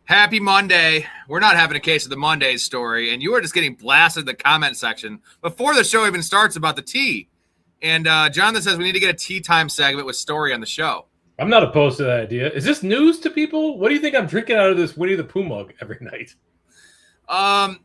Happy Monday. We're not having a case of the Mondays story, and you are just getting blasted in the comment section before the show even starts about the tea. And Jonathan says we need to get a tea time segment with Storey on the show. I'm not opposed to that idea. Is this news to people? What do you think I'm drinking out of this Winnie the Pooh mug every night?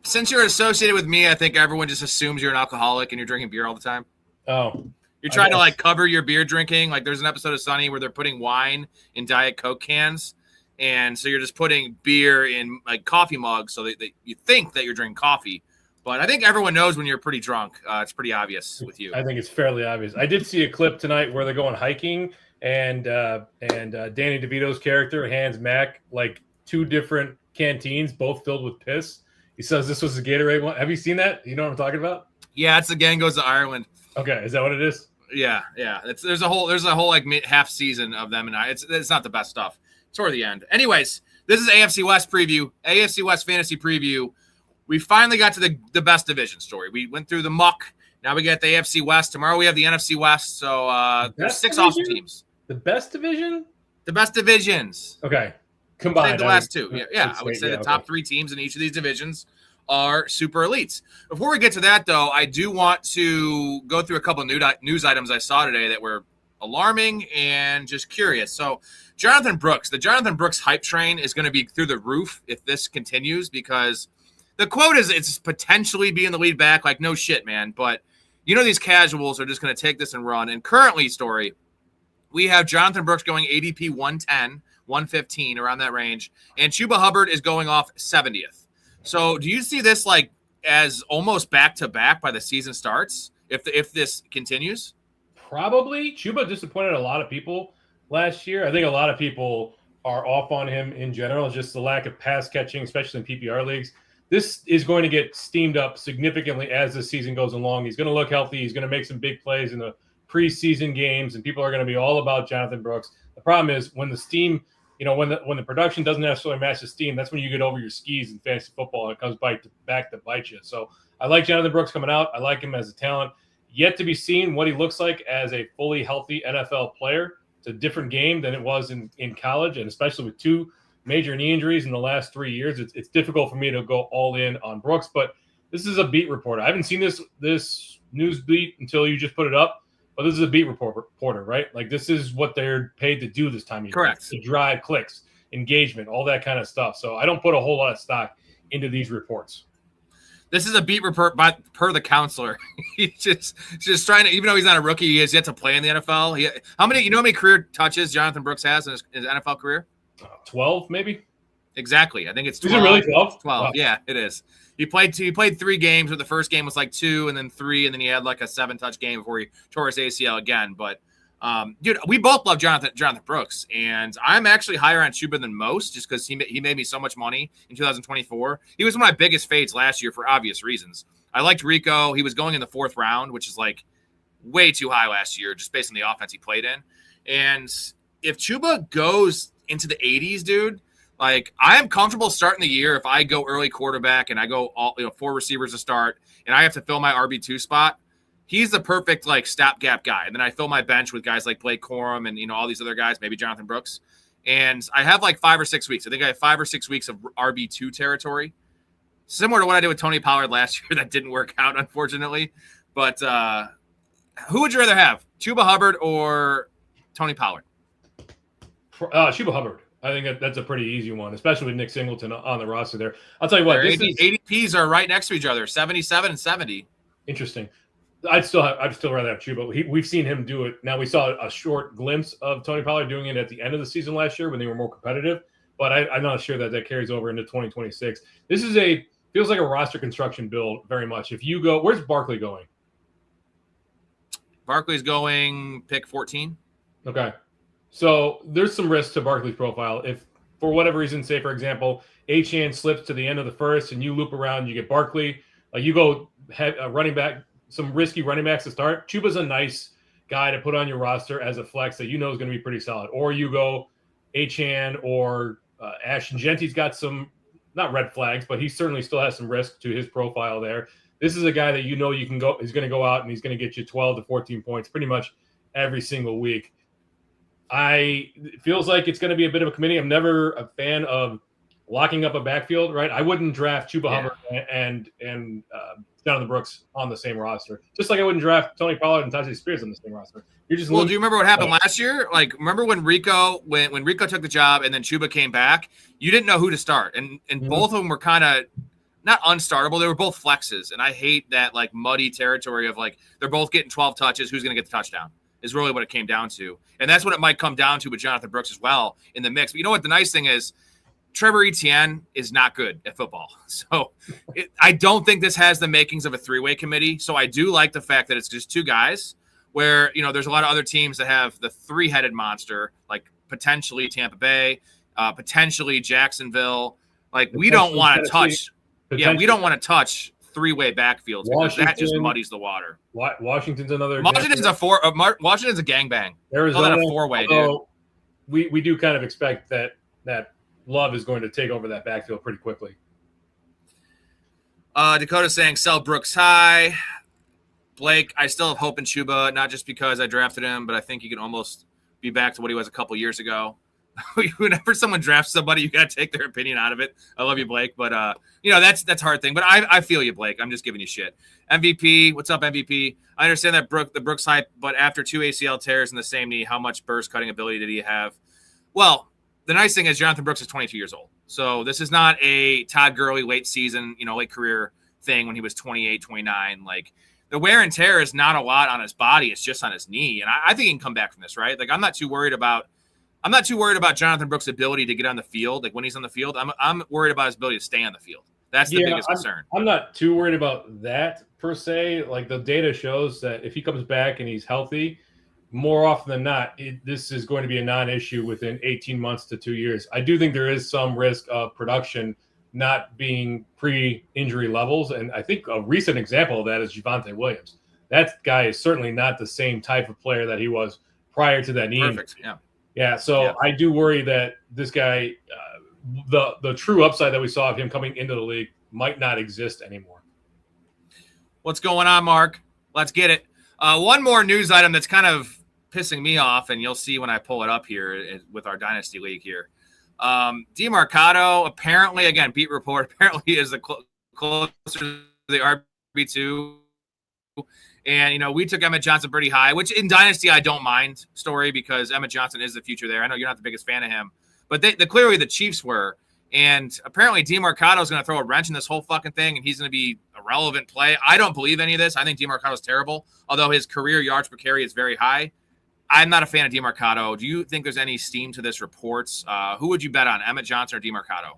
Since you're associated with me, I think everyone just assumes you're an alcoholic and you're drinking beer all the time. Oh. You're trying to cover your beer drinking. Like there's an episode of Sunny where they're putting wine in Diet Coke cans. And so you're just putting beer in like coffee mugs so that you think that you're drinking coffee. But I think everyone knows when you're pretty drunk. It's pretty obvious with you. I think it's fairly obvious. I did see a clip tonight where they're going hiking and Danny DeVito's character hands Mac like two different canteens, both filled with piss. He says this was a Gatorade one. Have you seen that? You know what I'm talking about? Yeah, it's the Gang Goes to Ireland. Okay, is that what it is? Yeah. There's a whole like half season of them, and it's not the best stuff. Toward the end. Anyways, this is AFC West preview, AFC West fantasy preview. We finally got to the best division story. We went through the muck. Now we get the AFC West. Tomorrow we have the NFC West. So there's six awesome teams. The best division? The best divisions. Okay. Combined. The last two. Yeah. I would say the top three teams in each of these divisions are super elites. Before we get to that, though, I do want to go through a couple of news items I saw today that were alarming and just curious. So Jonathan Brooks, the Jonathan Brooks hype train is going to be through the roof if this continues, because the quote is it's potentially being the lead back. Like, no shit, man. But you know, these casuals are just going to take this and run. And currently, Storey, we have Jonathan Brooks going ADP 110, 115, around that range. And Chuba Hubbard is going off 70th. So do you see this like as almost back-to-back by the season starts if this continues? Probably. Chuba disappointed a lot of people last year. I think a lot of people are off on him in general. It's just the lack of pass catching, especially in PPR leagues. This is going to get steamed up significantly as the season goes along. He's going to look healthy. He's going to make some big plays in the preseason games, and people are going to be all about Jonathan Brooks. The problem is when the steam, when the production doesn't necessarily match the steam, that's when you get over your skis in fantasy football, and it comes back to bite you. So I like Jonathan Brooks coming out. I like him as a talent. Yet to be seen what he looks like as a fully healthy NFL player. It's a different game than it was in college, and especially with two major knee injuries in the last 3 years, it's difficult for me to go all in on Brooks. But this is a beat reporter. I haven't seen this news beat until you just put it up, but this is a beat reporter, right? Like this is what they're paid to do this time of year. Correct. To drive clicks, engagement, all that kind of stuff. So I don't put a whole lot of stock into these reports. This is a beat report per the counselor. He's just trying to, even though he's not a rookie, he has yet to play in the NFL. How many career touches Jonathan Brooks has in his NFL career? 12, maybe. Exactly. I think it's 12. Is it really 12? 12. Wow. Yeah, it is. He played 3 games, but the first game was like 2 and then 3, and then he had like a 7-touch game before he tore his ACL again. But dude, we both love Jonathan Brooks, and I'm actually higher on Chuba than most just because he made me so much money in 2024. He was one of my biggest fades last year for obvious reasons. I liked Rico. He was going in the 4th round, which is like way too high last year just based on the offense he played in. And if Chuba goes into the 80s, dude, like I am comfortable starting the year if I go early quarterback and I go all 4 receivers to start and I have to fill my RB2 spot. He's the perfect like stopgap guy. And then I fill my bench with guys like Blake Corum and all these other guys, maybe Jonathan Brooks. And I have like 5 or 6 weeks. I think I have 5 or 6 weeks of RB2 territory. Similar to what I did with Tony Pollard last year. That didn't work out, unfortunately. But who would you rather have? Chuba Hubbard or Tony Pollard? Chuba Hubbard. I think that's a pretty easy one, especially with Nick Singleton on the roster there. I'll tell you what. ADPs are right next to each other, 77 and 70. Interesting. I'd still rather have Chuba. We've seen him do it. Now we saw a short glimpse of Tony Pollard doing it at the end of the season last year when they were more competitive, but I'm not sure that carries over into 2026. This feels like a roster construction build very much. If you go, where's Barkley going? Barkley's going pick 14. Okay. So there's some risk to Barkley's profile. If for whatever reason, say for example, Achane slips to the end of the first and you loop around, you get Barkley, you go running back, some risky running backs to start. Chuba's a nice guy to put on your roster as a flex that is going to be pretty solid. Or you go Achane or Ashton Genty's got some, not red flags, but he certainly still has some risk to his profile there. This is a guy that you can go, he's going to go out and he's going to get you 12 to 14 points pretty much every single week. It feels like it's going to be a bit of a committee. I'm never a fan of locking up a backfield, right? I wouldn't draft Chuba Yeah. Hubbard and Jonathan Brooks on the same roster. Just like I wouldn't draft Tony Pollard and Tyjae Spears on the same roster. You're just Well, do you remember what happened last year? Like, remember when Rico took the job and then Chuba came back? You didn't know who to start, and both of them were kind of not unstartable. They were both flexes, and I hate that like muddy territory of like they're both getting 12 touches. Who's going to get the touchdown is really what it came down to, and that's what it might come down to with Jonathan Brooks as well in the mix. But you know what? The nice thing is, Trevor Etienne is not good at football. So I don't think this has the makings of a three-way committee. So I do like the fact that it's just two guys where, you know, there's a lot of other teams that have the three-headed monster, like potentially Tampa Bay, potentially Jacksonville. Like we don't want to touch. Yeah, we don't want to touch three-way backfields because that just muddies the water. Washington's another. Washington's Washington's a gangbang. Arizona, a four-way, dude. We do kind of expect that Love is going to take over that backfield pretty quickly. Dakota's saying sell Brooks high. Blake, I still have hope in Chuba, not just because I drafted him, but I think he can almost be back to what he was a couple years ago. Whenever someone drafts somebody, you got to take their opinion out of it. I love you, Blake, but that's a hard thing. But I feel you, Blake. I'm just giving you shit. MVP, what's up, MVP? I understand that the Brooks hype, but after 2 ACL tears in the same knee, how much burst cutting ability did he have? Well, the nice thing is Jonathan Brooks is 22 years old. So this is not a Todd Gurley late season, late career thing when he was 28, 29. Like the wear and tear is not a lot on his body. It's just on his knee. And I think he can come back from this, right? Like I'm not too worried about Jonathan Brooks' ability to get on the field. Like when he's on the field, I'm worried about his ability to stay on the field. That's the biggest concern. I'm not too worried about that per se. Like the data shows that if he comes back and he's healthy, more often than not, this is going to be a non-issue within 18 months to 2 years. I do think there is some risk of production not being pre-injury levels, and I think a recent example of that is Javonte Williams. That guy is certainly not the same type of player that he was prior to that knee. Perfect, yeah. Yeah, so I do worry that this guy, the true upside that we saw of him coming into the league might not exist anymore. What's going on, Mark? Let's get it. One more news item that's kind of pissing me off, and you'll see when I pull it up here with our Dynasty League here. DeMarcado, apparently, again, beat report, apparently is the closer to the RB2. And, we took Emmett Johnson pretty high, which in Dynasty I don't mind, Storey, because Emmett Johnson is the future there. I know you're not the biggest fan of him, but clearly the Chiefs were. And apparently DeMarcado is going to throw a wrench in this whole fucking thing, and he's going to be a relevant play. I don't believe any of this. I think DeMarcado is terrible, although his career yards per carry is very high. I'm not a fan of DeMarcado. Do you think there's any steam to this reports? Who would you bet on, Emmett Johnson or DeMarcado?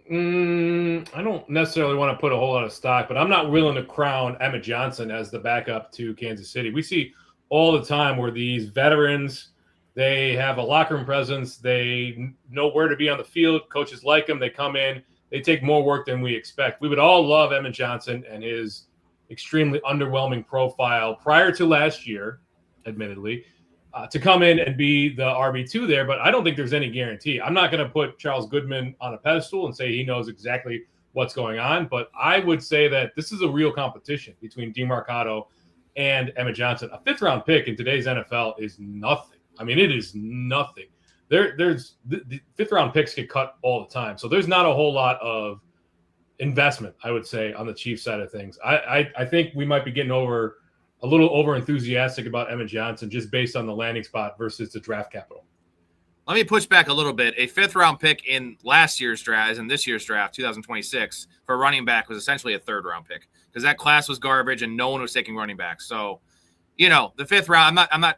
I don't necessarily want to put a whole lot of stock, but I'm not willing to crown Emmett Johnson as the backup to Kansas City. We see all the time where these veterans, they have a locker room presence. They know where to be on the field. Coaches like them. They come in. They take more work than we expect. We would all love Emmett Johnson and his extremely underwhelming profile prior to last year, admittedly, to come in and be the RB2 there. But I don't think there's any guarantee. I'm not going to put Charles Goodman on a pedestal and say he knows exactly what's going on. But I would say that this is a real competition between DeMarcado and Emmett Johnson. A fifth-round pick in today's NFL is nothing. I mean, it is nothing. There's the fifth-round picks get cut all the time. So there's not a whole lot of investment, I would say, on the Chiefs side of things. I think we might be getting a little over-enthusiastic about Emmett Johnson just based on the landing spot versus the draft capital. Let me push back a little bit. A fifth-round pick in last year's draft, in this year's draft, 2026, for a running back was essentially a third-round pick because that class was garbage and no one was taking running backs. So, the fifth round, I'm not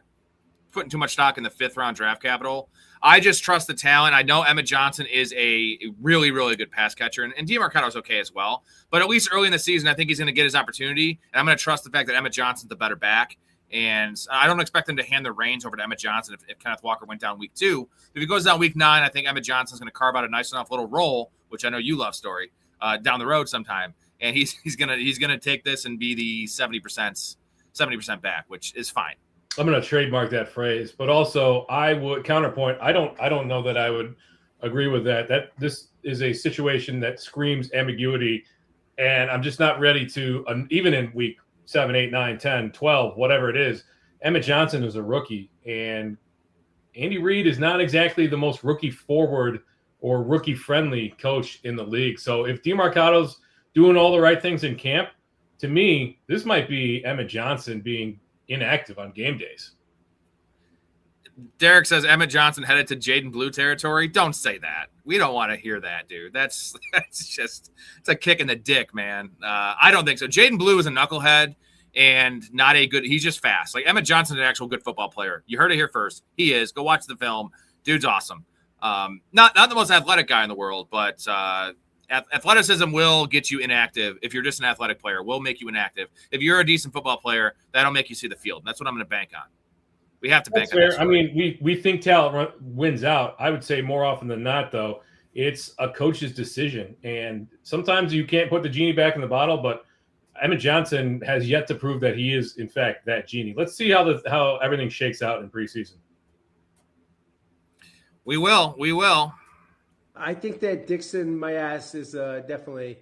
putting too much stock in the fifth-round draft capital. I just trust the talent. I know Emmett Johnson is a really, really good pass catcher, and DeMarcado is okay as well. But at least early in the season, I think he's going to get his opportunity, and I'm going to trust the fact that Emmett Johnson's the better back. And I don't expect him to hand the reins over to Emmett Johnson if Kenneth Walker went down week 2. If he goes down week 9, I think Emmett Johnson's going to carve out a nice enough little role, which I know you love, Storey, down the road sometime. And he's gonna take this and be the 70% back, which is fine. I'm going to trademark that phrase, but also I would counterpoint. I don't know that I would agree with that. That this is a situation that screams ambiguity, and I'm just not ready to, even in week 7, 8, 9, 10, 12, whatever it is. Emmett Johnson is a rookie, and Andy Reid is not exactly the most rookie forward or rookie-friendly coach in the league. So if DeMarco's doing all the right things in camp, to me, this might be Emmett Johnson being inactive on game days. Derek says Emmett Johnson headed to Jaden Blue territory. Don't say that. We don't want to hear that, dude. That's just it's a kick in the dick, man. I don't think so. Jaden Blue is a knucklehead and not a good. He's just fast. Like Emmett Johnson's an actual good football player. You heard it here first. He is. Go watch the film. Dude's awesome. Not the most athletic guy in the world, but athleticism will get you inactive. If you're just an athletic player, will make you inactive. If you're a decent football player, that'll make you see the field. That's what I'm going to bank on. We have to bank on that. I mean, we think talent wins out. I would say more often than not, though, it's a coach's decision. And sometimes you can't put the genie back in the bottle, but Emmett Johnson has yet to prove that he is, in fact, that genie. Let's see how everything shakes out in preseason. We will. I think that Dixon, my ass, is definitely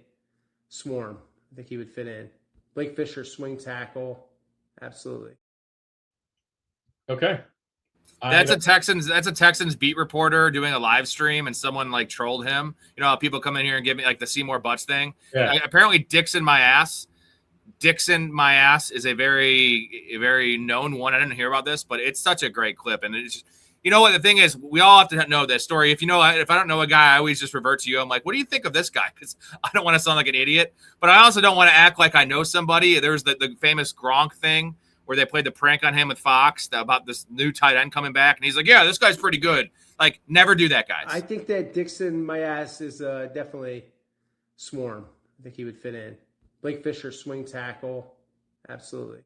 swarm. I think he would fit in. Blake Fisher, swing tackle. Absolutely. Okay. That's a Texans beat reporter doing a live stream, and someone like trolled him. You know how people come in here and give me like the Seymour Butts thing. Yeah. Apparently, Dixon my ass is a very known one. I didn't hear about this, but it's such a great clip, and it's. You know what the thing is? We all have to know this story. If I don't know a guy, I always just revert to you. I'm like, what do you think of this guy? Because I don't want to sound like an idiot, but I also don't want to act like I know somebody. There was the famous Gronk thing where they played the prank on him with Fox about this new tight end coming back, and he's like, "Yeah, this guy's pretty good." Like, never do that, guys. I think that Dixon, my ass, is definitely swarm. I think he would fit in. Blake Fisher, swing tackle, absolutely.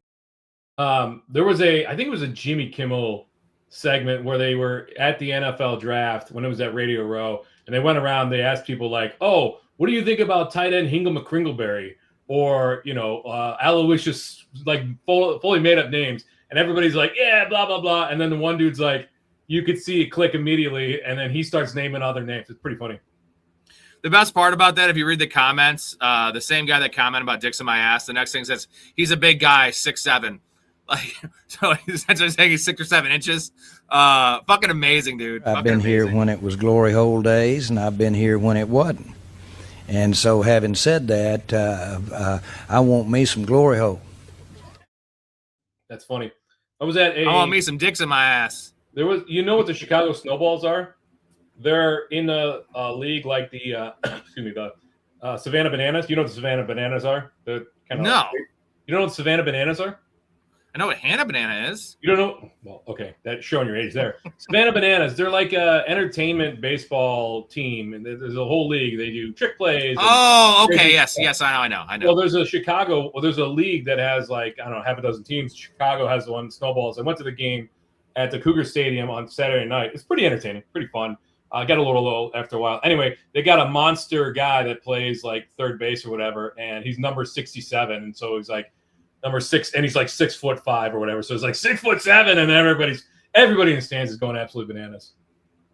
There was I think it was a Jimmy Kimmel segment where they were at the NFL draft when it was at Radio Row, and they went around. They asked people like, "Oh, what do you think about tight end Hingle McCringleberry?" Or Aloysius, like fully made up names, and everybody's like, "Yeah, blah blah blah," and then the one dude's like, you could see it click immediately, and then he starts naming other names. It's pretty funny. The best part about that, if you read the comments, the same guy that commented about Dixon my ass, the next thing says he's a big guy, 6'7". Like, so he's essentially saying he's 6 or 7 inches. Fucking amazing, dude. I've been here when it was glory hole days, and I've been here when it wasn't. And so, having said that, I want me some glory hole. That's funny. I was at I want me some dicks in my ass. There was, what the Chicago Snowballs are? They're in a league like the Savannah Bananas. You know what the Savannah Bananas are? The no. You know what the Savannah Bananas are? I know what Hannah Banana is. You don't know? Well, okay, that's showing your age there. Savannah Bananas, they're like a entertainment baseball team, and there's a whole league. They do trick plays. Oh, okay, yes, I know. Well, there's a league that has like, I don't know, half a dozen teams. Chicago has one, Snowballs. I went to the game at the Cougar Stadium on Saturday night. It's pretty entertaining, pretty fun. I got a little low after a while. Anyway, they got a monster guy that plays like third base or whatever, and he's number 67, and so he's like number 6, and he's like 6'5" or whatever. So it's like 6'7", and everybody in the stands is going absolutely bananas.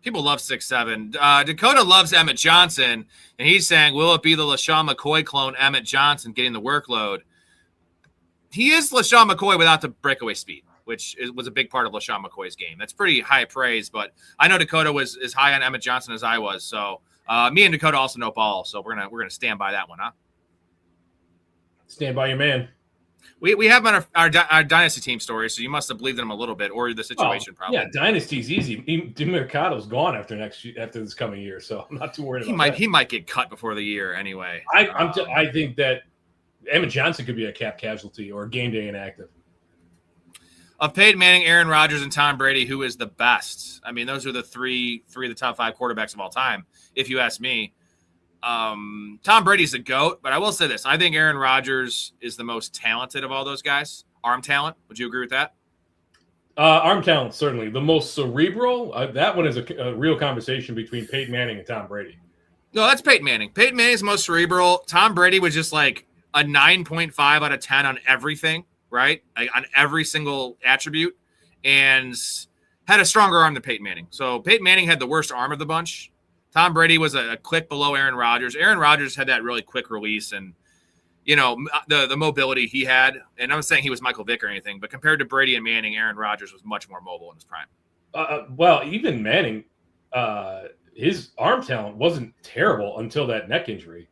People love 6'7". Dakota loves Emmett Johnson, and he's saying, will it be the LaShawn McCoy clone Emmett Johnson getting the workload? He is LaShawn McCoy without the breakaway speed, which was a big part of LaShawn McCoy's game. That's pretty high praise, but I know Dakota was as high on Emmett Johnson as I was. So me and Dakota also know ball, so we're gonna stand by that one, huh? Stand by your man. We have on our dynasty team story, so you must have believed in him a little bit, or the situation probably. Yeah, dynasty's easy. DeMercado's gone after this coming year, so I'm not too worried about that. He might get cut before the year anyway. I think that Emmett Johnson could be a cap casualty or game day inactive. Of Peyton Manning, Aaron Rodgers, and Tom Brady, who is the best? I mean, those are the three of the top 5 quarterbacks of all time, if you ask me. Tom Brady's the GOAT, but I will say this. I think Aaron Rodgers is the most talented of all those guys. Arm talent. Would you agree with that? Arm talent, certainly. The most cerebral, that one is a real conversation between Peyton Manning and Tom Brady. No, that's Peyton Manning. Peyton Manning's the most cerebral. Tom Brady was just like a 9.5 out of 10 on everything, right? Like on every single attribute, and had a stronger arm than Peyton Manning. So Peyton Manning had the worst arm of the bunch. Tom Brady was a click below Aaron Rodgers. Aaron Rodgers had that really quick release and, the mobility he had. And I'm not saying he was Michael Vick or anything, but compared to Brady and Manning, Aaron Rodgers was much more mobile in his prime. Well, even Manning, his arm talent wasn't terrible until that neck injury.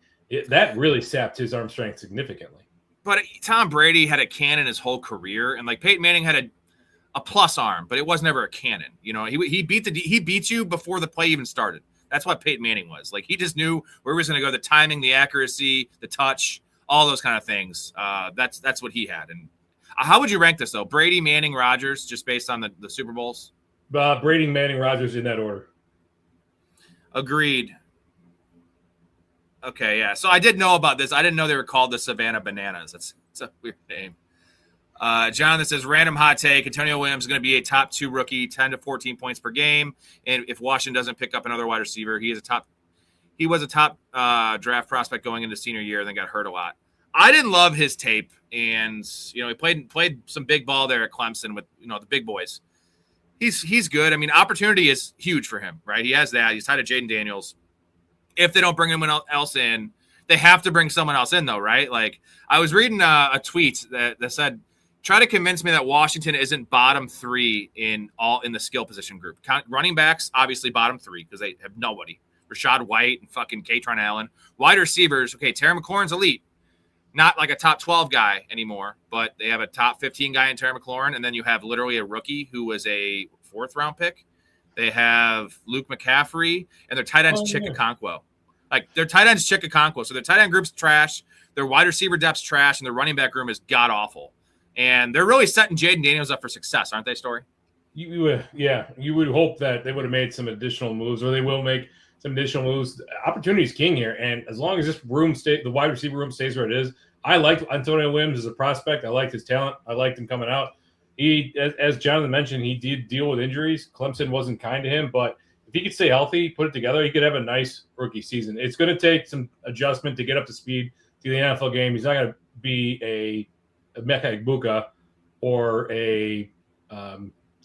That really sapped his arm strength significantly. But Tom Brady had a cannon his whole career, and like Peyton Manning had a plus arm, but it was never a cannon. You know, he beat you before the play even started. That's what Peyton Manning was. Like, he just knew where he was going to go, the timing, the accuracy, the touch, all those kind of things. That's what he had. And how would you rank this, though? Brady, Manning, Rodgers, just based on the Super Bowls? Brady, Manning, Rodgers in that order. Agreed. Okay, yeah. So I did know about this. I didn't know they were called the Savannah Bananas. That's a weird name. Jonathan says, random hot take, Antonio Williams is going to be a top 2 rookie, 10 to 14 points per game. And if Washington doesn't pick up another wide receiver, he was a top draft prospect going into senior year, and then got hurt a lot. I didn't love his tape. And, you know, he played some big ball there at Clemson with, you know, the big boys. He's good. I mean, opportunity is huge for him, right? He has that. He's tied to Jaden Daniels. If they don't bring anyone else in, they have to bring someone else in, though, right? Like, I was reading a tweet that said, try to convince me that Washington isn't bottom 3 in the skill position group. Running backs, obviously bottom 3 because they have nobody. Rashad White and fucking Katron Allen. Wide receivers, okay, Terry McLaurin's elite. Not like a top 12 guy anymore, but they have a top 15 guy in Terry McLaurin, and then you have literally a rookie who was a 4th-round pick. They have Luke McCaffrey, and their tight end's Chick Okonkwo. Like, their tight end's Chick Okonkwo. So their tight end group's trash, their wide receiver depth's trash, and their running back room is god-awful. And they're really setting Jaden Daniels up for success, aren't they, Storey? You would hope that they would have made some additional moves, or they will make some additional moves. Opportunity is king here, and as long as this the wide receiver room stays where it is, I liked Antonio Williams as a prospect. I liked his talent. I liked him coming out. He, as Jonathan mentioned, he did deal with injuries. Clemson wasn't kind to him, but if he could stay healthy, put it together, he could have a nice rookie season. It's going to take some adjustment to get up to speed to the NFL game. He's not going to be a Mecca Igbuka or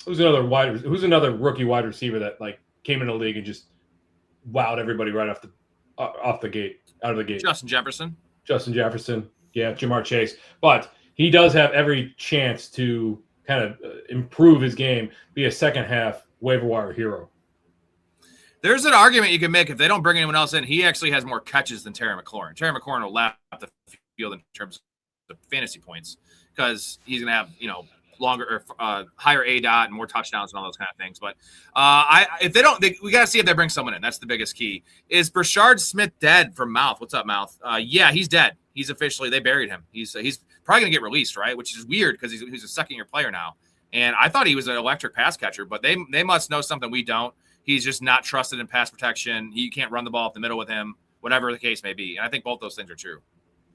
who's another rookie wide receiver that like came in the league and just wowed everybody right out of the gate. Justin Jefferson. Yeah, Jamar Chase. But he does have every chance to kind of improve his game, be a second half waiver wire hero. There's an argument you can make if they don't bring anyone else in. He actually has more catches than Terry McLaurin. Terry McLaurin will lap the field in terms of fantasy points because he's going to have, you know, longer or higher ADOT and more touchdowns and all those kind of things. But if they don't, we got to see if they bring someone in. That's the biggest key. Is Brashard Smith dead from Mouth? What's up, Mouth? Yeah, he's dead. He's officially, they buried him. He's probably going to get released, right? Which is weird because he's a second-year player now. And I thought he was an electric pass catcher, but they must know something we don't. He's just not trusted in pass protection. You can't run the ball up the middle with him, whatever the case may be. And I think both those things are true.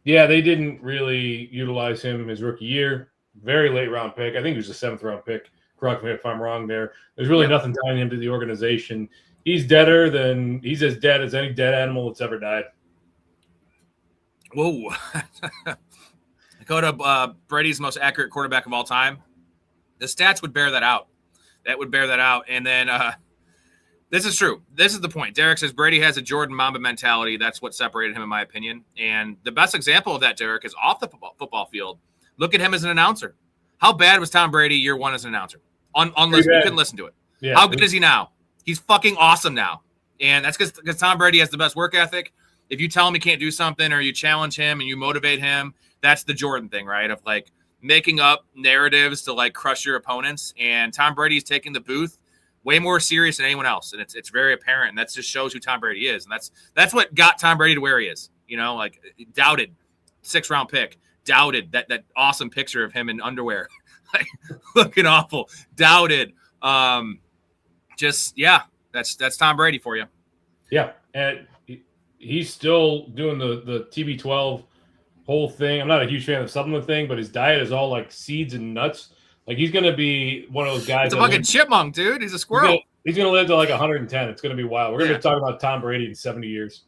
Yeah, they didn't really utilize him his rookie year. Very late round pick. I think he was a 7th-round pick. Correct me if I'm wrong there. There's really nothing tying him to the organization. He's as dead as any dead animal that's ever died. Whoa. Go to Brady's most accurate quarterback of all time. The stats would bear that out. That would bear that out. And then this is true. This is the point. Derek says Brady has a Jordan Mamba mentality. That's what separated him, in my opinion. And the best example of that, Derek, is off the football field. Look at him as an announcer. How bad was Tom Brady year 1 as an announcer? You couldn't listen to it. Yeah. How good is he now? He's fucking awesome now. And that's because Tom Brady has the best work ethic. If you tell him he can't do something or you challenge him and you motivate him, that's the Jordan thing, right? Of like making up narratives to like crush your opponents. And Tom Brady's taking the booth way more serious than anyone else. And it's very apparent. And that just shows who Tom Brady is. And that's what got Tom Brady to where he is. You know, like doubted 6th-round pick. Doubted that awesome picture of him in underwear, like looking awful. Doubted, that's Tom Brady for you. Yeah, and he's still doing the TB12 whole thing. I'm not a huge fan of the supplement thing, but his diet is all like seeds and nuts. Like he's gonna be one of those guys. He's a fucking chipmunk, dude. He's a squirrel. He's gonna live to like 110. It's gonna be wild. We're gonna be talking about Tom Brady in 70 years.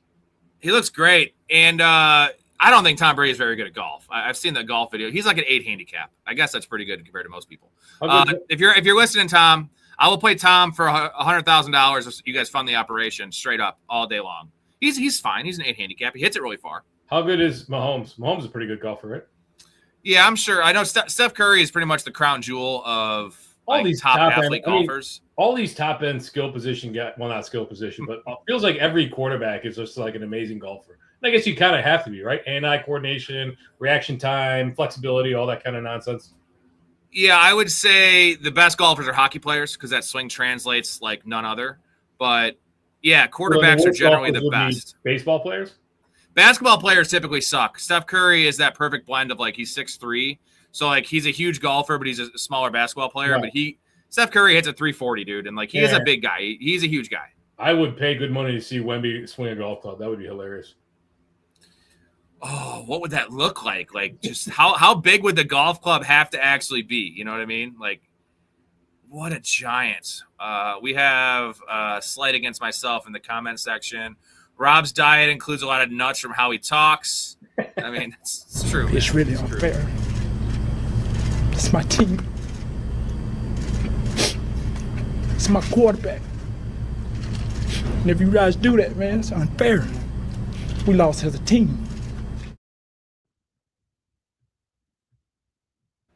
He looks great, and I don't think Tom Brady is very good at golf. I've seen the golf video. He's like an 8 handicap. I guess that's pretty good compared to most people. If you're listening, Tom, I will play Tom for $100,000 if you guys fund the operation straight up all day long. He's fine. He's an 8 handicap. He hits it really far. How good is Mahomes? Mahomes is a pretty good golfer, right? Yeah, I'm sure. I know Steph Curry is pretty much the crown jewel of all these top top athlete golfers. All these top end skill position not skill position, but it feels like every quarterback is just like an amazing golfer. And I guess you kind of have to be, right? Hand-eye coordination, reaction time, flexibility, all that kind of nonsense. Yeah, I would say the best golfers are hockey players because that swing translates like none other. But yeah, quarterbacks are generally the best. Baseball players? Basketball players typically suck. Steph Curry is that perfect blend of like he's 6'3", so like he's a huge golfer, but he's a smaller basketball player. Right. But Steph Curry hits a 340, dude, and like he is a big guy. He's a huge guy. I would pay good money to see Wemby swing a golf club. That would be hilarious. Oh, what would that look like? Like, just how big would the golf club have to actually be? You know what I mean? Like, what a giant. We have a slight against myself in the comment section. Rob's diet includes a lot of nuts from how he talks. I mean, it's true. It's really unfair. It's my team. It's my quarterback. And if you guys do that, man, it's unfair. We lost as a team.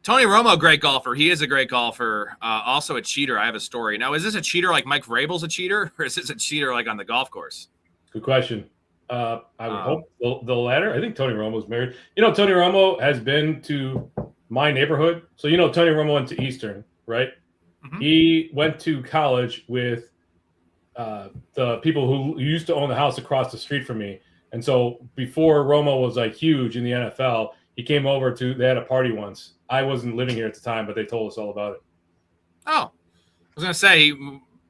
Tony Romo, great golfer. He is a great golfer. Also a cheater. I have a story. Now, is this a cheater like Mike Vrabel's a cheater, or is this a cheater like on the golf course? Good question. I would hope the latter. I think Tony Romo's married. You know, Tony Romo has been to my neighborhood. So, you know, Tony Romo went to Eastern, right? Mm-hmm. He went to college with the people who used to own the house across the street from me. And so before Romo was like huge in the NFL, he came over they had a party once. I wasn't living here at the time, but they told us all about it. Oh, I was going to say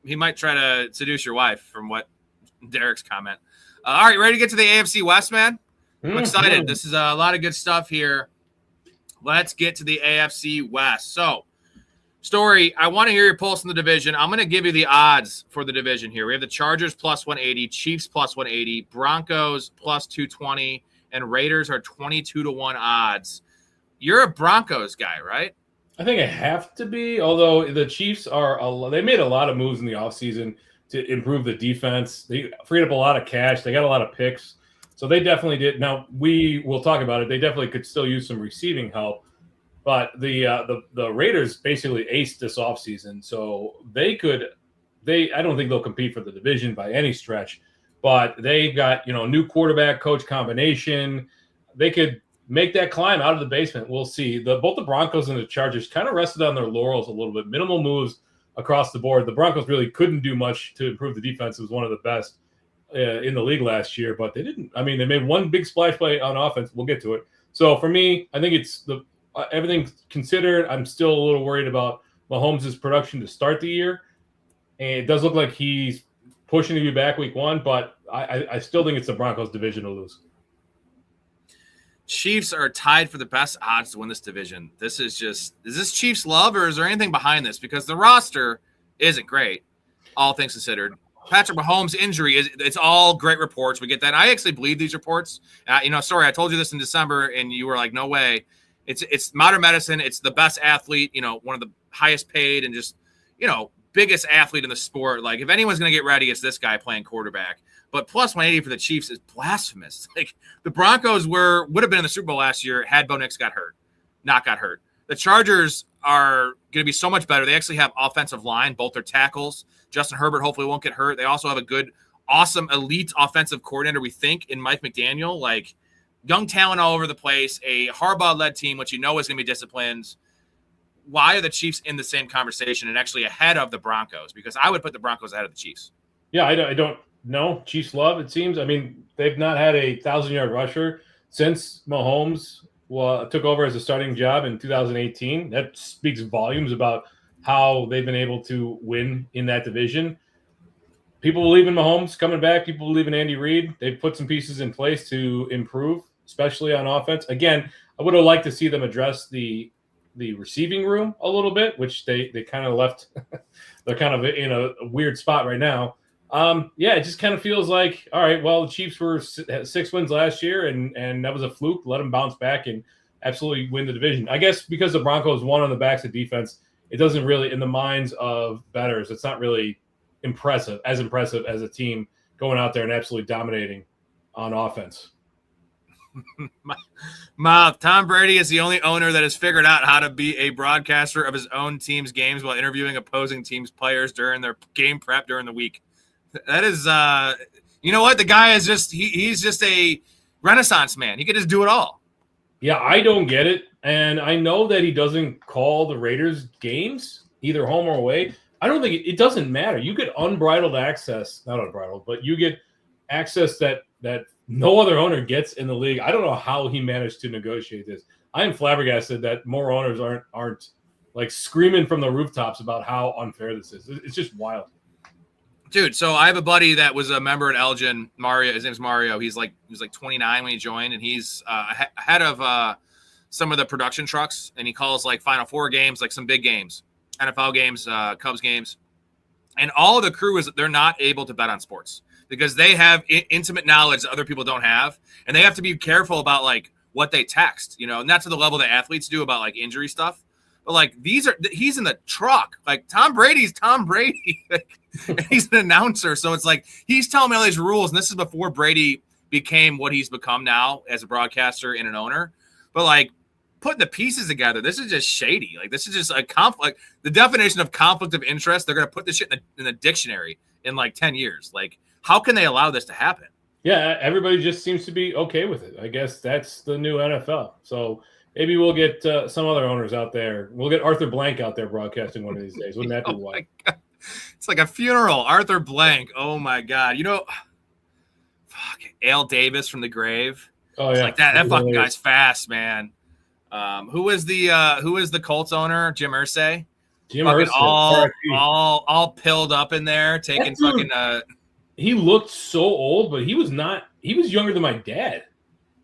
he might try to seduce your wife from what Derek's comment. All right, ready to get to the AFC West, man? I'm excited. This is a lot of good stuff here. Let's get to the AFC West. So, Storey, I want to hear your pulse in the division. I'm going to give you the odds for the division here. We have the Chargers plus 180, Chiefs plus 180, Broncos plus 220, and Raiders are 22-1 odds. You're a Broncos guy, right? I think I have to be, although the Chiefs they made a lot of moves in the offseason to improve the defense. They freed up a lot of cash. They got a lot of picks. So they definitely did. Now, we will talk about it. They definitely could still use some receiving help. But the Raiders basically aced this offseason. So I don't think they'll compete for the division by any stretch. But they've got, new quarterback coach combination. They could make that climb out of the basement. We'll see. Both the Broncos and the Chargers kind of rested on their laurels a little bit. Minimal moves across the board. The Broncos really couldn't do much to improve the defense. It was one of the best in the league last year, but they didn't. I mean, they made one big splash play on offense. We'll get to it. So for me, I think it's everything considered. I'm still a little worried about Mahomes' production to start the year. And it does look like he's pushing to be back week one, but I still think it's the Broncos division to lose. Chiefs are tied for the best odds to win this division. Is this Chiefs love, or is there anything behind this? Because the roster isn't great, all things considered. Patrick Mahomes' injury it's all great reports. We get that. I actually believe these reports. Sorry, I told you this in December, and you were like, no way. It's modern medicine. It's the best athlete, one of the highest paid and just, biggest athlete in the sport. Like, if anyone's going to get ready, it's this guy playing quarterback. But plus 180 for the Chiefs is blasphemous. Like, the Broncos would have been in the Super Bowl last year had Bo Nix got hurt. The Chargers are going to be so much better. They actually have offensive line, both their tackles. Justin Herbert hopefully won't get hurt. They also have a good, awesome, elite offensive coordinator, we think, in Mike McDaniel. Like, young talent all over the place, a Harbaugh-led team, which is going to be disciplined. Why are the Chiefs in the same conversation and actually ahead of the Broncos? Because I would put the Broncos ahead of the Chiefs. Yeah, I don't know. Chiefs love, it seems. I mean, they've not had a 1,000-yard rusher since Mahomes took over as a starting job in 2018. That speaks volumes about how they've been able to win in that division. People believe in Mahomes coming back. People believe in Andy Reid. They've put some pieces in place to improve, especially on offense. Again, I would have liked to see them address the receiving room a little bit, which they kind of left. They're kind of in a weird spot right now. It just kind of feels like, all right, well, the Chiefs were 6 wins last year, and that was a fluke. Let them bounce back and absolutely win the division. I guess because the Broncos won on the backs of defense, it doesn't really, in the minds of bettors, it's not really impressive as a team going out there and absolutely dominating on offense. Tom Brady is the only owner that has figured out how to be a broadcaster of his own team's games while interviewing opposing teams' players during their game prep during the week. That is, you know what? The guy is he's just a Renaissance man. He could just do it all. Yeah, I don't get it. And I know that he doesn't call the Raiders games, either home or away. I don't think it doesn't matter. You get unbridled access, not unbridled, but you get access that no other owner gets in the league. I don't know how he managed to negotiate this. I am flabbergasted that more owners aren't like screaming from the rooftops about how unfair this is. It's just wild. Dude, so I have a buddy that was a member at Elgin, Mario. His name's Mario. He was like 29 when he joined, and he's ahead of some of the production trucks, and he calls like Final Four games, like some big games, NFL games, Cubs games. And all of the crew they're not able to bet on sports because they have intimate knowledge that other people don't have, and they have to be careful about like what they text, and not to the level that athletes do about like injury stuff. But like he's in the truck. Like Tom Brady's Tom Brady. He's an announcer, so it's like he's telling me all these rules, and this is before Brady became what he's become now as a broadcaster and an owner. But like putting the pieces together, this is just shady. Like this is just a conflict. The definition of conflict of interest. They're gonna put this shit in the dictionary in like 10 years. Like how can they allow this to happen? Yeah, everybody just seems to be okay with it. I guess that's the new NFL. So. Maybe we'll get some other owners out there. We'll get Arthur Blank out there broadcasting one of these days. Wouldn't that be wild? It's like a funeral. Arthur Blank. Oh, my God. Al Davis from the grave. Oh, yeah. It's like that fucking guy's fast, man. Who is the Colts owner? Jim Irsay? Jim Irsay. All pilled up in there, taking fucking he looked so old, but he was not. He was younger than my dad.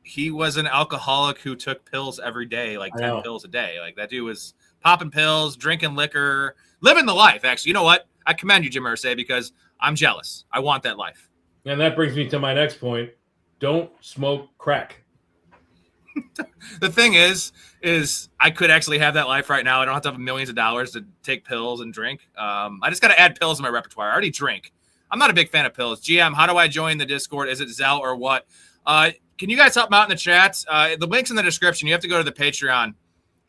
He was an alcoholic who took pills every day, like 10 pills a day. Like that dude was popping pills, drinking liquor, living the life. Actually, you know what? I commend you, Jim Irsay, because I'm jealous. I want that life. And that brings me to my next point. Don't smoke crack. The thing is I could actually have that life right now. I don't have to have millions of dollars to take pills and drink. I just got to add pills in my repertoire. I already drink. I'm not a big fan of pills. GM, how do I join the Discord? Is it Zelle or what? Can you guys help me out in the chat? The link's in the description. You have to go to the Patreon.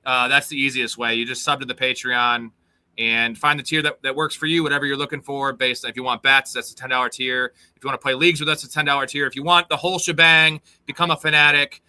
That's the easiest way. You just sub to the Patreon and find the tier that works for you, whatever you're looking for. Based on if you want bets, that's a $10 tier. If you want to play leagues with us, it's a $10 tier. If you want the whole shebang, become a fanatic.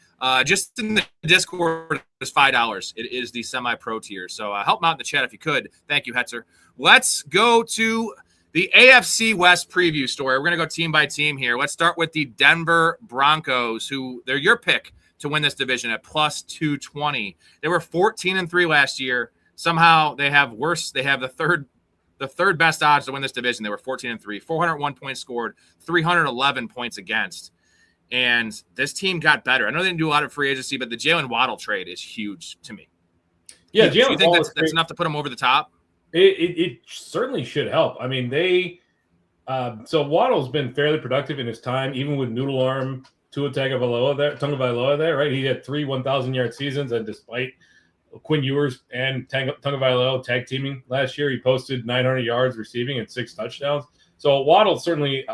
Just in the Discord, it's $5. It is the semi-pro tier. So help me out in the chat if you could. Thank you, Hetzer. Let's go to the AFC West preview story. We're going to go team by team here. Let's start with the Denver Broncos, who they're your pick to win this division at plus 220. They were 14-3 last year. Somehow they have worse. They have the third best odds to win this division. They were 14-3, 401 points scored, 311 points against. And this team got better. I know they didn't do a lot of free agency, but the Jalen Waddle trade is huge to me. Yeah, do you think that's enough to put them over the top? It certainly should help. I mean, so Waddle's been fairly productive in his time, even with noodle arm Tua Tagovailoa there, right? He had 3 1,000-yard seasons, and despite Quinn Ewers and Tagovailoa tag teaming last year, he posted 900 yards receiving and 6 touchdowns. So Waddle's certainly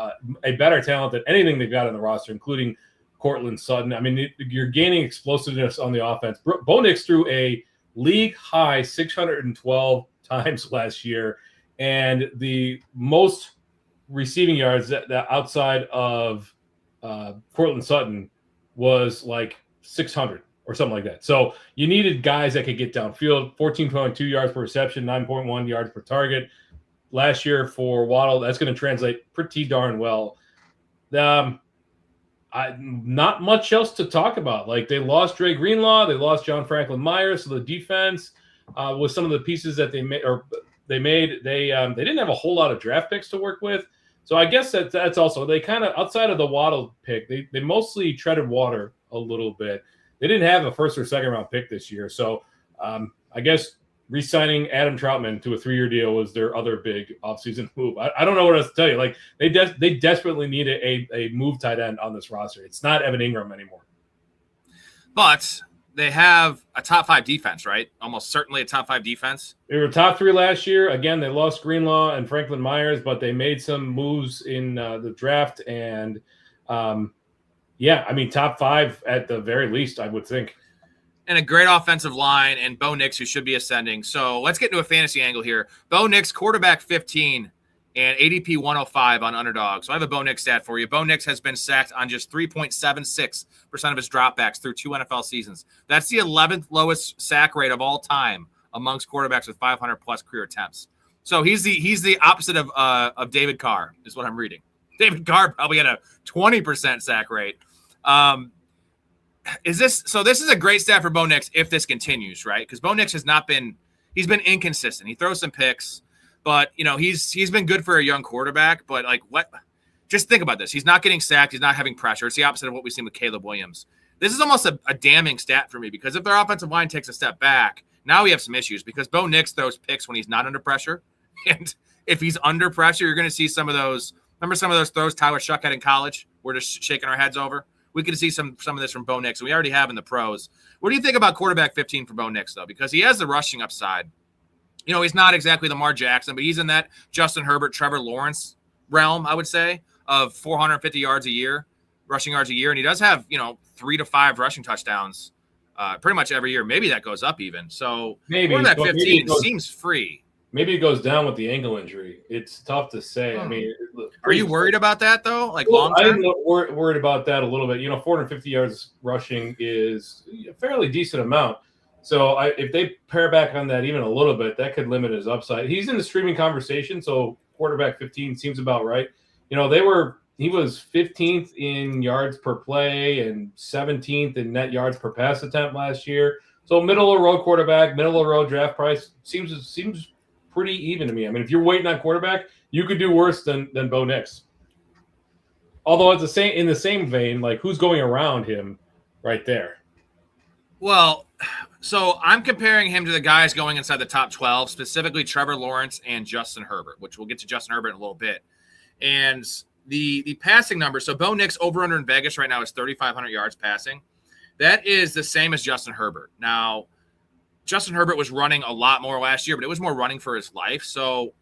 a better talent than anything they've got on the roster, including Cortland Sutton. I mean, you're gaining explosiveness on the offense. Bo Nix threw a league-high 612 times last year, and the most receiving yards that outside of Cortland Sutton was like 600 or something like that. So you needed guys that could get downfield. 14.2 yards per reception, 9.1 yards per target last year for Waddle. That's going to translate pretty darn well. Not much else to talk about. Like they lost Dre Greenlaw, they lost John Franklin Myers, so the defense with some of the pieces that they made, they didn't have a whole lot of draft picks to work with. So I guess that's also, they kind of, outside of the Waddle pick, they mostly treaded water a little bit. They didn't have a first or second round pick this year. So I guess re-signing Adam Troutman to a 3-year deal was their other big offseason move. I don't know what else to tell you. Like they desperately need a move tight end on this roster. It's not Evan Ingram anymore. But they have a top 5 defense, right? Almost certainly a top 5 defense. They were top 3 last year. Again, they lost Greenlaw and Franklin Myers, but they made some moves in the draft, and Yeah, I mean, top 5 at the very least, I would think. And a great offensive line, and Bo Nix, who should be ascending. So let's get into a fantasy angle here. Bo Nix, quarterback 15 and ADP 105 on Underdog. So I have a Bo Nix stat for you. Bo Nix has been sacked on just 3.76% of his dropbacks through 2 NFL seasons. That's the 11th lowest sack rate of all time amongst quarterbacks with 500-plus career attempts. So he's the opposite of David Carr, is what I'm reading. David Carr probably had a 20% sack rate. This is a great stat for Bo Nix if this continues, right? Because Bo Nix he's been inconsistent. He throws some picks, but he's been good for a young quarterback. But just think about this. He's not getting sacked. He's not having pressure. It's the opposite of what we've seen with Caleb Williams. This is almost a damning stat for me, because if their offensive line takes a step back, now we have some issues, because Bo Nix throws picks when he's not under pressure. And if he's under pressure, you're going to see some of those. Remember some of those throws Tyler Shuck had in college? We're just shaking our heads over. We could see some of this from Bo Nix, and we already have in the pros. What do you think about quarterback 15 for Bo Nix, though? Because he has the rushing upside. He's not exactly Lamar Jackson, but he's in that Justin Herbert, Trevor Lawrence realm, I would say, of 450 yards a year, rushing yards a year. And he does have, 3 to 5 rushing touchdowns pretty much every year. Maybe that goes up even. So maybe quarterback 15 seems free. Maybe it goes down with the ankle injury. It's tough to say. I mean, are you worried about that though? Long term? I'm worried about that a little bit. 450 yards rushing is a fairly decent amount. So if they pare back on that even a little bit, that could limit his upside. He's in the streaming conversation, so quarterback 15 seems about right. He was 15th in yards per play and 17th in net yards per pass attempt last year. So middle of the road quarterback, middle of the road draft price seems pretty even to me. I mean, if you're waiting on quarterback, you could do worse than Bo Nix. Although it's in the same vein, who's going around him right there? Well, so I'm comparing him to the guys going inside the top 12, specifically Trevor Lawrence and Justin Herbert, which we'll get to Justin Herbert in a little bit. And the passing number, so Bo Nix over-under in Vegas right now is 3,500 yards passing. That is the same as Justin Herbert. Now, Justin Herbert was running a lot more last year, but it was more running for his life. So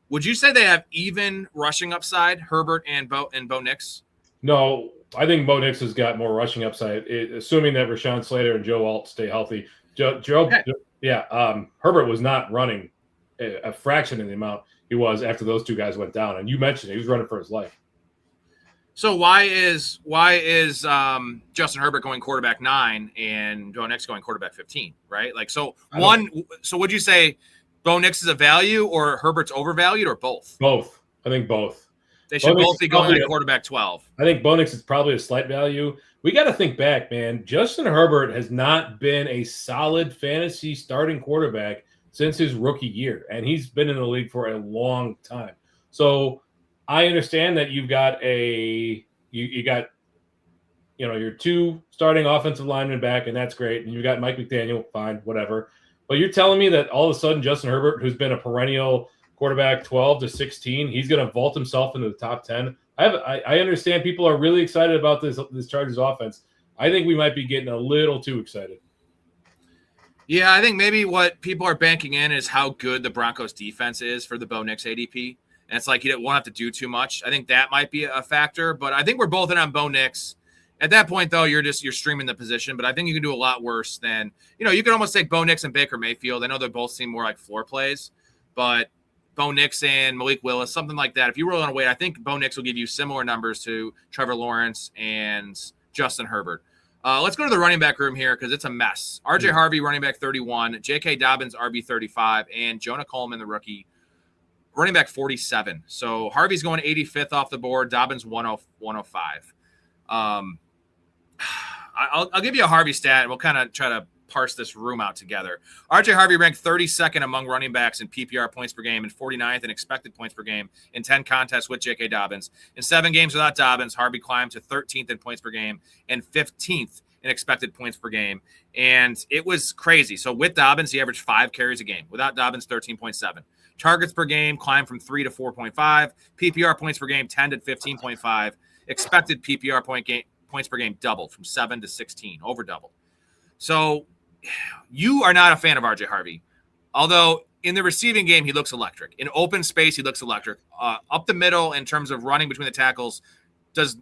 would you say they have even rushing upside, Herbert and Bo Nix? No, I think Bo Nix has got more rushing upside, assuming that Rashawn Slater and Joe Alt stay healthy. Herbert was not running a fraction of the amount he was after those two guys went down. And you mentioned he was running for his life. So why is Justin Herbert going quarterback 9 and Bo Nix going quarterback 15, right? So would you say Bo Nix is a value or Herbert's overvalued or both? Both. I think both. They should both be going at quarterback 12. I think Bo Nix is probably a slight value. We got to think back, man. Justin Herbert has not been a solid fantasy starting quarterback since his rookie year, and he's been in the league for a long time. So I understand that you've got your 2 starting offensive linemen back, and that's great. And you got Mike McDaniel, fine, whatever. But you're telling me that all of a sudden Justin Herbert, who's been a perennial quarterback 12 to 16, he's going to vault himself into the top 10. I understand people are really excited about this Chargers offense. I think we might be getting a little too excited. Yeah, I think maybe what people are banking in is how good the Broncos defense is for the Bo Nix ADP. And it's you won't have to do too much. I think that might be a factor, but I think we're both in on Bo Nix. At that point, though, you're streaming the position, but I think you can do a lot worse than, you could almost take Bo Nix and Baker Mayfield. I know they both seem more like floor plays, but Bo Nix and Malik Willis, something like that. If you really want to wait, I think Bo Nix will give you similar numbers to Trevor Lawrence and Justin Herbert. Let's go to the running back room here because it's a mess. RJ Harvey, running back 31, J.K. Dobbins, RB 35, and Jonah Coleman, the rookie, running back 47. So Harvey's going 85th off the board. Dobbins 105. I'll give you a Harvey stat, and we'll kind of try to parse this room out together. RJ Harvey ranked 32nd among running backs in PPR points per game and 49th in expected points per game in 10 contests with J.K. Dobbins. In 7 games without Dobbins, Harvey climbed to 13th in points per game and 15th in expected points per game. And it was crazy. So with Dobbins, he averaged 5 carries a game. Without Dobbins, 13.7. Targets per game climbed from 3 to 4.5. PPR points per game, 10 to 15.5. Expected PPR points per game doubled from 7 to 16, over doubled. So you are not a fan of RJ Harvey, although in the receiving game, he looks electric. In open space, he looks electric. Up the middle in terms of running between the tackles,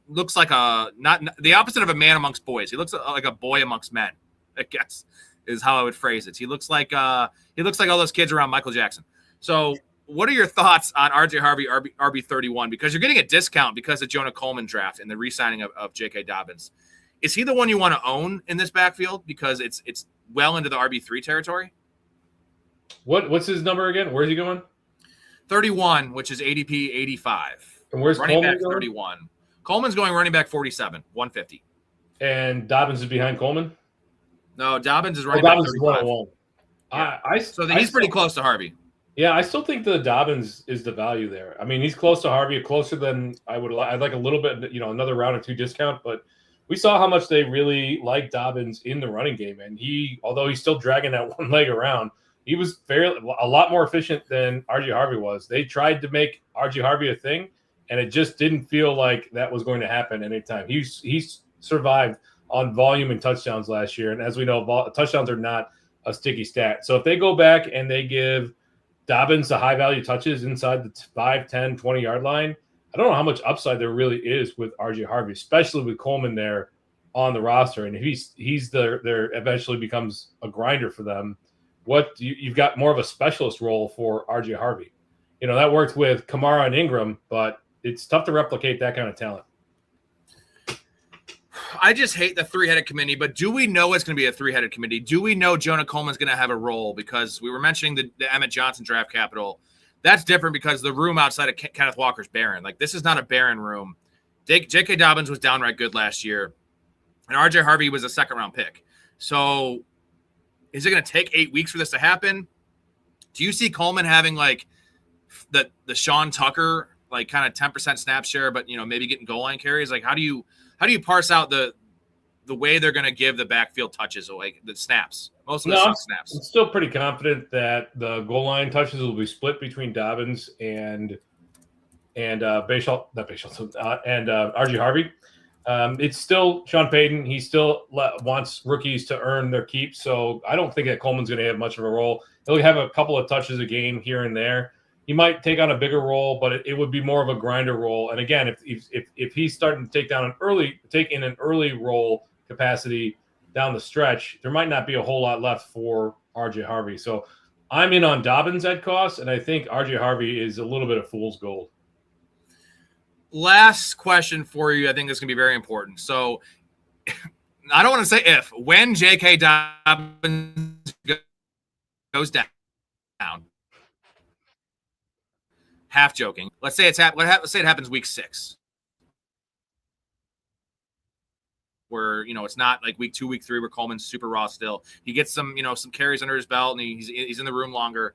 looks like not the opposite of a man amongst boys. He looks like a boy amongst men, I guess is how I would phrase it. He looks like all those kids around Michael Jackson. So what are your thoughts on RJ Harvey RB 31? Because you're getting a discount because of Jonah Coleman draft and the re-signing of J.K. Dobbins. Is he the one you want to own in this backfield because it's well into the RB3 territory? What's his number again? Where's he going? 31, which is ADP 85. And where's running Coleman back going? 31? Coleman's going running back 47, 150. And Dobbins is behind Coleman? No, Dobbins is running back 35. Yeah. So he's pretty close to Harvey. Yeah, I still think the Dobbins is the value there. I mean, he's close to Harvey, closer than I would. I'd like a little bit, another round or two discount. But we saw how much they really like Dobbins in the running game, and although he's still dragging that one leg around, he was a lot more efficient than RJ Harvey was. They tried to make RJ Harvey a thing, and it just didn't feel like that was going to happen anytime. He's survived on volume and touchdowns last year, and as we know, touchdowns are not a sticky stat. So if they go back and they give Dobbins the high-value touches inside the 5, 10, 20-yard line, I don't know how much upside there really is with RJ Harvey, especially with Coleman there on the roster. And if he's there eventually becomes a grinder for them, you've got more of a specialist role for RJ Harvey. That worked with Kamara and Ingram, but it's tough to replicate that kind of talent. I just hate the three-headed committee, but do we know it's going to be a three-headed committee? Do we know Jonah Coleman's going to have a role? Because we were mentioning the Emmett Johnson draft capital. That's different because the room outside of Kenneth Walker's barren. Like, this is not a barren room. J.K. Dobbins was downright good last year, and R.J. Harvey was a second-round pick. So is it going to take 8 weeks for this to happen? Do you see Coleman having, like, the Sean Tucker, like, kind of 10% snap share, but, maybe getting goal line carries? Like, how do you parse out the way they're going to give the backfield touches, like the snaps? Most of the snaps. I'm still pretty confident that the goal line touches will be split between Dobbins and RJ Harvey. It's still Sean Payton. He still wants rookies to earn their keep, so I don't think that Coleman's going to have much of a role. He'll have a couple of touches a game here and there. He might take on a bigger role, but it would be more of a grinder role. And again, if he's starting to take in an early role capacity down the stretch, there might not be a whole lot left for RJ Harvey. So I'm in on Dobbins at cost, and I think RJ Harvey is a little bit of fool's gold. Last question for you. I think this is going to be very important. So I don't want to say when J.K. Dobbins goes down. Half joking. Let's say it happens week 6, where it's not like week 2, week 3, where Coleman's super raw still. He gets some carries under his belt, and he's in the room longer.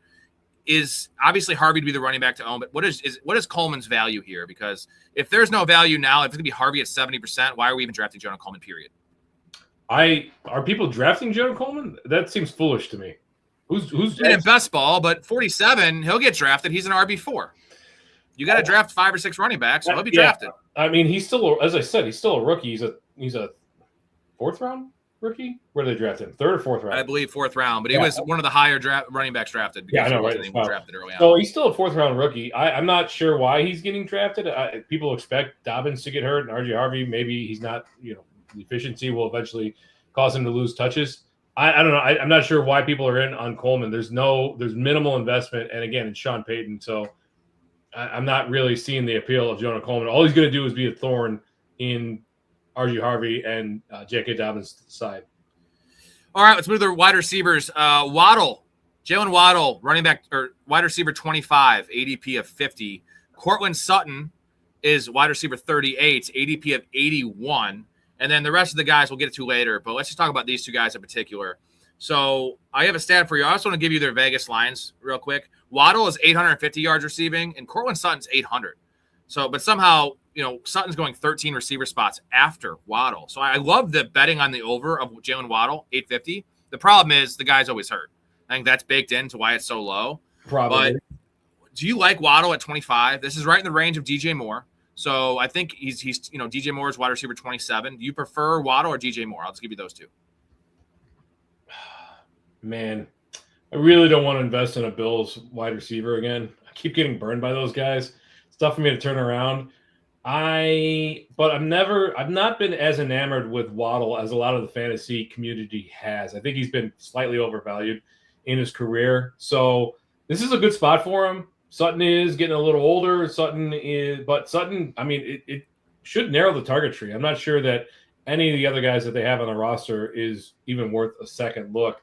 Is obviously Harvey to be the running back to own, but what is Coleman's value here? Because if there's no value now, if it's gonna be Harvey at 70%, why are we even drafting Jonah Coleman? Period. Are people drafting Jonah Coleman? That seems foolish to me. Who's in best ball, but 47, he'll get drafted. He's an RB4. You got to draft 5 or 6 running backs, so he'll be drafted. I mean, he's still, as I said, he's still a rookie. He's a 4th round rookie. Where did they draft him? 3rd or 4th round? I believe 4th round, but he was one of the higher running backs drafted. Yeah, I know, right? He was drafted early on. So he's still a 4th round rookie. I'm not sure why he's getting drafted. People expect Dobbins to get hurt, and RJ Harvey, maybe he's not. The efficiency will eventually cause him to lose touches. I don't know. I'm not sure why people are in on Coleman. There's minimal investment, and again, it's Sean Payton, so I'm not really seeing the appeal of Jonah Coleman. All he's going to do is be a thorn in RJ Harvey and J.K. Dobbins' side. All right, let's move to the wide receivers. Jalen Waddle, running back or wide receiver 25, ADP of 50. Courtland Sutton is wide receiver 38, ADP of 81. And then the rest of the guys we'll get to later, but let's just talk about these two guys in particular. So I have a stat for you. I also want to give you their Vegas lines real quick. Waddle is 850 yards receiving, and Courtland Sutton's 800. So, but somehow, Sutton's going 13 receiver spots after Waddle. So I love the betting on the over of Jalen Waddle, 850. The problem is the guy's always hurt. I think that's baked into why it's so low. Probably. But do you like Waddle at 25? This is right in the range of DJ Moore. So I think he's DJ Moore is wide receiver 27. Do you prefer Waddle or DJ Moore? I'll just give you those two. Man, I really don't want to invest in a Bills wide receiver again. I keep getting burned by those guys. It's tough for me to turn around. I've not been as enamored with Waddle as a lot of the fantasy community has. I think he's been slightly overvalued in his career. So this is a good spot for him. Sutton is getting a little older. Sutton, I mean, it should narrow the target tree. I'm not sure that any of the other guys that they have on the roster is even worth a second look.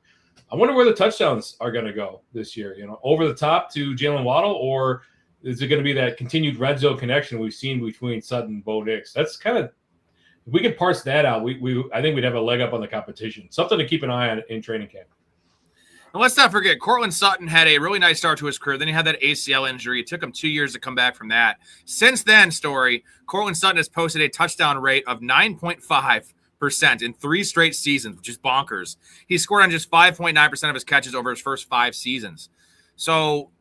I wonder where the touchdowns are going to go this year, over the top to Jalen Waddle, or is it going to be that continued red zone connection we've seen between Sutton and Bo Nix? That's kind of, if we could parse that out, I think we'd have a leg up on the competition. Something to keep an eye on in training camp. And let's not forget, Cortland Sutton had a really nice start to his career. Then he had that ACL injury. It took him 2 years to come back from that. Since then, Storey, Cortland Sutton has posted a touchdown rate of 9.5% in 3 straight seasons, which is bonkers. He scored on just 5.9% of his catches over his first 5 seasons. So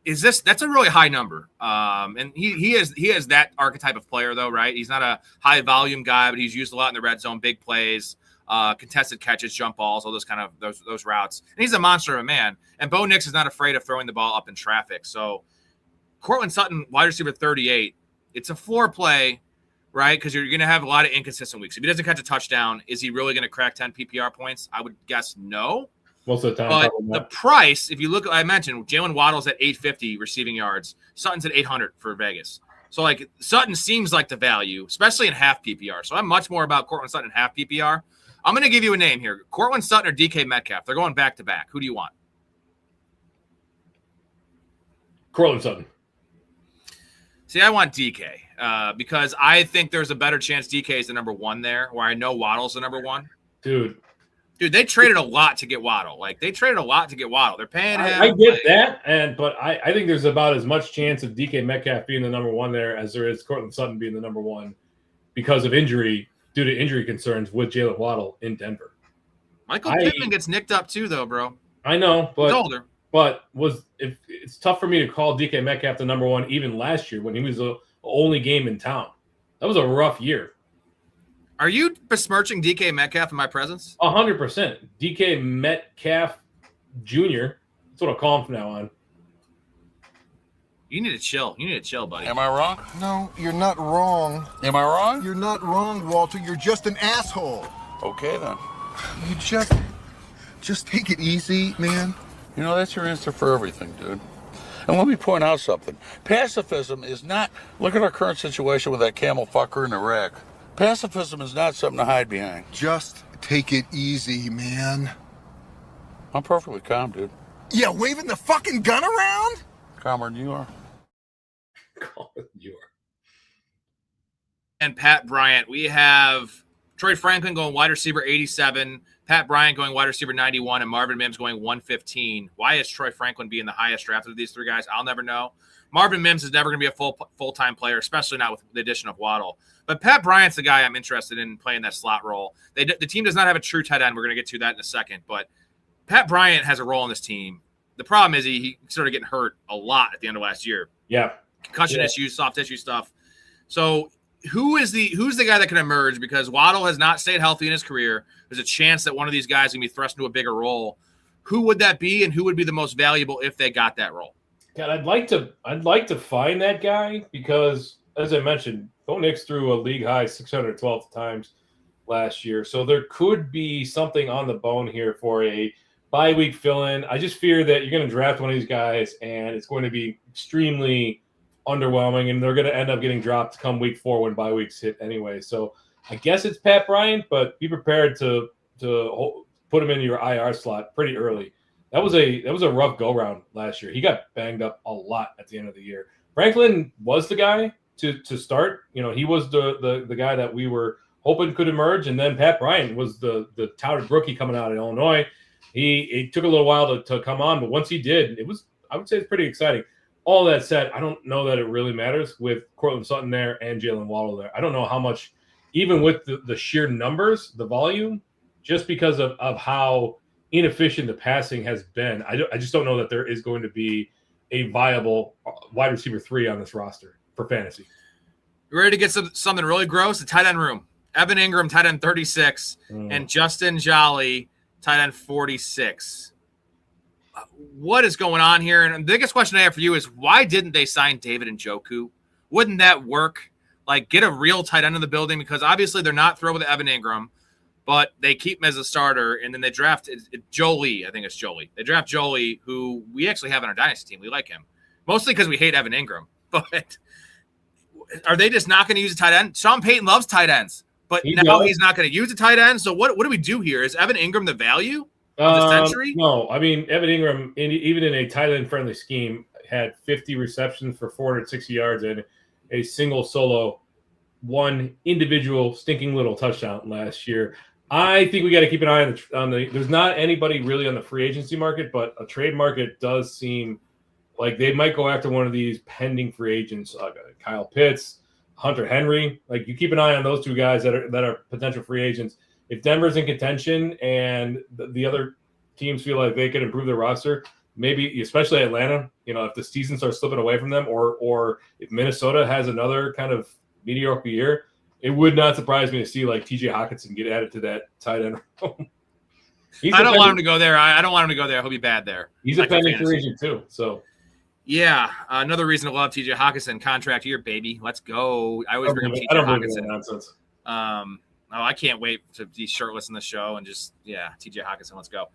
that's a really high number. And he is that archetype of player, though, right? He's not a high volume guy, but he's used a lot in the red zone, big plays, contested catches, jump balls, all those kind of those routes. And he's a monster of a man. And Bo Nix is not afraid of throwing the ball up in traffic. So Cortland Sutton, wide receiver 38, it's a floor play, right? Because you're going to have a lot of inconsistent weeks. If he doesn't catch a touchdown, is he really going to crack 10 PPR points? I would guess no. Most of the time. But the price, if you look, I mentioned Jalen Waddle's at 850 receiving yards. Sutton's at 800 for Vegas. So, like, Sutton seems like the value, especially in half PPR. So I'm much more about Cortland Sutton in half PPR. I'm going to give you a name here. Cortland Sutton or DK Metcalf. They're going back-to-back. Who do you want? Cortland Sutton. See, I want DK because I think there's a better chance DK is the number 1 there, where I know Waddle's the number 1. Dude, they traded a lot to get Waddle. They're paying him. I get that, but I think there's about as much chance of DK Metcalf being the number 1 there as there is Cortland Sutton being the number 1 because of due to injury concerns with Jalen Waddle in Denver. Michael Pittman gets nicked up too, though, bro. I know, but he's older. But if it's tough for me to call DK Metcalf the number 1 even last year when he was the only game in town. That was a rough year. Are you besmirching DK Metcalf in my presence? 100%. DK Metcalf Jr. That's what I'll call him from now on. You need to chill. Buddy. Am I wrong? No, you're not wrong. Am I wrong? You're not wrong, Walter. You're just an asshole. Okay, then. You just take it easy, man. That's your answer for everything, dude. And let me point out something. Pacifism is not, look at our current situation with that camel fucker in Iraq. Pacifism is not something to hide behind. Just take it easy, man. I'm perfectly calm, dude. Yeah, waving the fucking gun around? Calmer than you are. And Pat Bryant. We have Troy Franklin going wide receiver 87, Pat Bryant going wide receiver 91, and Marvin Mims going 115. Why is Troy Franklin being the highest drafted of these 3 guys? I'll never know. Marvin Mims is never going to be a full-time player, especially not with the addition of Waddle. But Pat Bryant's the guy I'm interested in playing that slot role. The team does not have a true tight end. We're going to get to that in a second. But Pat Bryant has a role in this team. The problem is he started getting hurt a lot at the end of last year. Yeah. Concussion issues, soft tissue stuff. So who's the guy that can emerge? Because Waddle has not stayed healthy in his career. There's a chance that one of these guys is going to be thrust into a bigger role. Who would that be, and who would be the most valuable if they got that role? God, I'd like to find that guy because, as I mentioned, Bo Nix threw a league high 612 times last year. So there could be something on the bone here for a bye week fill-in. I just fear that you're going to draft one of these guys and it's going to be extremely underwhelming and they're going to end up getting dropped come week 4 when bye weeks hit anyway. So I guess it's Pat Bryant, but be prepared to put him into your IR slot pretty early. That was a rough go-round last year. He got banged up a lot at the end of the year. Franklin was the guy to start. He was the guy that we were hoping could emerge, and then Pat Bryant was the touted rookie coming out of Illinois. It took a little while to come on, but once he did, I would say it's pretty exciting. All that said, I don't know that it really matters with Cortland Sutton there and Jalen Waddle there. I don't know how much, even with the sheer numbers, the volume, just because of how inefficient the passing has been, I just don't know that there is going to be a viable wide receiver 3 on this roster for fantasy. You ready to get something really gross? The tight end room. Evan Ingram, tight end 36, and Justin Jolly, tight end 46. What is going on here? And the biggest question I have for you is, why didn't they sign David Njoku? Wouldn't that work? Like, get a real tight end in the building, because obviously they're not thrilled with Evan Ingram, but they keep him as a starter, and then they draft Jolie. I think it's Jolie. They draft Jolie, who we actually have on our dynasty team. We like him, mostly because we hate Evan Ingram. But are they just not going to use a tight end? Sean Payton loves tight ends, but now he's not going to use a tight end. So what do we do here? Is Evan Ingram the value of the century? No, I mean, Evan Ingram, even in a tight end friendly scheme, had 50 receptions for 460 yards and a single solo, one individual stinking little touchdown last year. I think we got to keep an eye on the. There's not anybody really on the free agency market, but a trade market does seem like they might go after one of these pending free agents, Kyle Pitts, Hunter Henry. Like, you keep an eye on those two guys that are potential free agents. If Denver's in contention and the other teams feel like they could improve their roster, maybe especially Atlanta, if the season starts slipping away from them, or if Minnesota has another kind of mediocre year, it would not surprise me to see like TJ Hawkinson get added to that tight end room. I don't want him to go there. I don't want him to go there. He'll be bad there. He's a pending free agent too. So yeah, another reason to love TJ Hawkinson. Contract year, baby. Let's go. I always bring up TJ Hawkinson. Nonsense. I can't wait to be shirtless in the show and just TJ Hawkinson. Let's go.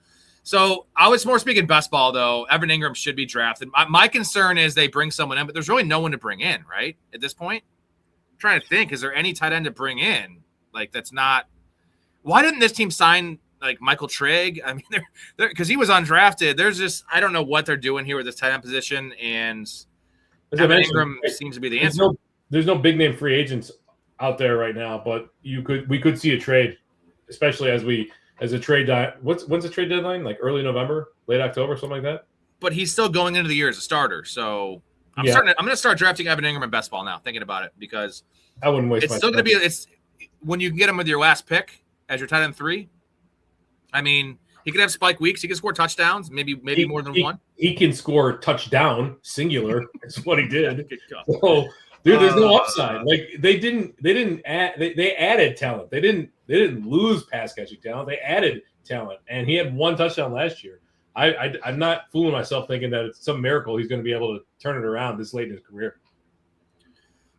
So I was more speaking best ball though. Evan Ingram should be drafted. My concern is they bring someone in, but there's really no one to bring in, right? At this point, I'm trying to think, is there any tight end to bring in? Like, that's not. Why didn't this team sign like Michael Trigg? I mean, they're because he was undrafted. There's just, I don't know what they're doing here with this tight end position, and Evan Ingram seems to be the answer. There's no big name free agents out there right now, but we could see a trade, especially as a trade. When's the trade deadline? Like early November, late October, something like that. But he's still going into the year as a starter, so I'm going to start drafting Evan Ingram in best ball now. Thinking about it, because I wouldn't waste. It's still going to be. It's when you can get him with your last pick as your tight end 3. I mean, he could have spike weeks. He can score touchdowns, maybe more than one. He can score touchdown, singular. That's what he did. So, dude, there's no upside. Like they added talent. They didn't lose pass catching talent. They added talent, and he had one touchdown last year. I'm not fooling myself thinking that it's some miracle he's going to be able to turn it around this late in his career.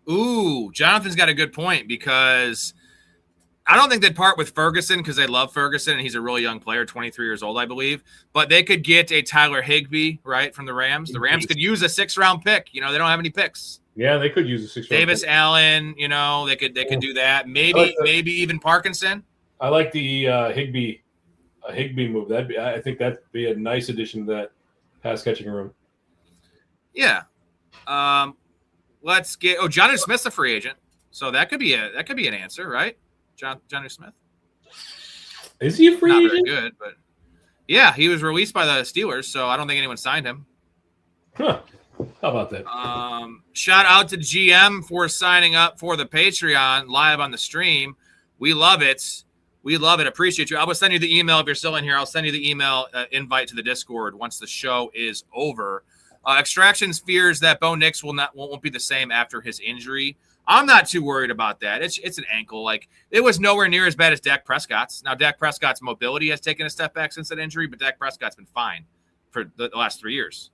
Ooh, Jonathan's got a good point, because I don't think they'd part with Ferguson because they love Ferguson and he's a really young player, 23 years old, I believe. But they could get a Tyler Higbee, right, from the Rams. The Rams could use a 6th-round pick. They don't have any picks. Yeah, they could use a 6th-round Davis pick. Allen, they could do that. Maybe even Parkinson. I like the Higbee move. I think that'd be a nice addition to that pass catching room. Yeah. Let's get Jonnu Smith's a free agent. So that could be an answer, right? Jonnu Smith. Is he a free agent? Not very good, but yeah, he was released by the Steelers, so I don't think anyone signed him. Huh. How about that? Shout out to GM for signing up for the Patreon live on the stream. We love it. We love it. Appreciate you. I will send you the email if you're still in here. I'll send you the email invite to the Discord once the show is over. Extractions fears that Bo Nix won't be the same after his injury. I'm not too worried about that. It's an ankle. Like, it was nowhere near as bad as Dak Prescott's. Now, Dak Prescott's mobility has taken a step back since that injury, but Dak Prescott's been fine for the last 3 years.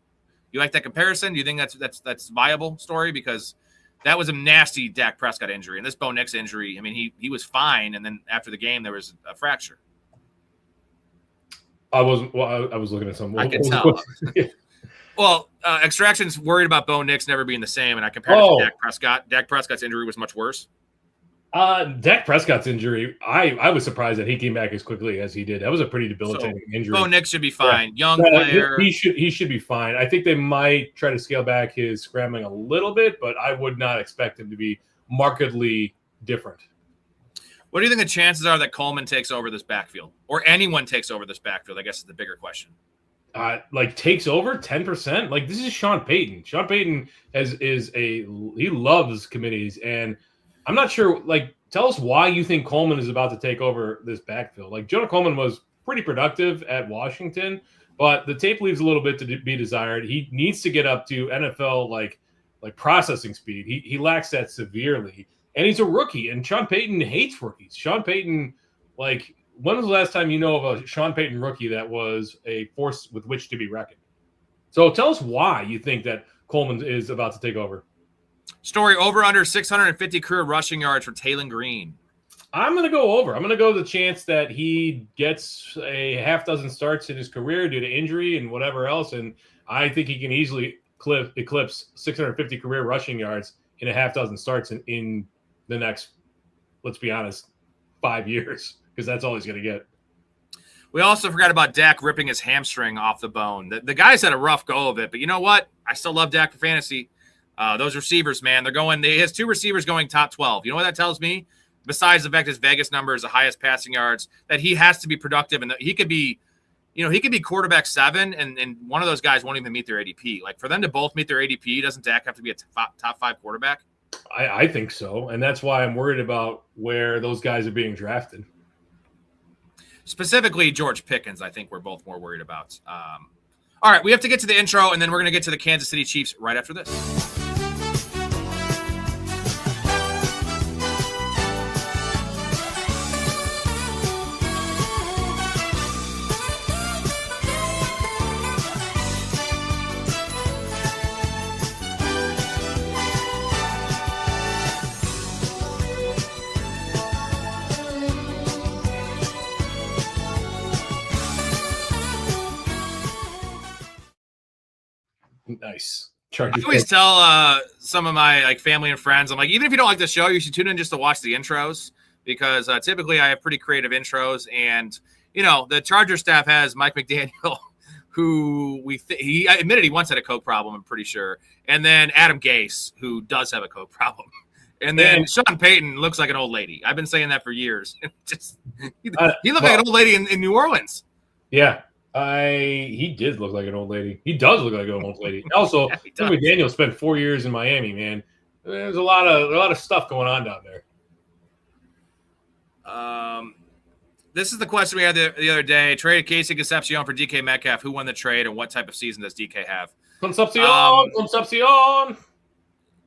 You like that comparison? Do you think that's viable, Story? Because that was a nasty Dak Prescott injury, and this Bo Nix injury, I mean, he was fine, and then after the game there was a fracture. I was looking at something. I can tell. Well, Extraction's worried about Bo Nix never being the same, and I compared it to Dak Prescott. Dak Prescott's injury was much worse. Dak Prescott's injury, I was surprised that he came back as quickly as he did. That was a pretty debilitating injury. Bo Nix should be fine. Young player. He should be fine. I think they might try to scale back his scrambling a little bit, but I would not expect him to be markedly different. What do you think the chances are that Coleman takes over this backfield, or anyone takes over this backfield? I guess is the bigger question. Takes over 10%. Like, this is Sean Payton. Sean Payton he loves committees, and I'm not sure. Like, tell us why you think Coleman is about to take over this backfield. Like, Jonah Coleman was pretty productive at Washington, but the tape leaves a little bit to be desired. He needs to get up to NFL like processing speed. He lacks that severely, and he's a rookie. And Sean Payton hates rookies. Sean Payton, like, when was the last time you know of a Sean Payton rookie that was a force with which to be reckoned? So tell us why you think that Coleman is about to take over. Storey, over under 650 career rushing yards for Taylor Green. I'm going to go over. I'm going to go the chance that he gets a half dozen starts in his career due to injury and whatever else. And I think he can easily eclipse 650 career rushing yards in a half dozen starts in the next, let's be honest, 5 years, because that's all he's going to get. We also forgot about Dak ripping his hamstring off the bone. The guy's had a rough go of it, but you know what? I still love Dak for fantasy. Those receivers, man, he has 2 receivers going top 12. You know what that tells me? Besides the fact his Vegas number is the highest passing yards, that he has to be productive, and he could be quarterback 7, and one of those guys won't even meet their ADP. Like, for them to both meet their ADP, doesn't Dak have to be a top 5 quarterback? I think so, and that's why I'm worried about where those guys are being drafted. Specifically, George Pickens, I think we're both more worried about. All right, we have to get to the intro, and then we're going to get to the Kansas City Chiefs right after this. Nice. I always tell some of my family and friends, I'm like, even if you don't like the show, you should tune in just to watch the intros, because typically I have pretty creative intros. And the Charger staff has Mike McDaniel, who he admitted he once had a coke problem, I'm pretty sure, and then Adam Gase, who does have a coke problem, and then Sean Payton looks like an old lady. I've been saying that for years. He looked like an old lady in New Orleans. Yeah. He did look like an old lady. He does look like an old lady. Also, yeah, McDaniel spent 4 years in Miami, man. There's a lot of stuff going on down there. This is the question we had the other day. Traded Casey Concepcion for DK Metcalf. Who won the trade, and what type of season does DK have? Concepcion.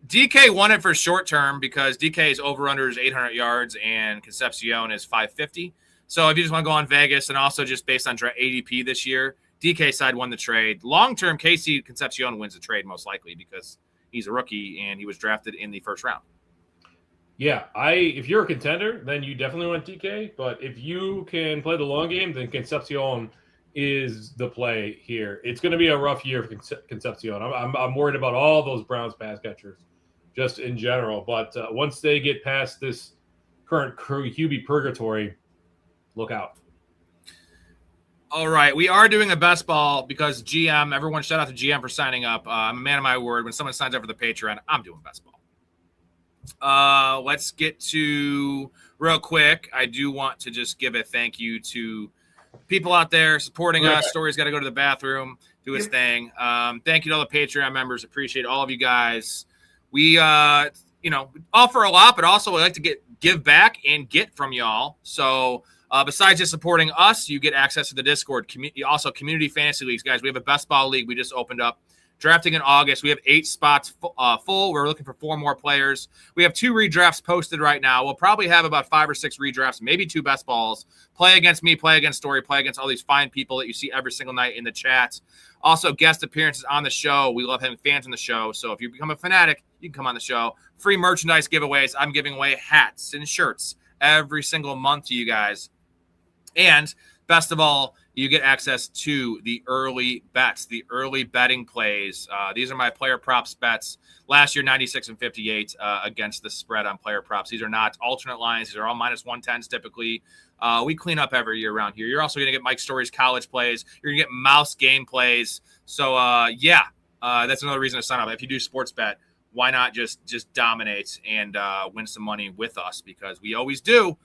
DK won it for short term because DK's over-under is 800 yards and Concepcion is 550. So if you just want to go on Vegas, and also just based on ADP this year, DK side won the trade. Long-term, Casey Concepcion wins the trade most likely because he's a rookie and he was drafted in the first round. Yeah, if you're a contender, then you definitely want DK. But if you can play the long game, then Concepcion is the play here. It's going to be a rough year for Concepcion. I'm worried about all those Browns pass catchers just in general. But once they get past this current QB purgatory, look out. All right. We are doing a best ball because GM, everyone shout out to GM for signing up. I'm a man of my word. When someone signs up for the Patreon, I'm doing best ball. Let's get to real quick. I do want to just give a thank you to people out there supporting us. Storey's got to go to the bathroom, do his thing. Thank you to all the Patreon members. Appreciate all of you guys. We, offer a lot, but also we like to give back and get from y'all. So, besides just supporting us, you get access to the Discord. Also, community fantasy leagues, guys. We have a best ball league we just opened up. Drafting in August. We have 8 spots full. We're looking for 4 more players. We have 2 redrafts posted right now. We'll probably have about 5 or 6 redrafts, maybe 2 best balls. Play against me, play against Storey, play against all these fine people that you see every single night in the chat. Also, guest appearances on the show. We love having fans on the show. So if you become a fanatic, you can come on the show. Free merchandise giveaways. I'm giving away hats and shirts every single month to you guys. And best of all, you get access to the early bets, the early betting plays. These are my player props bets. Last year, 96 and 58 against the spread on player props. These are not alternate lines. These are all minus 110s typically. We clean up every year around here. You're also going to get Mike Storey's college plays. You're going to get mouse game plays. So, that's another reason to sign up. If you do sports bet, why not just dominate and win some money with us, because we always do.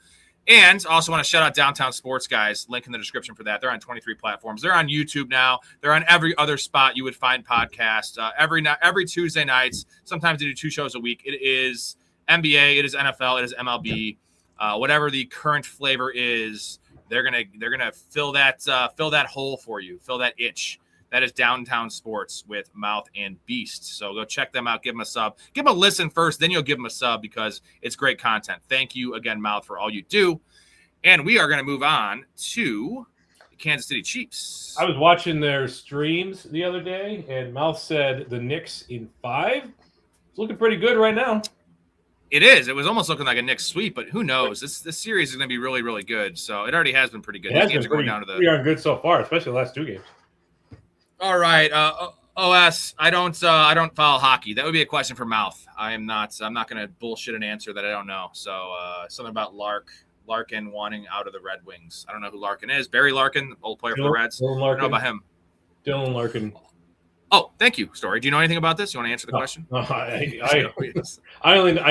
And also want to shout out Downtown Sports, guys. Link in the description for that. They're on 23 platforms. They're on YouTube now. They're on every other spot you would find podcasts. Every Tuesday nights. Sometimes they do 2 shows a week. It is NBA. It is NFL. It is MLB. Whatever the current flavor is, they're gonna fill that hole for you. Fill that itch. That is Downtown Sports with Mouth and Beast. So go check them out. Give them a sub. Give them a listen first, then you'll give them a sub because it's great content. Thank you again, Mouth, for all you do. And we are going to move on to the Kansas City Chiefs. I was watching their streams the other day, and Mouth said the Knicks in 5. It's looking pretty good right now. It is. It was almost looking like a Knicks sweep, but who knows? This series is going to be really, really good. So it already has been pretty good. It has These games been are going down to the. pretty darn good so far, especially the last 2 games. All right, OS. I don't follow hockey. That would be a question for Mouth. I'm not going to bullshit an answer that I don't know. So something about Larkin wanting out of the Red Wings. I don't know who Larkin is. Barry Larkin, old player for the Reds. I don't know about him. Dylan Larkin. Oh, thank you, Storey. Do you know anything about this? You want to answer the question? No, I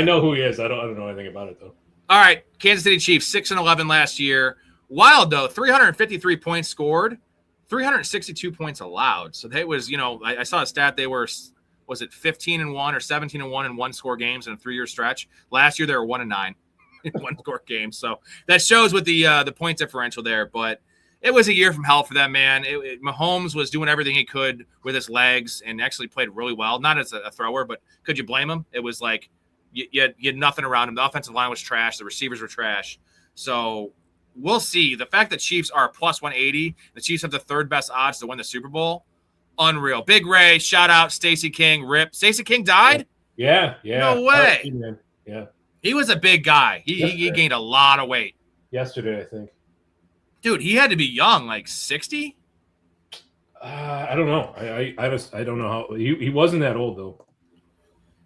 know who he is. I don't know anything about it though. All right, Kansas City Chiefs 6-11 last year. Wild though, 353 points scored, 362 points allowed. So they was, I saw a stat. They were, was it 15-1 or 17-1 in one-score games in a 3-year stretch? Last year they were 1-9 in one-score games. So that shows with the point differential there, but. It was a year from hell for them, man. Mahomes was doing everything he could with his legs and actually played really well. Not as a thrower, but could you blame him? It was like you had nothing around him. The offensive line was trash. The receivers were trash. So we'll see. The fact that Chiefs are plus 180, the Chiefs have the 3rd best odds to win the Super Bowl. Unreal. Big Ray, shout out. Stacey King, rip. Stacey King died? Yeah. No way. Yeah. He was a big guy. He gained a lot of weight. Yesterday, I think. Dude, he had to be young, like 60? I don't know. I don't know how he wasn't that old though.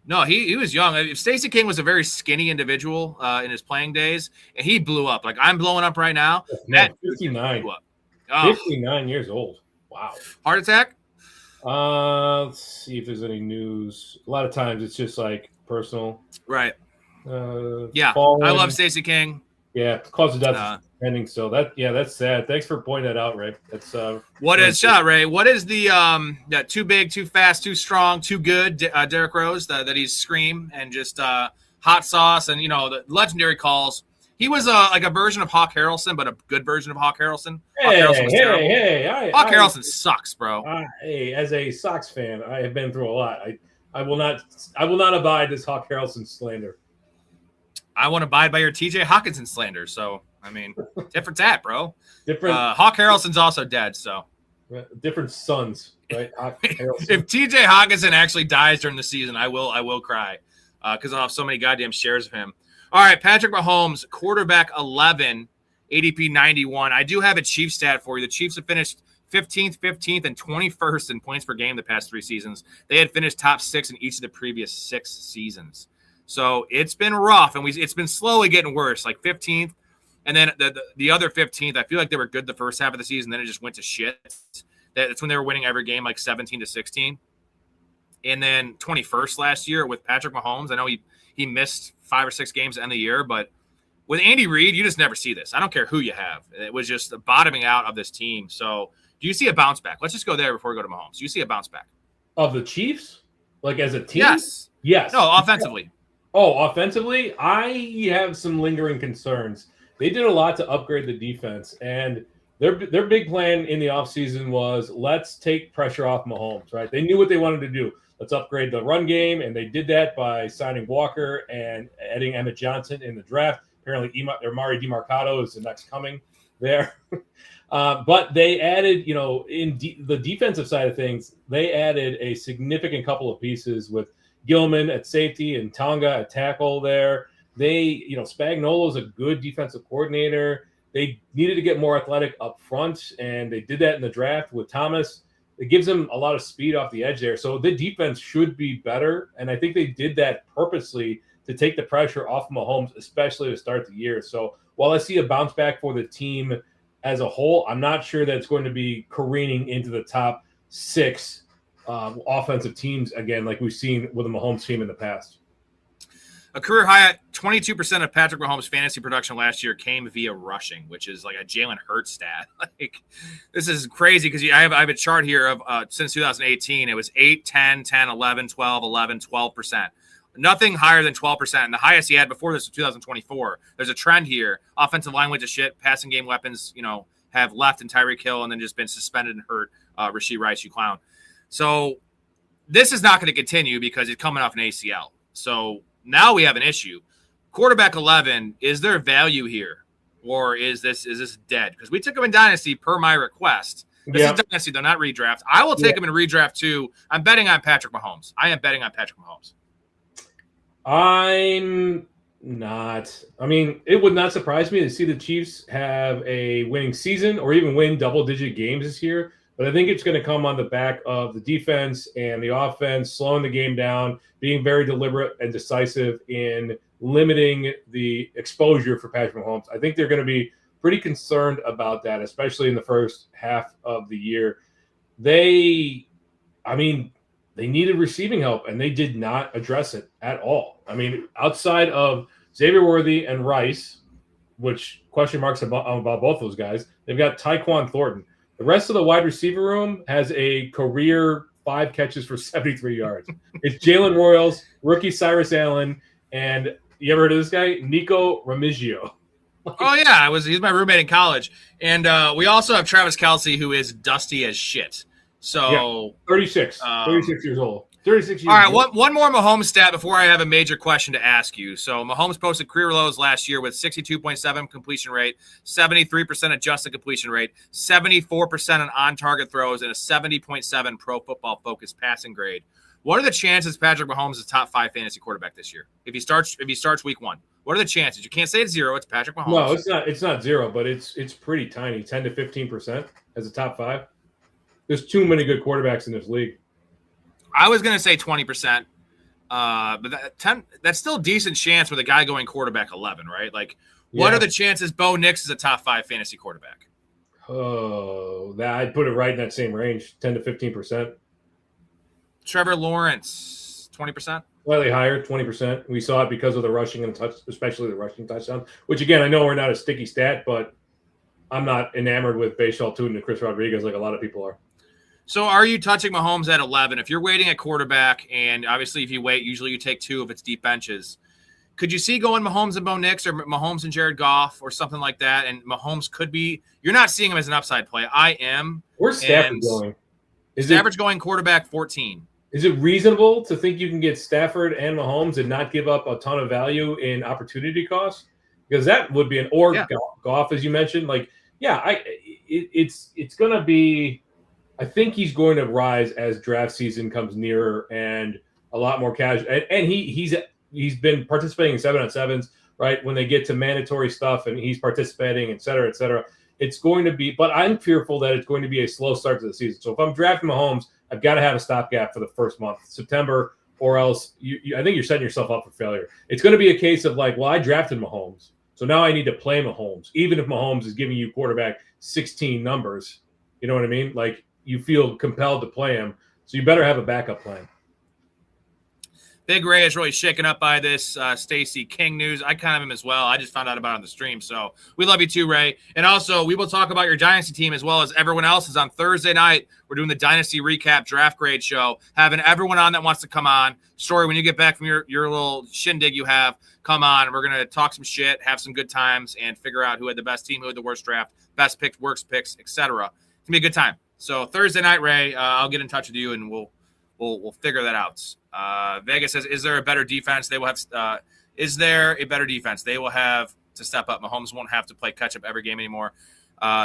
No, he was young. Stacey King was a very skinny individual in his playing days, and he blew up. Like I'm blowing up right now. Man, 59. Blew up. Oh. 59 years old. Wow. Heart attack? Let's see if there's any news. A lot of times it's just like personal. Right. Yeah. I love Stacey King. Yeah, cause of death pending. So that's sad. Thanks for pointing that out, Ray. That's Ray? What is the too big, too fast, too strong, too good? Derrick Rose that he's Scream and just hot sauce and the legendary calls. He was like a version of Hawk Harrelson, but a good version of Hawk Harrelson. Hawk Harrelson was terrible. Hawk Harrelson sucks, bro. Hey, as a Sox fan, I have been through a lot. I will not abide this Hawk Harrelson slander. I want to abide by your TJ Hawkinson slander. So, I mean, different that, bro. Different. Hawk Harrelson's also dead. So, different sons, right? If TJ Hawkinson actually dies during the season, I will cry because I'll have so many goddamn shares of him. All right, Patrick Mahomes, quarterback 11, ADP 91. I do have a Chiefs stat for you. The Chiefs have finished 15th, 15th, and 21st in points per game the past 3 seasons. They had finished top 6 in each of the previous 6 seasons. So it's been rough, and it's been slowly getting worse, like 15th. And then the other 15th, I feel like they were good the first half of the season. Then it just went to shit. That's when they were winning every game, like 17-16. And then 21st last year with Patrick Mahomes. I know he missed 5 or 6 games at the end of the year, but with Andy Reid, you just never see this. I don't care who you have. It was just the bottoming out of this team. So do you see a bounce back? Let's just go there before we go to Mahomes. Do you see a bounce back? Of the Chiefs? Like as a team? Yes. No, offensively. Oh, offensively, I have some lingering concerns. They did a lot to upgrade the defense, and their big plan in the offseason was let's take pressure off Mahomes, right? They knew what they wanted to do. Let's upgrade the run game, and they did that by signing Walker and adding Emmett Johnson in the draft. Apparently, Amari DeMarcado is the next coming there. But they added, in the defensive side of things, they added a significant couple of pieces with Gilman at safety and Tonga at tackle there. They, Spagnuolo's a good defensive coordinator. They needed to get more athletic up front, and they did that in the draft with Thomas. It gives them a lot of speed off the edge there. So the defense should be better, and I think they did that purposely to take the pressure off Mahomes, especially to start the year. So while I see a bounce back for the team as a whole, I'm not sure that it's going to be careening into the top 6 offensive teams again, like we've seen with the Mahomes team in the past. A career high at 22% of Patrick Mahomes' fantasy production last year came via rushing, which is like a Jalen Hurts stat. Like, this is crazy because I have a chart here of since 2018. It was 8, 10, 10, 11, 12, 11, 12%. Nothing higher than 12%. And the highest he had before this was 2024. There's a trend here. Offensive line went to shit. Passing game weapons, have left in Tyreek Hill and then just been suspended and hurt. Rashee Rice, you clown. So this is not going to continue because he's coming off an ACL. So now we have an issue. Quarterback 11, is there value here? Or is this dead? Because we took him in Dynasty per my request. This is Dynasty, though, not redraft. I will take him in redraft too. I'm betting on Patrick Mahomes. I am betting on Patrick Mahomes. I'm not. I mean, it would not surprise me to see the Chiefs have a winning season or even win double-digit games this year. But I think it's going to come on the back of the defense and the offense slowing the game down, being very deliberate and decisive in limiting the exposure for Patrick Mahomes. I think they're going to be pretty concerned about that, especially in the first half of the year. They needed receiving help, and they did not address it at all. I mean, outside of Xavier Worthy and Rice, which question marks about both those guys, they've got Tyquan Thornton. The rest of the wide receiver room has a career 5 catches for 73 yards. It's Jalen Royals, rookie Cyrus Allen, and you ever heard of this guy? Nico Remigio. Oh, yeah. He's my roommate in college. And we also have Travis Kelce, who is dusty as shit. So 36 years old. 36 years all right, old. one more Mahomes stat before I have a major question to ask you. So Mahomes posted career lows last year with 62.7 completion rate, 73% adjusted completion rate, 74% on-target throws, and a 70.7 Pro Football Focus passing grade. What are the chances Patrick Mahomes is top 5 fantasy quarterback this year? If he starts week 1, what are the chances? You can't say it's 0. It's Patrick Mahomes. No, it's not 0, but it's pretty tiny, 10 to 15% as a top 5. There's too many good quarterbacks in this league. I was going to say 20%, but that's still a decent chance with a guy going quarterback 11, right? Like, what are the chances Bo Nix is a top 5 fantasy quarterback? Oh, I'd put it right in that same range, 10 to 15%. Trevor Lawrence, 20%? Slightly higher, 20%. We saw it because of the rushing and especially the rushing touchdown, which, again, I know we're not a sticky stat, but I'm not enamored with Bashal Tutin and Chris Rodriguez like a lot of people are. So are you touching Mahomes at 11? If you're waiting at quarterback, and obviously if you wait, usually you take 2 if it's deep benches. Could you see going Mahomes and Bo Nix or Mahomes and Jared Goff or something like that? And Mahomes could be – you're not seeing him as an upside play. I am. Where's Stafford going? Stafford's going quarterback 14. Is it reasonable to think you can get Stafford and Mahomes and not give up a ton of value in opportunity costs? Because that would be Goff, as you mentioned. Like, it's going to be – I think he's going to rise as draft season comes nearer and a lot more casual. And he's been participating in 7-on-7s, right? When they get to mandatory stuff and he's participating, et cetera, et cetera. It's going to be, but I'm fearful that it's going to be a slow start to the season. So if I'm drafting Mahomes, I've got to have a stopgap for the first month, September, or else I think you're setting yourself up for failure. It's going to be a case of like, well, I drafted Mahomes, so now I need to play Mahomes, even if Mahomes is giving you quarterback 16 numbers. You know what I mean? Like, you feel compelled to play him, so you better have a backup plan. Big Ray is really shaken up by this Stacey King news. I kind of am as well. I just found out about it on the stream, so we love you too, Ray. And also, we will talk about your Dynasty team as well as everyone else's on Thursday night. We're doing the Dynasty Recap Draft Grade Show, having everyone on that wants to come on. Storey, when you get back from your little shindig you have, come on. We're going to talk some shit, have some good times, and figure out who had the best team, who had the worst draft, best picks, worst picks, etc. It's going to be a good time. So Thursday night, Ray, I'll get in touch with you and we'll figure that out. Vegas says, is there a better defense? They will have. Is there a better defense? They will have to step up. Mahomes won't have to play catch up every game anymore.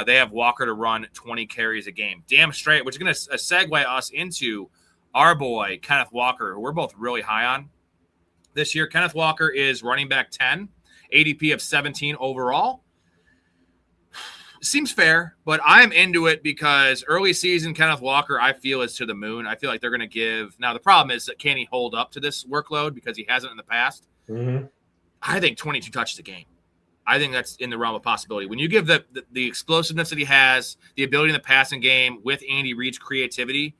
They have Walker to run 20 carries a game. Damn straight, which is going to segue us into our boy Kenneth Walker, who we're both really high on this year. Kenneth Walker is running back 10, ADP of 17 overall. Seems fair, but I'm into it because early season Kenneth Walker, I feel, is to the moon. I feel like they're going to give – now the problem is that can he hold up to this workload because he hasn't in the past? Mm-hmm. I think 22 touches a game. I think that's in the realm of possibility. When you give the explosiveness that he has, the ability in the passing game with Andy Reid's creativity,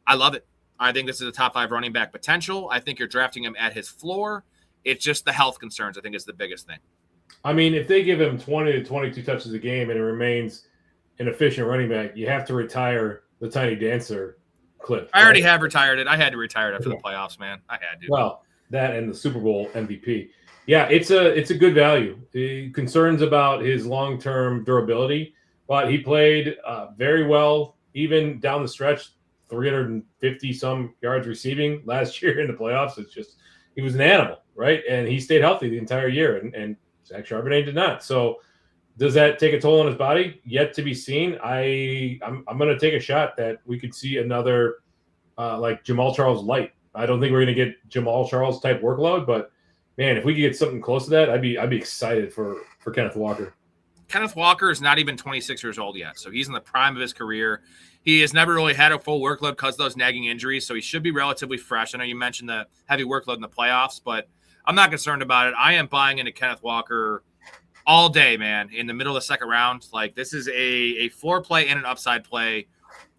I love it. I think this is a top 5 running back potential. I think you're drafting him at his floor. It's just the health concerns, I think, is the biggest thing. I mean, if they give him 20 to 22 touches a game and it remains an efficient running back, you have to retire the Tiny Dancer clip. I already have retired it. I had to retire it after the playoffs, man. I had to. Well, that and the Super Bowl MVP. Yeah, it's a good value. Concerns about his long-term durability, but he played very well, even down the stretch, 350-some yards receiving last year in the playoffs. It's just he was an animal, right? And he stayed healthy the entire year, and Zach Charbonnet did not. So does that take a toll on his body? Yet to be seen. I'm going to take a shot that we could see another like Jamal Charles light. I don't think we're going to get Jamal Charles type workload, but man, if we could get something close to that, I'd be excited for Kenneth Walker. Kenneth Walker is not even 26 years old yet, so he's in the prime of his career. He has never really had a full workload because of those nagging injuries, so he should be relatively fresh. I know you mentioned the heavy workload in the playoffs, but I'm not concerned about it. I am buying into Kenneth Walker all day, man, in the middle of the second round. Like, this is a floor play and an upside play.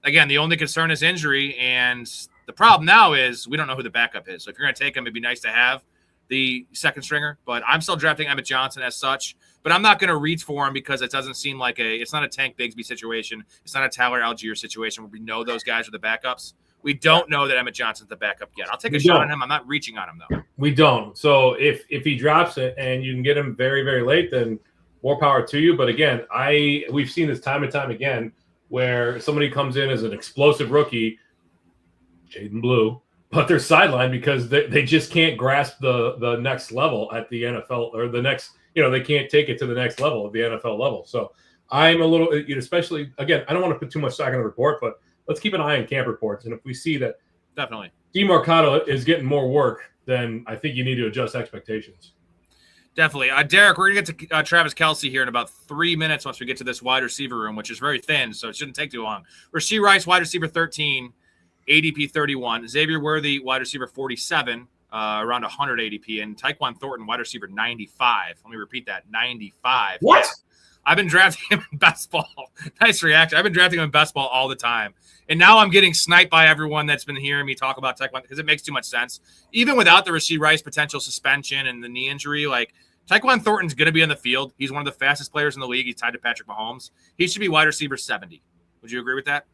Again, the only concern is injury, and the problem now is we don't know who the backup is. So if you're going to take him, it'd be nice to have the second stringer, but I'm still drafting Emmett Johnson as such. But I'm not going to reach for him because it doesn't seem like it's not a Tank Bigsby situation. It's not a Tyler Algier situation where we know those guys are the backups. We don't know that Emmett Johnson's the backup yet. I'll take a shot on him. I'm not reaching on him, though. We don't. So if he drops it and you can get him very, very late, then more power to you. But again, we've seen this time and time again where somebody comes in as an explosive rookie, Jaden Blue, but they're sidelined because they just can't grasp the next level at the NFL or the next, they can't take it to the next level of the NFL level. So I'm a little, especially, again, I don't want to put too much stock in the report, but let's keep an eye on camp reports. And if we see that definitely DeMarcado is getting more work, then I think you need to adjust expectations. Definitely. Derek, we're going to get to Travis Kelce here in about 3 minutes once we get to this wide receiver room, which is very thin, so it shouldn't take too long. Rashee Rice, wide receiver 13, ADP 31. Xavier Worthy, wide receiver 47, around 100 ADP. And Tyquan Thornton, wide receiver 95. Let me repeat that, 95. What? I've been drafting him in best ball. Nice reaction. I've been drafting him in best ball all the time. And now I'm getting sniped by everyone that's been hearing me talk about Tyquan because it makes too much sense. Even without the Rashee Rice potential suspension and the knee injury, like Tyquan Thornton's going to be on the field. He's one of the fastest players in the league. He's tied to Patrick Mahomes. He should be wide receiver 70. Would you agree with that?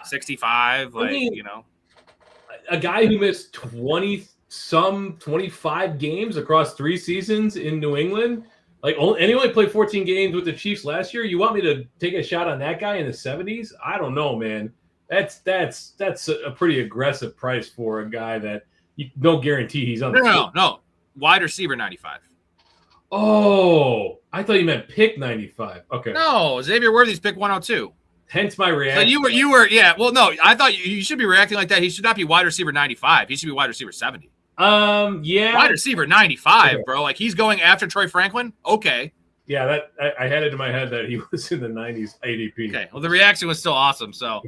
65, a guy who missed 25 games across 3 seasons in New England, and he only played 14 games with the Chiefs last year. You want me to take a shot on that guy in the 70s? I don't know, man. That's a pretty aggressive price for a guy that no guarantee he's on. No. Wide receiver 95. Oh, I thought you meant pick 95. Okay. No, Xavier Worthy's pick 102. Hence my reaction. So you were, yeah. Well, no, I thought you should be reacting like that. He should not be wide receiver 95. He should be wide receiver 70. Yeah. Wide receiver 95, bro. Like he's going after Troy Franklin. Okay. Yeah, that I had it in my head that he was in the 90s ADP. Okay. Well, the reaction was still awesome. So,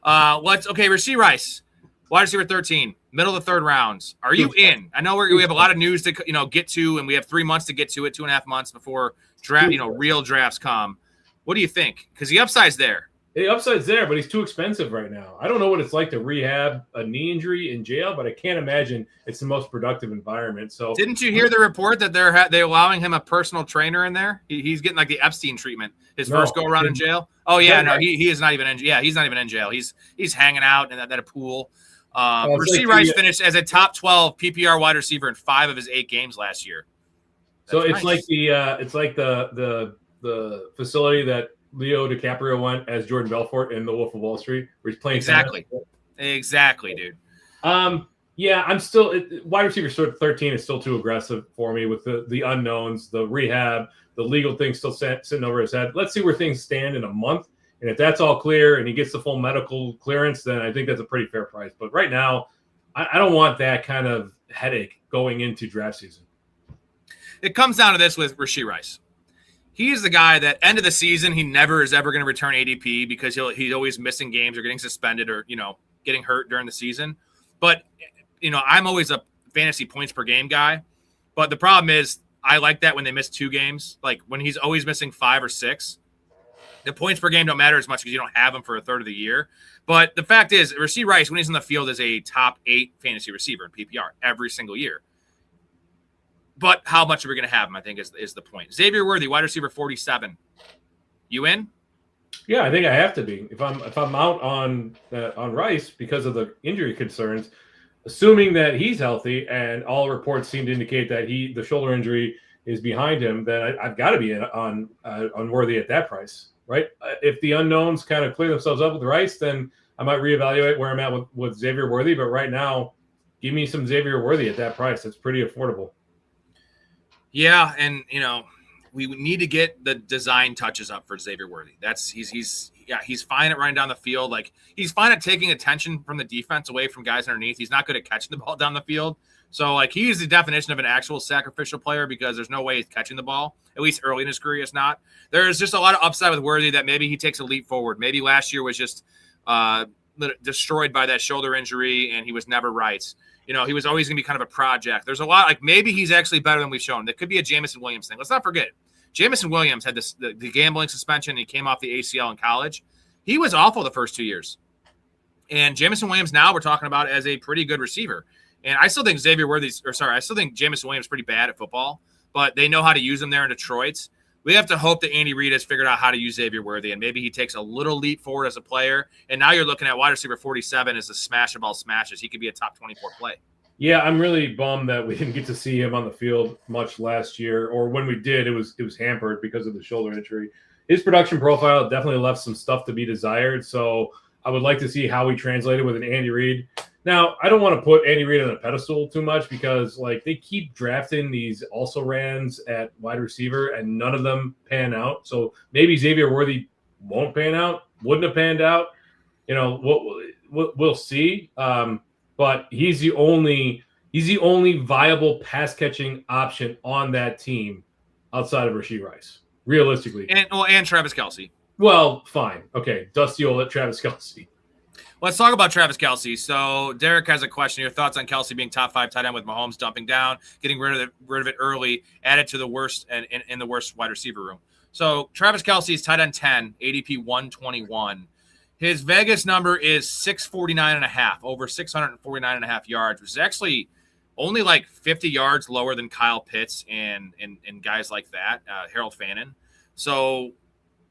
Rashee Rice, wide receiver 13, middle of the third rounds. Are you in? I know we have a lot of news to get to, and we have 3 months to get to it, 2.5 months before draft. Real drafts come. What do you think? Because the upside's there. The upside's there, but he's too expensive right now. I don't know what it's like to rehab a knee injury in jail, but I can't imagine it's the most productive environment. So, didn't you hear the report that they're allowing him a personal trainer in there? He's getting like the Epstein treatment his first go around in jail. Oh yeah, no, he is not even in. Yeah, he's not even in jail. He's hanging out at a pool. Rashee Rice finished as a top 12 PPR wide receiver in 5 of his 8 games last year. That's it's nice. Like the facility that Leo DiCaprio went as Jordan Belfort in The Wolf of Wall Street, where he's playing. Exactly, dude. Yeah, I'm still wide receiver 13 is still too aggressive for me with the unknowns, the rehab, the legal thing still sitting over his head. Let's see where things stand in a month, and if that's all clear and he gets the full medical clearance, then I think that's a pretty fair price. But right now, I don't want that kind of headache going into draft season. It comes down to this with Rashee Rice. He is the guy that end of the season, he never is ever going to return ADP because he's always missing games or getting suspended or, getting hurt during the season. But, I'm always a fantasy points per game guy. But the problem is I like that when they miss 2 games. Like when he's always missing 5 or 6, the points per game don't matter as much because you don't have him for a third of the year. But the fact is, Rashee Rice, when he's in the field, is a top 8 fantasy receiver in PPR every single year. But how much are we going to have him, I think, is the point. Xavier Worthy, wide receiver 47. You in? Yeah, I think I have to be. If I'm out on Rice because of the injury concerns, assuming that he's healthy and all reports seem to indicate that the shoulder injury is behind him, then I've got to be in on Worthy at that price, right? If the unknowns kind of clear themselves up with Rice, then I might reevaluate where I'm at with Xavier Worthy. But right now, give me some Xavier Worthy at that price. It's pretty affordable. Yeah, and we need to get the design touches up for Xavier Worthy. He's fine at running down the field. Like, he's fine at taking attention from the defense away from guys underneath. He's not good at catching the ball down the field. So, like, he's the definition of an actual sacrificial player because there's no way he's catching the ball. At least early in his career, it's not. There's just a lot of upside with Worthy that maybe he takes a leap forward. Maybe last year was just destroyed by that shoulder injury, and he was never right. You know, he was always going to be kind of a project. There's a lot, like, maybe he's actually better than we've shown. That could be a Jamison Williams thing. Let's not forget, Jamison Williams had the gambling suspension. And he came off the ACL in college. He was awful the first 2 years. And Jamison Williams now we're talking about as a pretty good receiver. And I still think I still think Jamison Williams is pretty bad at football, but they know how to use him there in Detroit. We have to hope that Andy Reid has figured out how to use Xavier Worthy, and maybe he takes a little leap forward as a player. And now you're looking at wide receiver 47 as a smash of all smashes. He could be a top 24 play. Yeah, I'm really bummed that we didn't get to see him on the field much last year, or when we did, it was hampered because of the shoulder injury. His production profile definitely left some stuff to be desired, so I would like to see how we translate it with an Andy Reid. Now, I don't want to put Andy Reid on a pedestal too much because, like, they keep drafting these also-rans at wide receiver, and none of them pan out. So maybe Xavier Worthy won't pan out, wouldn't have panned out. You know, we'll see. But he's the only viable pass-catching option on that team outside of Rashee Rice, realistically. And Travis Kelce. Well, fine. Okay, Dusty will let Travis Kelce. Let's talk about Travis Kelce. So Derek has a question. Your thoughts on Kelce being top 5 tight end with Mahomes dumping down, getting rid of it early, added to the worst and in the worst wide receiver room. So Travis Kelce is tight end 10, ADP 121. His Vegas number is 649.5, over 649.5 yards, which is actually only like 50 yards lower than Kyle Pitts and guys like that, Harold Fannin. So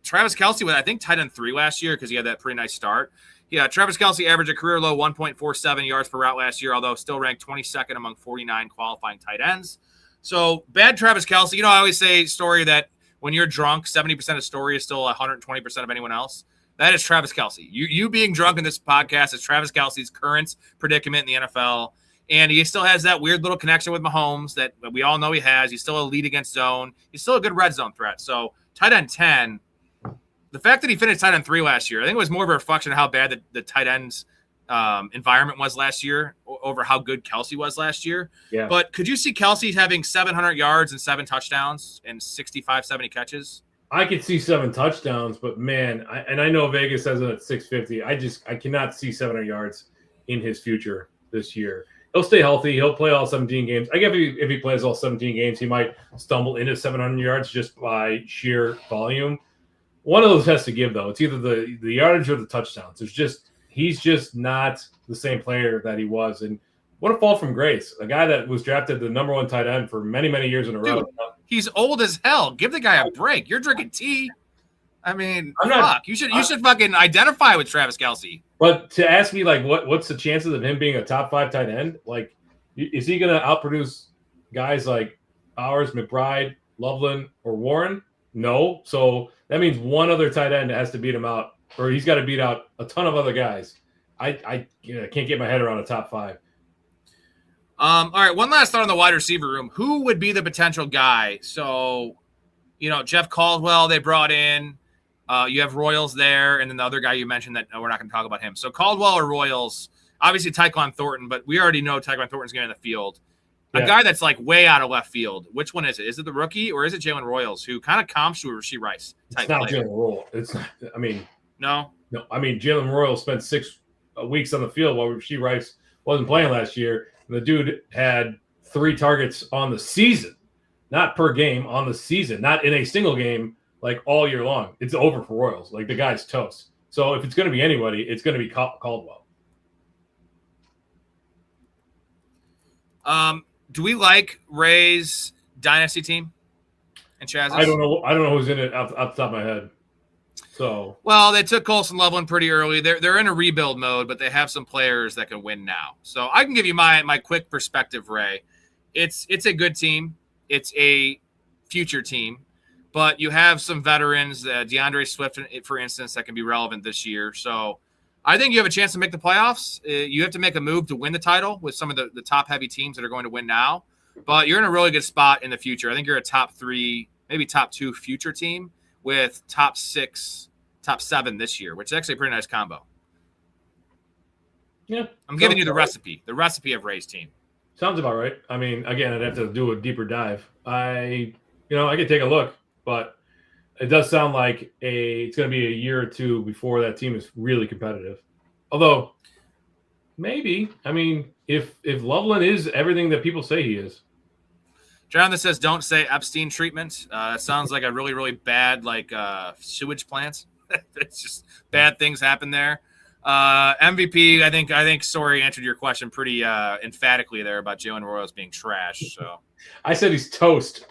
Travis Kelce, I think tight end 3 last year because he had that pretty nice start. Yeah, Travis Kelce averaged a career low 1.47 yards per route last year, although still ranked 22nd among 49 qualifying tight ends. So bad Travis Kelce. You know, I always say, Storey, that when you're drunk, 70% of Storey is still 120% of anyone else. That is Travis Kelce. You being drunk in this podcast is Travis Kelce's current predicament in the NFL. And he still has that weird little connection with Mahomes that we all know he has. He's still a lead against zone. He's still a good red zone threat. So tight end 10, the fact that he finished tight end 3 last year, I think it was more of a reflection of how bad the tight ends environment was last year over how good Kelce was last year. Yeah. But could you see Kelce having 700 yards and 7 touchdowns and 65, 70 catches? I could see 7 touchdowns, but man, I know Vegas has it at 650. I cannot see 700 yards in his future this year. He'll stay healthy. He'll play all 17 games. I guess if he plays all 17 games, he might stumble into 700 yards just by sheer volume. One of those has to give, though. It's either the yardage or the touchdowns. He's just not the same player that he was. And what a fall from grace. A guy that was drafted the number 1 tight end for many, many years in a row. Dude, he's old as hell. Give the guy a break. You're drinking tea. I mean, fuck. You should fucking identify with Travis Kelce. But to ask me, like, what's the chances of him being a top 5 tight end? Like, is he going to outproduce guys like Bowers, McBride, Loveland, or Warren? No. So that means one other tight end has to beat him out, or he's got to beat out a ton of other guys. I can't get my head around a top 5. All right, one last thought on the wide receiver room. Who would be the potential guy? So, Jeff Caldwell they brought in. You have Royals there, and then the other guy you mentioned that we're not going to talk about him. So Caldwell or Royals, obviously Tyquan Thornton, but we already know Tyquan Thornton's going to the field. A guy that's like way out of left field. Which one is it? Is it the rookie or is it Jalen Royals, who kind of comps to a Rashee Rice type player? It's not player? Jalen Royals. It's not. I mean, no. I mean, Jalen Royals spent 6 weeks on the field while Rashee Rice wasn't playing last year. And the dude had 3 targets on the season, not per game, on the season, not in a single game, like all year long. It's over for Royals. Like, the guy's toast. So if it's going to be anybody, it's going to be Caldwell. Do we like Ray's dynasty team and Chaz's? I don't know who's in it off the top of my head. So, well, they took Colson Loveland pretty early. They're in a rebuild mode, but they have some players that can win now. So I can give you my quick perspective, Ray. It's a good team. It's a future team, but you have some veterans, DeAndre Swift, for instance, that can be relevant this year. So I think you have a chance to make the playoffs. You have to make a move to win the title with some of the top heavy teams that are going to win now, but you're in a really good spot in the future. I think you're a top 3 maybe top 2 future team with top 6, top 7 this year, which is actually a pretty nice combo. Yeah. I'm giving you the recipe of Ray's team. Sounds about right. I mean, again, I'd have to do a deeper dive. I could take a look, but it does sound like it's going to be a year or two before that team is really competitive. Although, maybe, I mean, if Loveland is everything that people say he is. Jonathan says, don't say Epstein treatment. It sounds like a really, really bad, sewage plant. It's just bad things happen there. MVP, I think Storey answered your question pretty emphatically there about Jalen Royals being trash. So I said he's toast.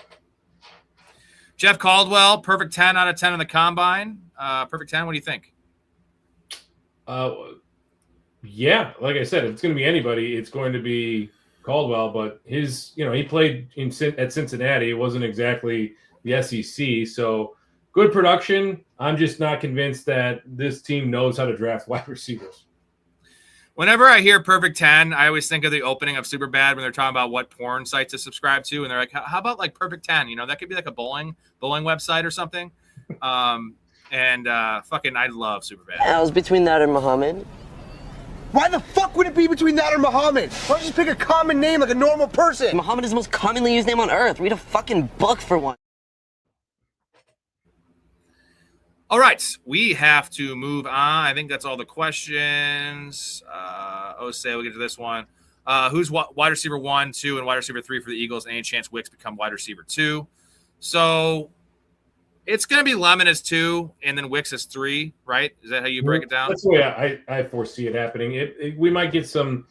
Jeff Caldwell, perfect 10 out of 10 in the combine. Perfect 10. What do you think? Yeah, like I said, if it's going to be anybody, it's going to be Caldwell. But he played at Cincinnati. It wasn't exactly the SEC, so good production. I'm just not convinced that this team knows how to draft wide receivers. Whenever I hear perfect 10, I always think of the opening of Superbad when they're talking about what porn site to subscribe to. And they're like, how about perfect 10? That could be like a bowling website or something. I love Superbad. I was between that and Muhammad. Why the fuck would it be between that or Muhammad? Why don't you just pick a common name like a normal person? Muhammad is the most commonly used name on earth. Read a fucking book for one. All right, we have to move on. I think that's all the we'll get to this one. Who's wide receiver 1, 2, and wide receiver 3 for the Eagles? Any chance Wicks become wide receiver 2? So it's going to be Lemon as 2, and then Wicks as 3, right? Is that how you break it down? That's the way I foresee it happening. We might get some.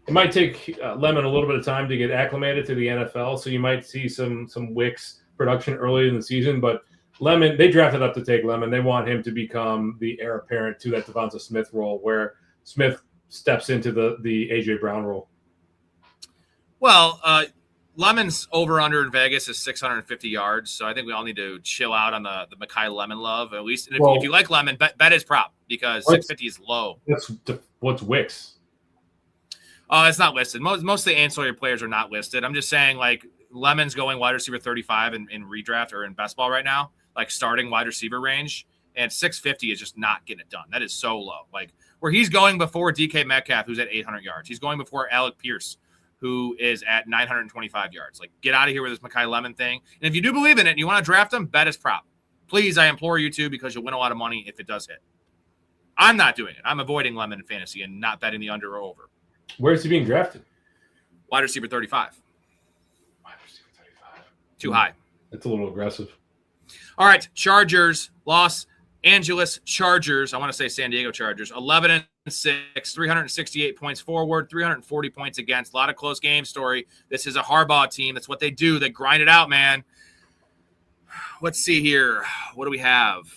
It might take Lemon a little bit of time to get acclimated to the NFL, so you might see some Wicks production early in the season, but Lemon, they drafted up to take Lemon. They want him to become the heir apparent to that Devonta Smith role where Smith steps into the A.J. Brown role. Well, Lemon's over-under in Vegas is 650 yards, so I think we all need to chill out on the Mekhi Lemon love. At least if you like Lemon, bet his prop because 650 is low. What's Wicks? It's not listed. Most of the ancillary players are not listed. I'm just saying, Lemon's going wide receiver 35 in redraft or in best ball right now. Starting wide receiver range, and 650 is just not getting it done. That is so low. Where he's going before DK Metcalf, who's at 800 yards. He's going before Alec Pierce, who is at 925 yards. Get out of here with this Mekhi Lemon thing. And if you do believe in it and you want to draft him, bet his prop. Please, I implore you to, because you'll win a lot of money if it does hit. I'm not doing it. I'm avoiding Lemon in fantasy and not betting the under or over. Where is he being drafted? Wide receiver 35. Wide receiver 35. Too high. That's a little aggressive. All right, Chargers, Los Angeles Chargers. I want to say San Diego Chargers. 11-6, 368 points forward, 340 points against. A lot of close game story. This is a Harbaugh team. That's what they do. They grind it out, man. Let's see here. What do we have?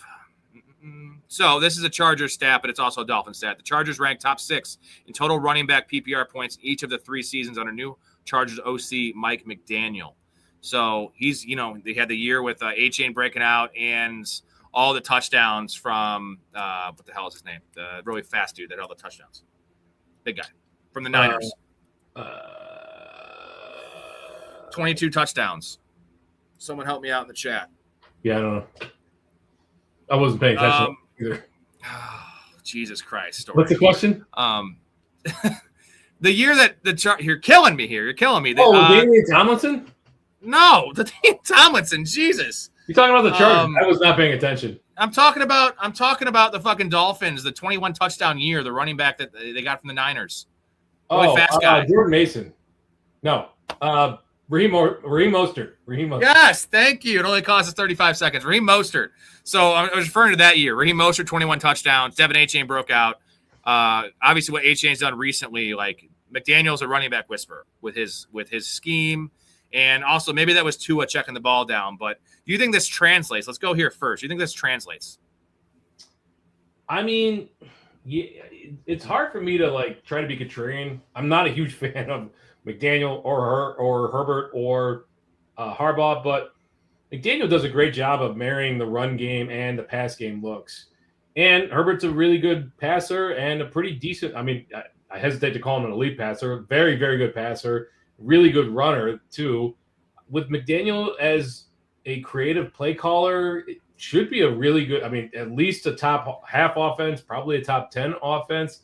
So this is a Chargers stat, but it's also a Dolphins stat. The Chargers ranked top 6 in total running back PPR points each of the 3 seasons under new Chargers OC Mike McDaniel. So he's, they had the year with A-Chain breaking out and all the touchdowns from, what the hell is his name? The really fast dude that had all the touchdowns. Big guy from the Niners. 22 touchdowns. Someone help me out in the chat. Yeah, I don't know. I wasn't paying attention either. Jesus Christ. Storey. What's the question? The year that you're killing me here. You're killing me. Damian Tomlinson? No, the Damian Tomlinson. Jesus. You're talking about the Chargers. I was not paying attention. I'm talking about the fucking Dolphins, the 21 touchdown year, the running back that they got from the Niners. Really fast guy. Jordan Mason. No. Raheem Mostert. Yes, thank you. It only cost us 35 seconds. Raheem Mostert. So I was referring to that year. Raheem Mostert, 21 touchdowns. Devin A-Chain broke out. Obviously, what A-Chain's done recently, McDaniel's a running back whisperer with his scheme. And also, maybe that was Tua checking the ball down. But do you think this translates? Let's go here first. Do you think this translates? I mean, yeah, it's hard for me to try to be contrarian. I'm not a huge fan of McDaniel or Herbert or Harbaugh, but McDaniel does a great job of marrying the run game and the pass game looks. And Herbert's a really good passer and a pretty decent. I mean, I hesitate to call him an elite passer. Very, very good passer. Really good runner, too. With McDaniel as a creative play caller. It should be a really good, at least a top half offense, probably a top 10 offense.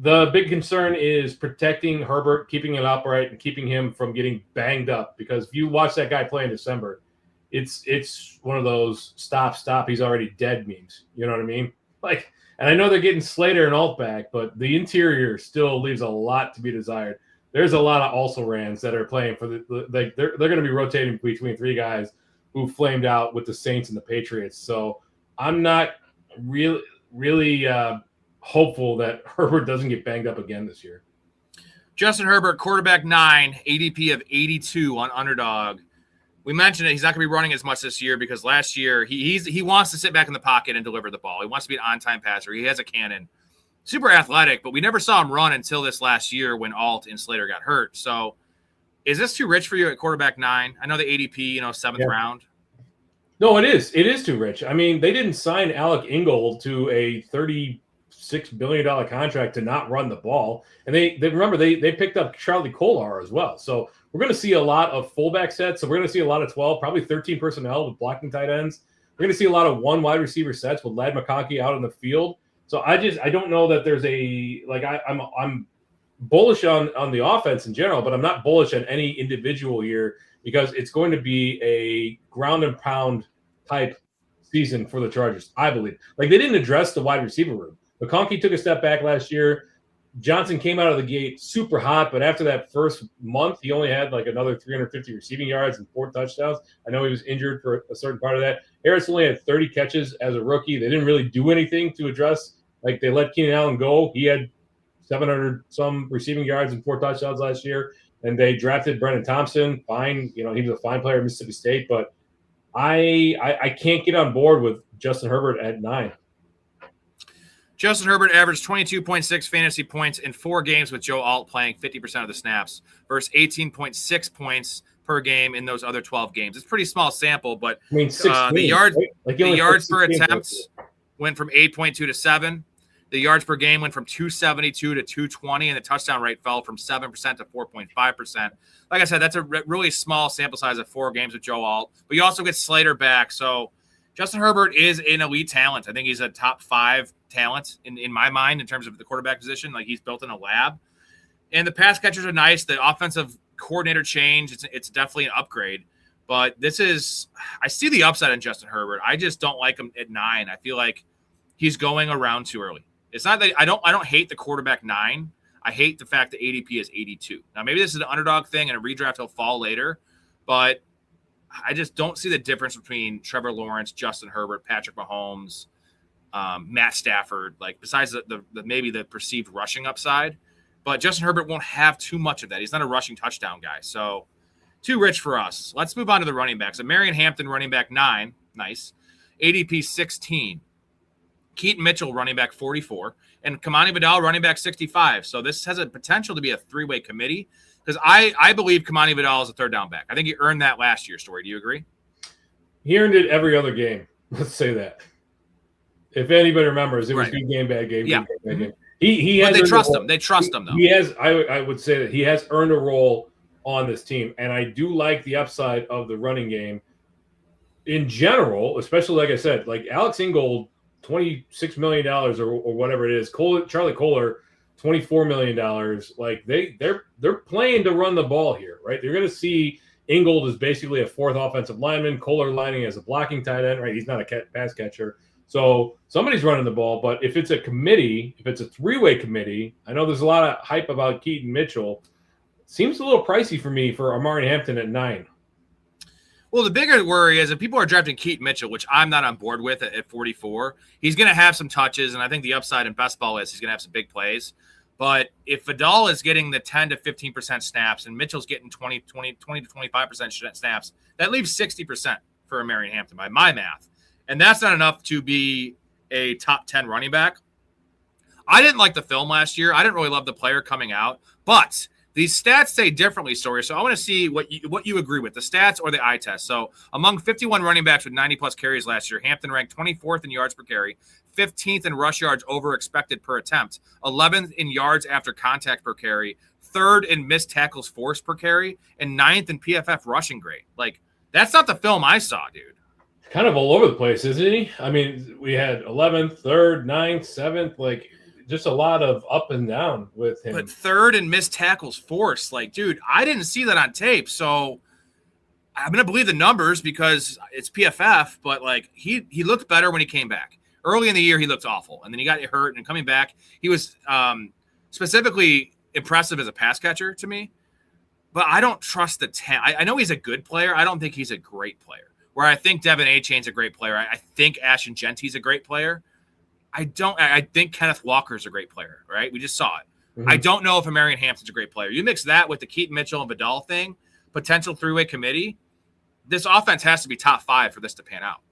The big concern is protecting Herbert, keeping him upright, and keeping him from getting banged up. Because if you watch that guy play in December, it's one of those stop, he's already dead memes. You know what I mean? Like, and I know they're getting Slater and Alt back, but the interior still leaves a lot to be desired. There's a lot of also-rans that are playing for they're going to be rotating between three guys who flamed out with the Saints and the Patriots. So I'm not really hopeful that Herbert doesn't get banged up again this year. Justin Herbert, quarterback 9, ADP of 82 on Underdog. We mentioned it. He's not going to be running as much this year because last year he wants to sit back in the pocket and deliver the ball. He wants to be an on-time passer. He has a cannon. Super athletic, but we never saw him run until this last year when Alt and Slater got hurt. So is this too rich for you at quarterback 9? I know the ADP, 7th round. No, it is. It is too rich. I mean, they didn't sign Alec Ingold to a $36 billion contract to not run the ball. And they remember they picked up Charlie Kolar as well. So we're going to see a lot of fullback sets. So we're going to see a lot of 12, probably 13 personnel with blocking tight ends. We're going to see a lot of one wide receiver sets with Ladd McConkey out in the field. So I don't know that there's I'm bullish on the offense in general, but I'm not bullish on any individual here because it's going to be a ground and pound type season for the Chargers, I believe. Like, they didn't address the wide receiver room. McConkey took a step back last year. Johnson came out of the gate super hot, but after that first month, he only had like another 350 receiving yards and 4 touchdowns. I know he was injured for a certain part of that. Harris only had 30 catches as a rookie. They didn't really do anything to address. Like, they let Keenan Allen go. He had 700 some receiving yards and 4 touchdowns last year. And they drafted Brennan Thompson. Fine, he was a fine player at Mississippi State, but I can't get on board with Justin Herbert at 9. Justin Herbert averaged 22.6 fantasy points in 4 games with Joe Alt playing 50% of the snaps versus 18.6 points per game in those other 12 games. It's a pretty small sample, but the yards per attempt went from 8.2 to 7. The yards per game went from 272 to 220, and the touchdown rate fell from 7% to 4.5%. Like I said, that's a really small sample size of 4 games with Joe Alt, but you also get Slater back. So Justin Herbert is an elite talent. I think he's a top 5 talent in my mind in terms of the quarterback position. Like, he's built in a lab. And the pass catchers are nice. The offensive coordinator change, it's definitely an upgrade. But I see the upside in Justin Herbert. I just don't like him at 9. I feel like he's going around too early. It's not that I don't hate the quarterback 9. I hate the fact that ADP is 82. Now, maybe this is an underdog thing and a redraft he'll fall later, but I just don't see the difference between Trevor Lawrence, Justin Herbert, Patrick Mahomes, Matt Stafford, like, besides the maybe the perceived rushing upside. But Justin Herbert won't have too much of that. He's not a rushing touchdown guy. So too rich for us. Let's move on to the running backs. So Marion Hampton, running back 9. Nice. ADP 16. Keaton Mitchell, running back 44. And Kamani Vidal, running back 65. So this has a potential to be a 3-way committee because I believe Kamani Vidal is a third down back. I think he earned that last year, Storey. Do you agree? He earned it every other game. Let's say that. If anybody remembers, it was good game, bad game. Yeah. Good game, bad game. He has. But they trust him. They trust him, though. He has. I would say that he has earned a role on this team, and I do like the upside of the running game in general, especially, like I said, like Alex Ingold, $26 million or whatever it is. Charlie Kolar, $24 million. Like, they're playing to run the ball here, right? They're going to see Ingold is basically a 4th offensive lineman. Kolar lining as a blocking tight end, right? He's not a pass catcher. So somebody's running the ball, but if it's a committee, if it's a 3-way committee, I know there's a lot of hype about Keaton Mitchell. Seems a little pricey for me for Amari Hampton at 9. Well, the bigger worry is if people are drafting Keaton Mitchell, which I'm not on board with at 44, he's going to have some touches, and I think the upside in best ball is he's going to have some big plays. But if Vidal is getting the 10 to 15% snaps and Mitchell's getting 20 to 25% snaps, that leaves 60% for Amari Hampton by my math. And that's not enough to be a top 10 running back. I didn't like the film last year. I didn't really love the player coming out. But these stats say differently, Storey. So I want to see what you agree with, the stats or the eye test. So among 51 running backs with 90-plus carries last year, Hampton ranked 24th in yards per carry, 15th in rush yards over expected per attempt, 11th in yards after contact per carry, 3rd in missed tackles forced per carry, and 9th in PFF rushing grade. Like, That's not the film I saw, dude. Kind of all over the place, isn't he? I mean, we had 11th, 3rd, 9th, 7th, like just a lot of up and down with him. But 3rd and missed tackles forced. Like, dude, I didn't see that on tape, so I'm going to believe the numbers because it's PFF, but like he looked better when he came back. Early in the year, he looked awful, and then he got hurt, and coming back, he was specifically impressive as a pass catcher to me. But I don't trust the talent. I know he's a good player. I don't think he's a great player. Where I think Devin Achane's a great player. I think Ashton Genty's a great player. I think Kenneth Walker's a great player, right? We just saw it. Mm-hmm. I don't know if Marion Hampton's a great player. You mix that with the Keaton Mitchell and Vidal thing, potential three-way committee, this offense has to be top 5 for this to pan out.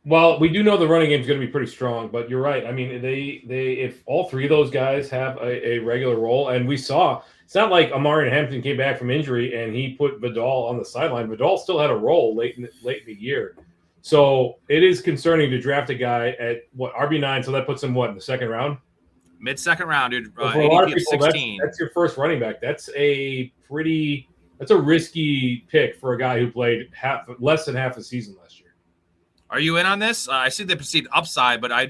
Well, we do know the running game is going to be pretty strong, but you're right. I mean, they if all 3 of those guys have a regular role, and we saw it's not like Amari Hampton came back from injury and he put Vidal on the sideline. Vidal still had a role late in the year. So it is concerning to draft a guy at RB9. So that puts him in the 2nd round? Mid-second round, dude. For a lot of people, that's your first running back. That's a risky pick for a guy who played less than half a season last year. Are you in on this? I see the perceived upside, but I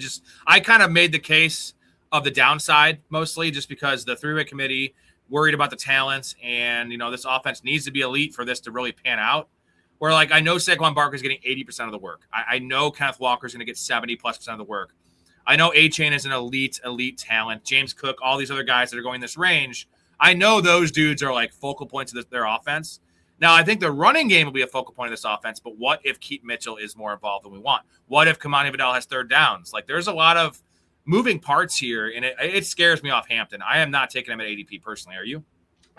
kind of made the case of the downside mostly just because the three-way committee worried about the talents and, this offense needs to be elite for this to really pan out. Where, I know Saquon Barkley's getting 80% of the work. I know Kenneth Walker's going to get 70+% of the work. I know Achane is an elite talent. James Cook, all these other guys that are going this range, I know those dudes are focal points of their offense. Now, I think the running game will be a focal point of this offense, but what if Keaton Mitchell is more involved than we want? What if Kamani Vidal has 3rd downs? There's a lot of moving parts here, and it scares me off Hampton. I am not taking him at ADP personally. Are you?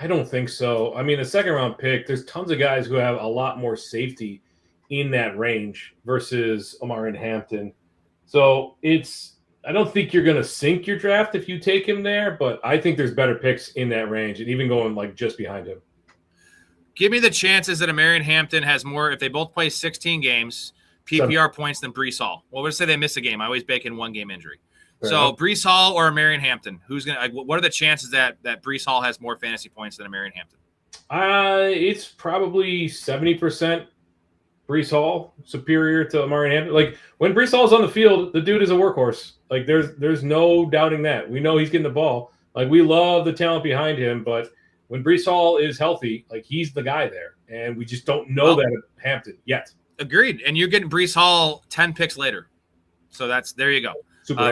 I don't think so. I mean, a 2nd-round pick, there's tons of guys who have a lot more safety in that range versus Amari Hampton. So I don't think you're going to sink your draft if you take him there, but I think there's better picks in that range and even going just behind him. Give me the chances that Marion Hampton has more, if they both play 16 games, PPR points than Breece Hall. Well, let's say they miss a game. I always bake in 1-game injury. Fair enough. Breece Hall or Marion Hampton, who's gonna? What are the chances that Breece Hall has more fantasy points than Marion Hampton? It's probably 70% Breece Hall superior to Marion Hampton. When Breece Hall's on the field, the dude is a workhorse. There's no doubting that. We know he's getting the ball. We love the talent behind him, but when Breece Hall is healthy, he's the guy there, and we just don't know that at Hampton yet. Agreed, and you're getting Breece Hall 10 picks later, so there you go.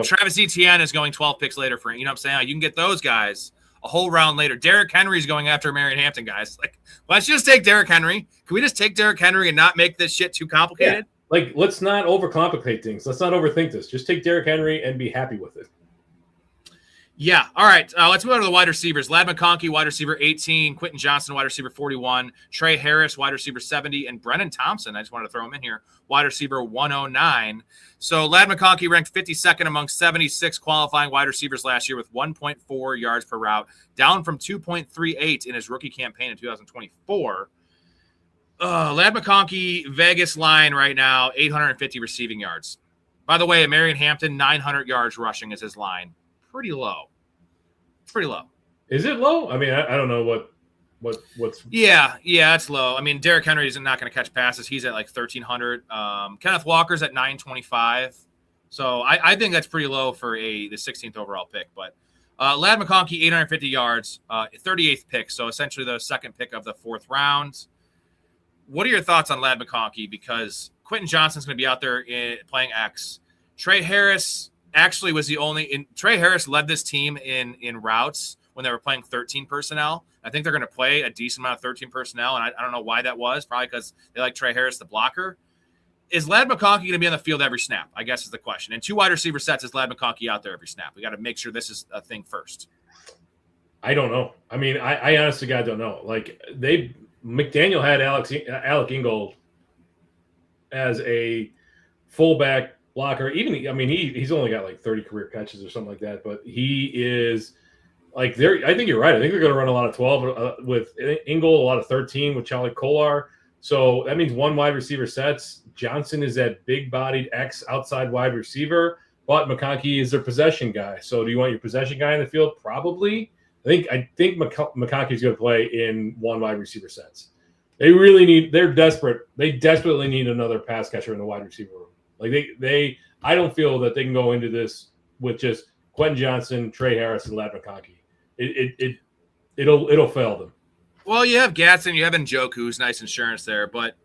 Travis Etienne is going 12 picks later for, you know what I'm saying? You can get those guys a whole round later. Derrick Henry's going after Marion Hampton, guys. Let's just take Derrick Henry. Can we just take Derrick Henry and not make this shit too complicated? Yeah. Let's not overcomplicate things. Let's not overthink this. Just take Derrick Henry and be happy with it. Yeah. All right. Let's move on to the wide receivers. Ladd McConkey, wide receiver 18. Quentin Johnson, wide receiver 41. Trey Harris, wide receiver 70. And Brennan Thompson, I just wanted to throw him in here, wide receiver 109. So Ladd McConkey ranked 52nd among 76 qualifying wide receivers last year with 1.4 yards per route, down from 2.38 in his rookie campaign in 2024. Ladd McConkey, Vegas line right now, 850 receiving yards. By the way, Marion Hampton, 900 yards rushing is his line. Pretty low. It's pretty low. Is it low? I mean, I don't know what's. Yeah, it's low. I mean, Derrick Henry is not going to catch passes. He's at 1,300. Kenneth Walker's at 925. So I think that's pretty low for the 16th overall pick. But Ladd McConkey, 850 yards, 38th pick. So essentially the 2nd pick of the 4th round. What are your thoughts on Ladd McConkey? Because Quentin Johnson's going to be out there playing X. Trey Harris actually was the only – Trey Harris led this team in routes when they were playing 13 personnel. I think they're going to play a decent amount of 13 personnel, and I don't know why that was. Probably because they like Trey Harris, the blocker. Is Ladd McConkey going to be on the field every snap, I guess is the question. And 2 wide receiver sets, is Ladd McConkey out there every snap? We got to make sure this is a thing first. I don't know. I mean, I honestly, God, don't know. McDaniel had Alec Ingold as a fullback blocker. He's only got 30 career catches or something like that, but he is I think you're right. I think they're going to run a lot of 12 with Ingold, a lot of 13 with Charlie Kolar. So that means 1 wide receiver sets. Johnson is that big-bodied X outside wide receiver, but McConkey is their possession guy. So do you want your possession guy in the field? Probably. I think McConkey's going to play in 1 wide receiver sets. They're desperate. They desperately need another pass catcher in the wide receiver room. Like I don't feel that they can go into this with just Quentin Johnson, Trey Harris, and Ladd McConkey. It'll fail them. Well, you have Gatson, you have Njoku, who's nice insurance there, but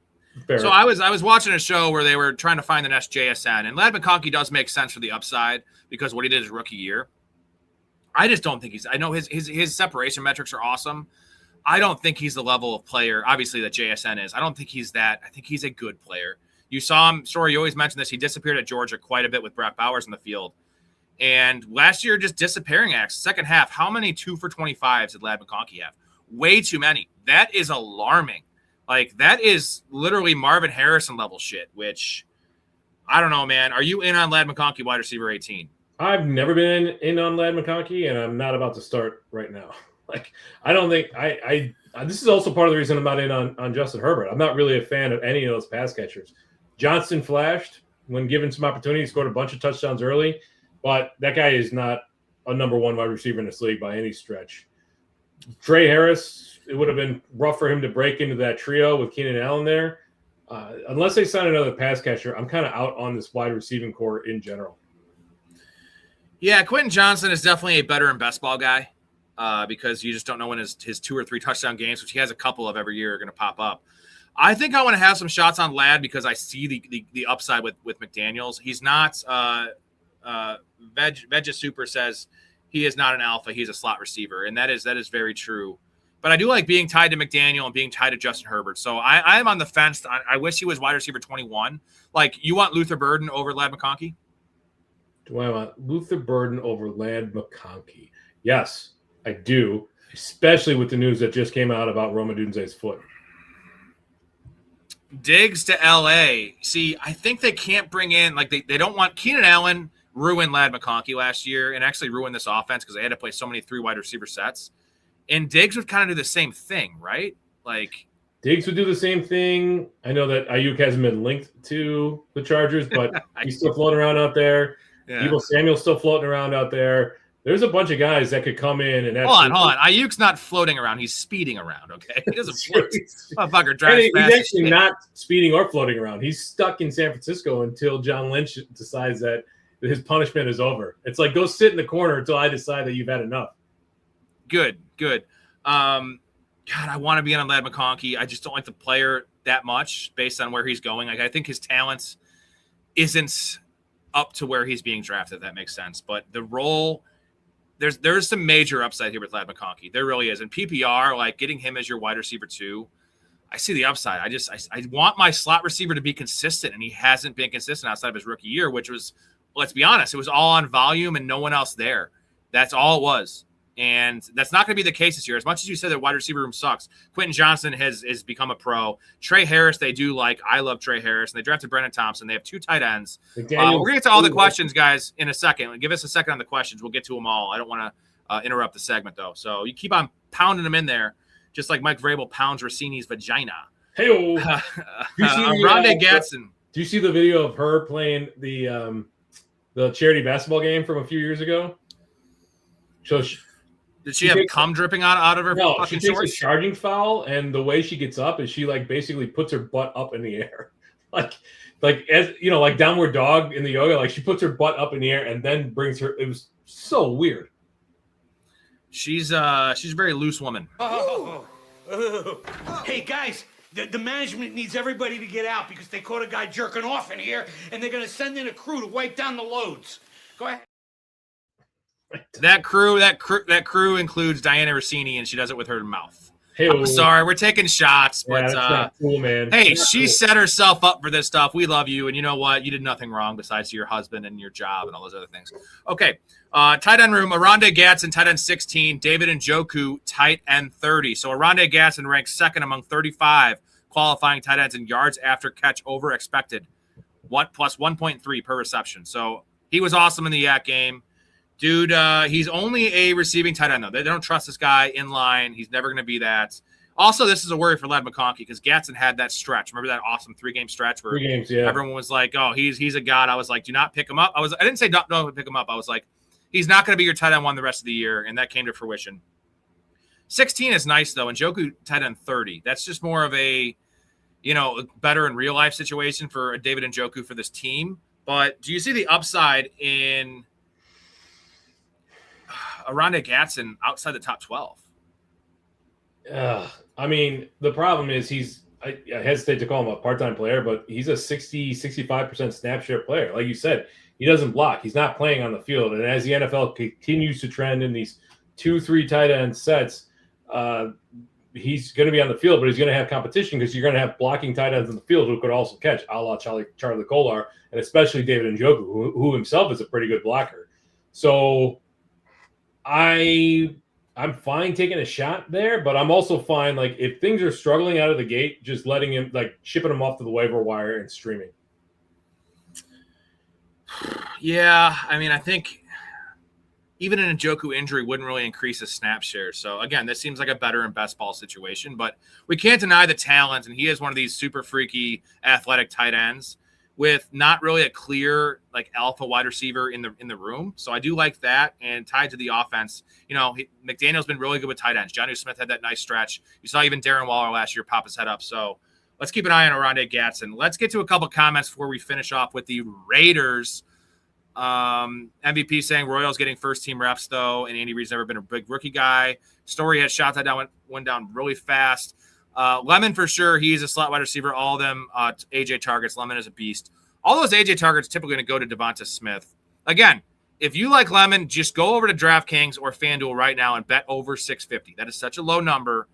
Fair. So I was watching a show where they were trying to find the next JSN, and Ladd McConkey does make sense for the upside because what he did his rookie year. I just don't think I know his separation metrics are awesome. I don't think he's the level of player, obviously, that JSN is. I don't think he's that. I think he's a good player. You saw him, Storey, you always mention this. He disappeared at Georgia quite a bit with Brett Bowers in the field. And last year, just disappearing acts. Second half, how many 2 for 25s did Ladd McConkey have? Way too many. That is alarming. Like, that is literally Marvin Harrison level shit, which I don't know, man. Are you in on Ladd McConkey, wide receiver 18? I've never been in on Ladd McConkey, and I'm not about to start right now. Like, I don't think I this is also part of the reason I'm not in on Justin Herbert. I'm not really a fan of any of those pass catchers. Johnson flashed when given some opportunity, scored a bunch of touchdowns early, but that guy is not a number one wide receiver in this league by any stretch. Trey Harris, it would have been rough for him to break into that trio with Keenan Allen there. Unless they sign another pass catcher, I'm kind of out on this wide receiving core in general. Yeah, Quentin Johnson is definitely a better and best ball guy because you just don't know when his 2 or 3 touchdown games, which he has a couple of every year, are going to pop up. I think I want to have some shots on Ladd because I see the upside with McDaniels. He's not Veggie Super says he is not an alpha. He's a slot receiver, and that is very true. But I do like being tied to McDaniel and being tied to Justin Herbert. So I'm on the fence. I wish he was wide receiver 21. Like, you want Luther Burden over Ladd McConkey? Do I want Luther Burden over Ladd McConkey? Yes, I do, especially with the news that just came out about Rome Odunze's foot. Diggs to L.A. See, I think they can't bring in, like, they don't want Keenan Allen ruined Ladd McConkey last year and actually ruined this offense because they had to play so many 3 wide receiver sets. And Diggs would kind of do the same thing, right? Like, Diggs would do the same thing. I know that Ayuk hasn't been linked to the Chargers, but he's still floating around out there. Yeah. Deebo Samuel's still floating around out there. There's a bunch of guys that could come in and hold on. Ayuk's not floating around; he's speeding around. Okay, he doesn't float. Motherfucker drives he's fast. actually not speeding or floating around. He's stuck in San Francisco until John Lynch decides that his punishment is over. It's like, go sit in the corner until I decide that you've had enough. Good. God, I want to be on Ladd McConkey. I just don't like the player that much based on where he's going. Like, I think his talent isn't up to where he's being drafted, if that makes sense. But the role, there's some major upside here with Ladd McConkey. There really is. And PPR, like, getting him as your wide receiver 2, I see the upside. I want my slot receiver to be consistent, and he hasn't been consistent outside of his rookie year, which was, let's be honest, it was all on volume and no one else there. That's all it was. And that's not going to be the case this year. As much as you said that wide receiver room sucks, Quentin Johnson has become a pro. Trey Harris, they do like. I love Trey Harris. And they drafted Brennan Thompson. They have 2 tight ends. We're going to get to all the questions, guys, in a second. Give us a second on the questions. We'll get to them all. I don't want to interrupt the segment, though. So you keep on pounding them in there, just like Mike Vrabel pounds Rossini's vagina. Hey-o. Rondé Gatson. Do you see the video of her playing the charity basketball game from a few years ago? So did she have cum dripping out of her fucking she takes shorts? a charging foul, and the way she gets up is she, like, basically puts her butt up in the air, like as you know, like downward dog in the yoga. Like, she puts her butt up in the air and then brings her. It was so weird. She's a very loose woman. Hey guys, the management needs everybody to get out because they caught a guy jerking off in here, and they're going to send in a crew to wipe down the loads. Go ahead. That crew includes Diana Rossini, and she does it with her mouth. Hey, I'm sorry, we're taking shots, but that's not cool, man. Hey, she set herself up for this stuff. We love you, and you know what? You did nothing wrong besides your husband and your job and all those other things. Okay, tight end room: Rondé Gatson, tight end 16; David Njoku, tight end 30. So Rondé Gatson ranks second among 35 qualifying tight ends in yards after catch over expected, plus 1.3 per reception. So he was awesome in the Yak game. Dude, he's only a receiving tight end, though. They don't trust this guy in line. He's never going to be that. Also, this is a worry for Ladd McConkey because Gatson had that stretch. Remember that awesome 3-game stretch where 3 games, yeah. Everyone was like, oh, he's a god. I was like, do not pick him up. I didn't say don't pick him up. I was like, he's not going to be your tight end 1 the rest of the year, and that came to fruition. 16 is nice, though. And Njoku tight end 30. That's just more of a, better in real life situation for David Njoku for this team. But do you see the upside in Aranda Gatson outside the top 12? I mean, the problem is I hesitate to call him a part-time player, but he's a 65% snap share player. Like you said, he doesn't block. He's not playing on the field. And as the NFL continues to trend in these 2-3 tight end sets, he's going to be on the field, but he's going to have competition because you're going to have blocking tight ends in the field who could also catch, a la Charlie Kolar, and especially David Njoku, who himself is a pretty good blocker. So I'm fine taking a shot there, but I'm also fine, like, if things are struggling out of the gate, just letting him, like, shipping him off to the waiver wire and streaming. Yeah, I mean, I think even an Njoku injury wouldn't really increase his snap share. So, again, this seems like a better and best ball situation, but we can't deny the talent, and he is one of these super freaky athletic tight ends with not really a clear, like, alpha wide receiver in the room. So I do like that. And tied to the offense, McDaniel's been really good with tight ends. Jonnu Smith had that nice stretch. You saw even Darren Waller last year pop his head up. So let's keep an eye on Aranda Gatson. Let's get to a couple comments before we finish off with the Raiders. MVP saying Royals getting first team reps, though, and Andy Reid's never been a big rookie guy. Story had shots that down went down really fast. Lemon for sure. He's a slot wide receiver. All of them AJ targets. Lemon is a beast. All those AJ targets typically going to go to Devonta Smith. Again, if you like Lemon, just go over to DraftKings or FanDuel right now and bet over 650. That is such a low number.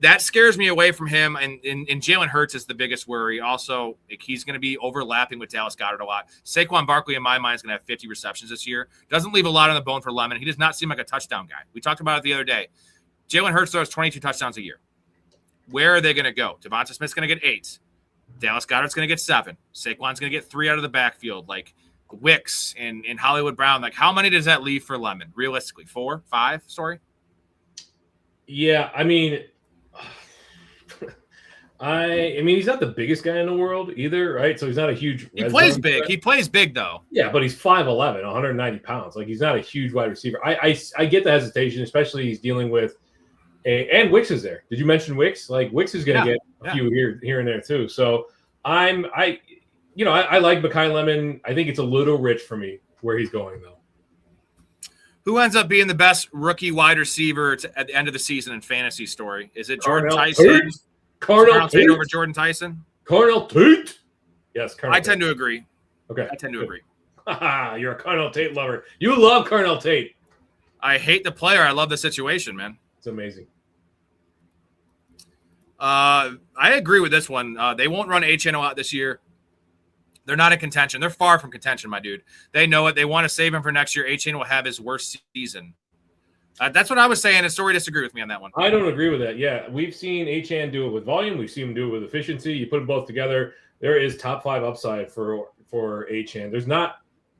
That scares me away from him. And Jalen Hurts is the biggest worry. Also, he's going to be overlapping with Dallas Goedert a lot. Saquon Barkley, in my mind, is going to have 50 receptions this year. Doesn't leave a lot on the bone for Lemon. He does not seem like a touchdown guy. We talked about it the other day. Jalen Hurts throws 22 touchdowns a year. Where are they going to go? Devonta Smith's going to get 8. Dallas Goedert's going to get 7. Saquon's going to get 3 out of the backfield. Like Wicks and Hollywood Brown. Like, how many does that leave for Lemon? Realistically, 4, 5? Story? Yeah, I mean, I mean, he's not the biggest guy in the world either, right? So he's not a huge. He plays big. Threat. He plays big, though. Yeah, but he's 5'11", 190 pounds. Like, he's not a huge wide receiver. I get the hesitation, especially he's dealing with. And Wicks is there. Did you mention Wicks? Like, Wicks is going to get a few here and there too. So I like Mekhi Lemon. I think it's a little rich for me where he's going though. Who ends up being the best rookie wide receiver at the end of the season in fantasy? Story? Is it Jordan Tyson? Carnell Tate over Jordan Tyson? Carnell Tate. Yes, I tend to agree. Okay, I tend to agree. You're a Carnell Tate lover. You love Carnell Tate. I hate the player. I love the situation, man. It's amazing. I agree with this one. They won't run HN a lot this year. They're not in contention. They're far from contention, my dude. They know it. They want to save him for next year. HN will have his worst season. That's what I was saying, and Story disagree with me on that one. I don't agree with that. Yeah, we've seen HN do it with volume. We've seen him do it with efficiency. You put them both together, there is top 5 upside for HN. There's not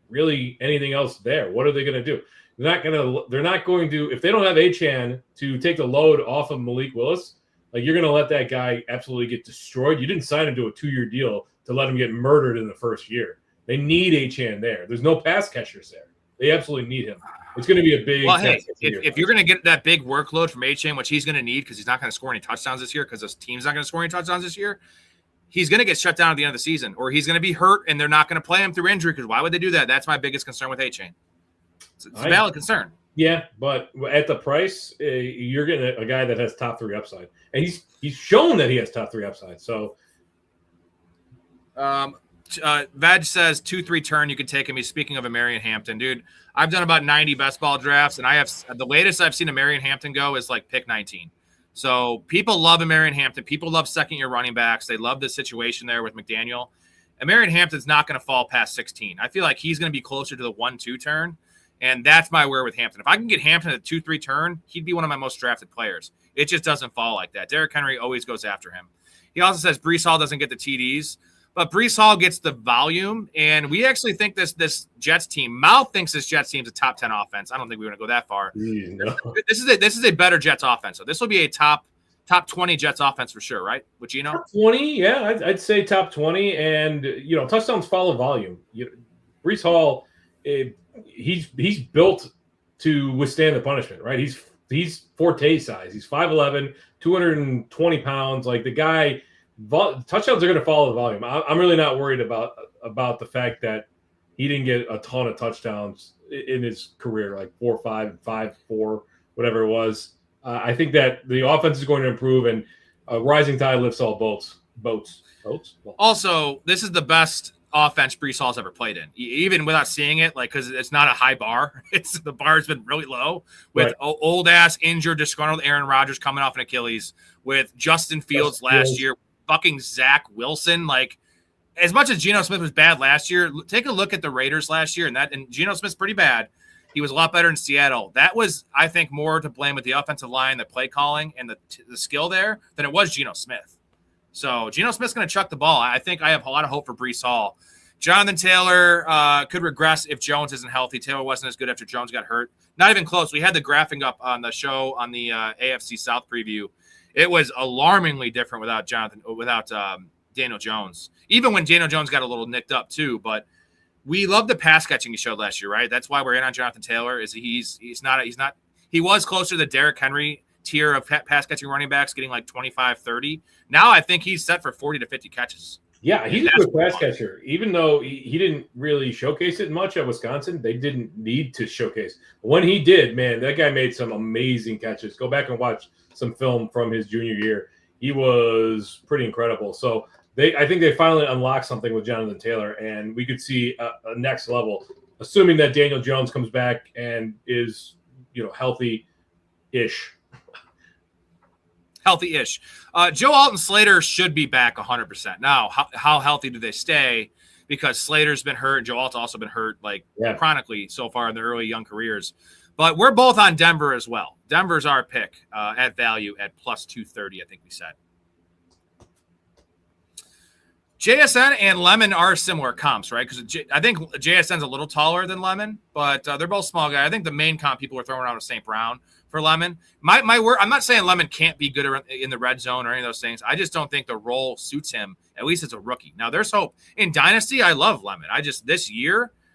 really anything else there. What are they going to do? They're not going to, if they don't have HN to take the load off of Malik Willis, like, you're going to let that guy absolutely get destroyed. You didn't sign him to a 2-year deal to let him get murdered in the first year. They need HN there. There's no pass catchers there. They absolutely need him. It's going to be a big. Well, hey, if you're going to get that big workload from HN, which he's going to need because he's not going to score any touchdowns this year because his team's not going to score any touchdowns this year, he's going to get shut down at the end of the season, or he's going to be hurt and they're not going to play him through injury because why would they do that? That's my biggest concern with HN. It's a valid concern. Yeah, but at the price, you're getting a guy that has top 3 upside, and he's shown that he has top 3 upside. So, Veg says 2-3 turn. You can take him. He's speaking of a Marion Hampton, dude. I've done about 90 best ball drafts, and I have the latest I've seen a Marion Hampton go is like pick 19. So people love a Marion Hampton. People love second-year running backs. They love the situation there with McDaniel. And Marion Hampton's not going to fall past 16. I feel like he's going to be closer to the 1-2 turn. And that's my worry with Hampton. If I can get Hampton at 2-3 turn, he'd be one of my most drafted players. It just doesn't fall like that. Derrick Henry always goes after him. He also says Breece Hall doesn't get the TDs, but Breece Hall gets the volume. And we actually think this Jets team, Mal thinks this Jets team's a top 10 offense. I don't think we're going to go that far. No. This is a better Jets offense. So this will be a top 20 Jets offense for sure, right? What you know? Top 20, yeah, I'd say top 20. And touchdowns follow volume. Breece Hall, he's built to withstand the punishment, right? He's he's Forte size. He's 5'11", 220 pounds. Like the guy, touchdowns are going to follow the volume. I'm really not worried about the fact that he didn't get a ton of touchdowns in his career, like 4-5, 5-4, whatever it was. I think that the offense is going to improve, and a rising tide lifts all boats. Also, this is the best offense Breece Hall's ever played in, even without seeing it, like, because it's not a high bar. The bar's been really low with old ass injured, disgruntled Aaron Rodgers coming off an Achilles, with Justin Fields last year, fucking Zach Wilson. Like, as much as Geno Smith was bad last year, take a look at the Raiders last year, and Geno Smith's pretty bad. He was a lot better in Seattle. That was, I think, more to blame with the offensive line, the play calling, and the skill there than it was Geno Smith. So Geno Smith's going to chuck the ball. I think I have a lot of hope for Breece Hall. Jonathan Taylor could regress if Jones isn't healthy. Taylor wasn't as good after Jones got hurt. Not even close. We had the graphing up on the show on the AFC South preview. It was alarmingly different without Daniel Jones. Even when Daniel Jones got a little nicked up too, but we love the pass catching he showed last year, right? That's why we're in on Jonathan Taylor. He was closer to the Derrick Henry tier of pass catching running backs, getting like 25, 30. Now I think he's set for 40 to 50 catches. Yeah, he's a good pass catcher. Even though he didn't really showcase it much at Wisconsin, they didn't need to showcase. When he did, man, that guy made some amazing catches. Go back and watch some film from his junior year. He was pretty incredible. So I think they finally unlocked something with Jonathan Taylor, and we could see a next level, assuming that Daniel Jones comes back and is, healthy-ish. Healthy-ish. Joe Alton Slater should be back 100%. Now, how healthy do they stay? Because Slater's been hurt, and Joe Alton's also been hurt chronically so far in their early young careers. But we're both on Denver as well. Denver's our pick at value at plus 230, I think we said. JSN and Lemon are similar comps, right? Because I think JSN's a little taller than Lemon, but they're both small guys. I think the main comp people are throwing around with St. Brown for Lemon. My word, I'm not saying Lemon can't be good in the red zone or any of those things. I just don't think the role suits him, at least as a rookie. Now, there's hope. In Dynasty, I love Lemon.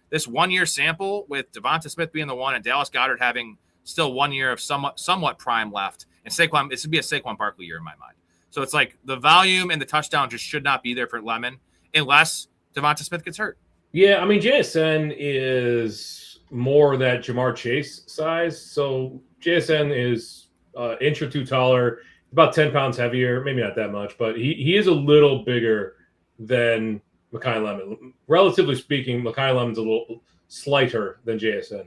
This 1 year sample with Devonta Smith being the one and Dallas Goedert having still 1 year of somewhat prime left, and Saquon, it should be a Saquon Barkley year in my mind. So it's like the volume and the touchdown just should not be there for Lemon unless Devonta Smith gets hurt. Yeah, I mean, JSN is more that Jamar Chase size. So JSN is inch or two taller, about 10 pounds heavier, maybe not that much, but he is a little bigger than Mekhi Lemon. Relatively speaking, Mekhi Lemon's a little slighter than JSN.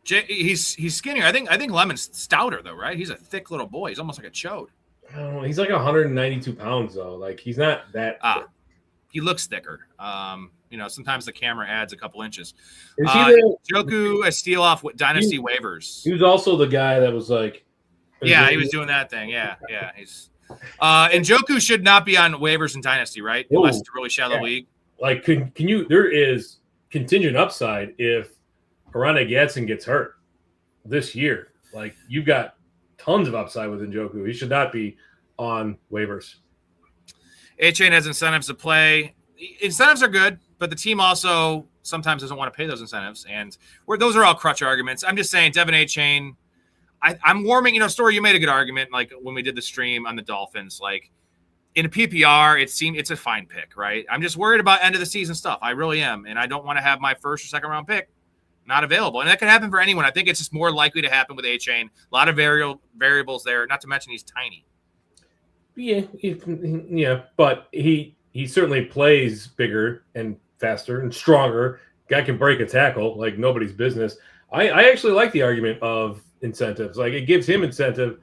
He's skinnier. I think Lemon's stouter though, right? He's a thick little boy. He's almost like a chode. Oh, he's like 192 pounds though. Like he's not that thick. He looks thicker. Sometimes the camera adds a couple inches. Joku, a steal off Dynasty waivers. He was also the guy that was like, yeah, he was doing that thing. Yeah. He's and Joku should not be on waivers in Dynasty, right? Unless it's a really shallow league. Like, can you? There is contingent upside if Arana Gadsden gets hurt this year. Like, you've got tons of upside with Njoku. He should not be on waivers. A-Chain has incentives to play. Incentives are good, but the team also sometimes doesn't want to pay those incentives. And those are all crutch arguments. I'm just saying, Devin A-Chain, I'm warming, Storey, you made a good argument, like when we did the stream on the Dolphins. Like, in a PPR, it's a fine pick, right? I'm just worried about end of the season stuff. I really am. And I don't want to have my first or second round pick not available. And that could happen for anyone. I think it's just more likely to happen with A-Chain. A lot of variables there, not to mention he's tiny. Yeah, but he certainly plays bigger and faster and stronger. Guy can break a tackle like nobody's business. I actually like the argument of incentives. Like, it gives him incentive.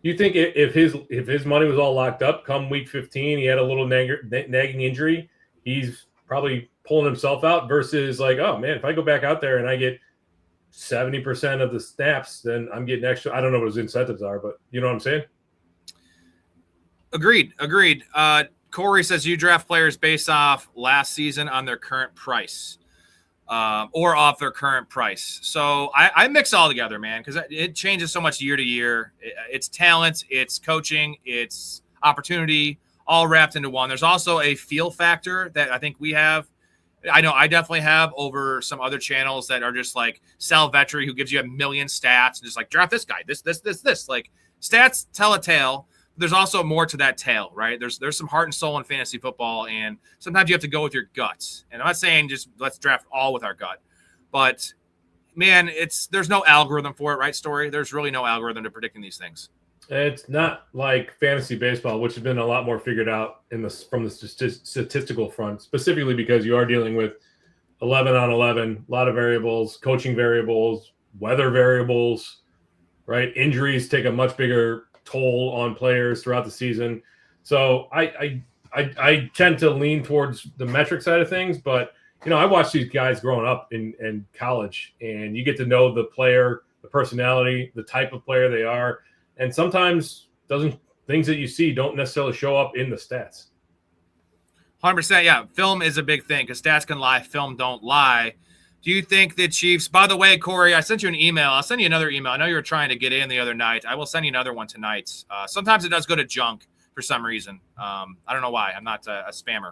You think if his money was all locked up come week 15, he had a little nagging injury, he's probably pulling himself out versus like, oh man, if I go back out there and I get 70% of the snaps, then I'm getting extra. I don't know what his incentives are, but you know what I'm saying? Agreed. Corey says you draft players based off last season on their current price or off their current price. So I mix all together, man, because it changes so much year to year. It's talent, it's coaching, it's opportunity, all wrapped into one. There's also a feel factor that I think we have I know I definitely have over some other channels that are just like Sal Vetri, who gives you a million stats and just like draft this guy, this. Like stats tell a tale. There's also more to that tale, right? There's some heart and soul in fantasy football, and sometimes you have to go with your guts. And I'm not saying just let's draft all with our gut, but man, there's no algorithm for it, right, Storey? There's really no algorithm to predicting these things. It's not like fantasy baseball, which has been a lot more figured out from the statistical front, specifically because you are dealing with 11 on 11, a lot of variables, coaching variables, weather variables, right? Injuries take a much bigger toll on players throughout the season. So I tend to lean towards the metric side of things, but I watch these guys growing up in college, and you get to know the player, the personality, the type of player they are. And sometimes things that you see don't necessarily show up in the stats. 100%. Yeah. Film is a big thing because stats can lie. Film don't lie. Do you think the Chiefs, by the way, Corey, I sent you an email. I'll send you another email. I know you were trying to get in the other night. I will send you another one tonight. Sometimes it does go to junk for some reason. I don't know why. I'm not a spammer.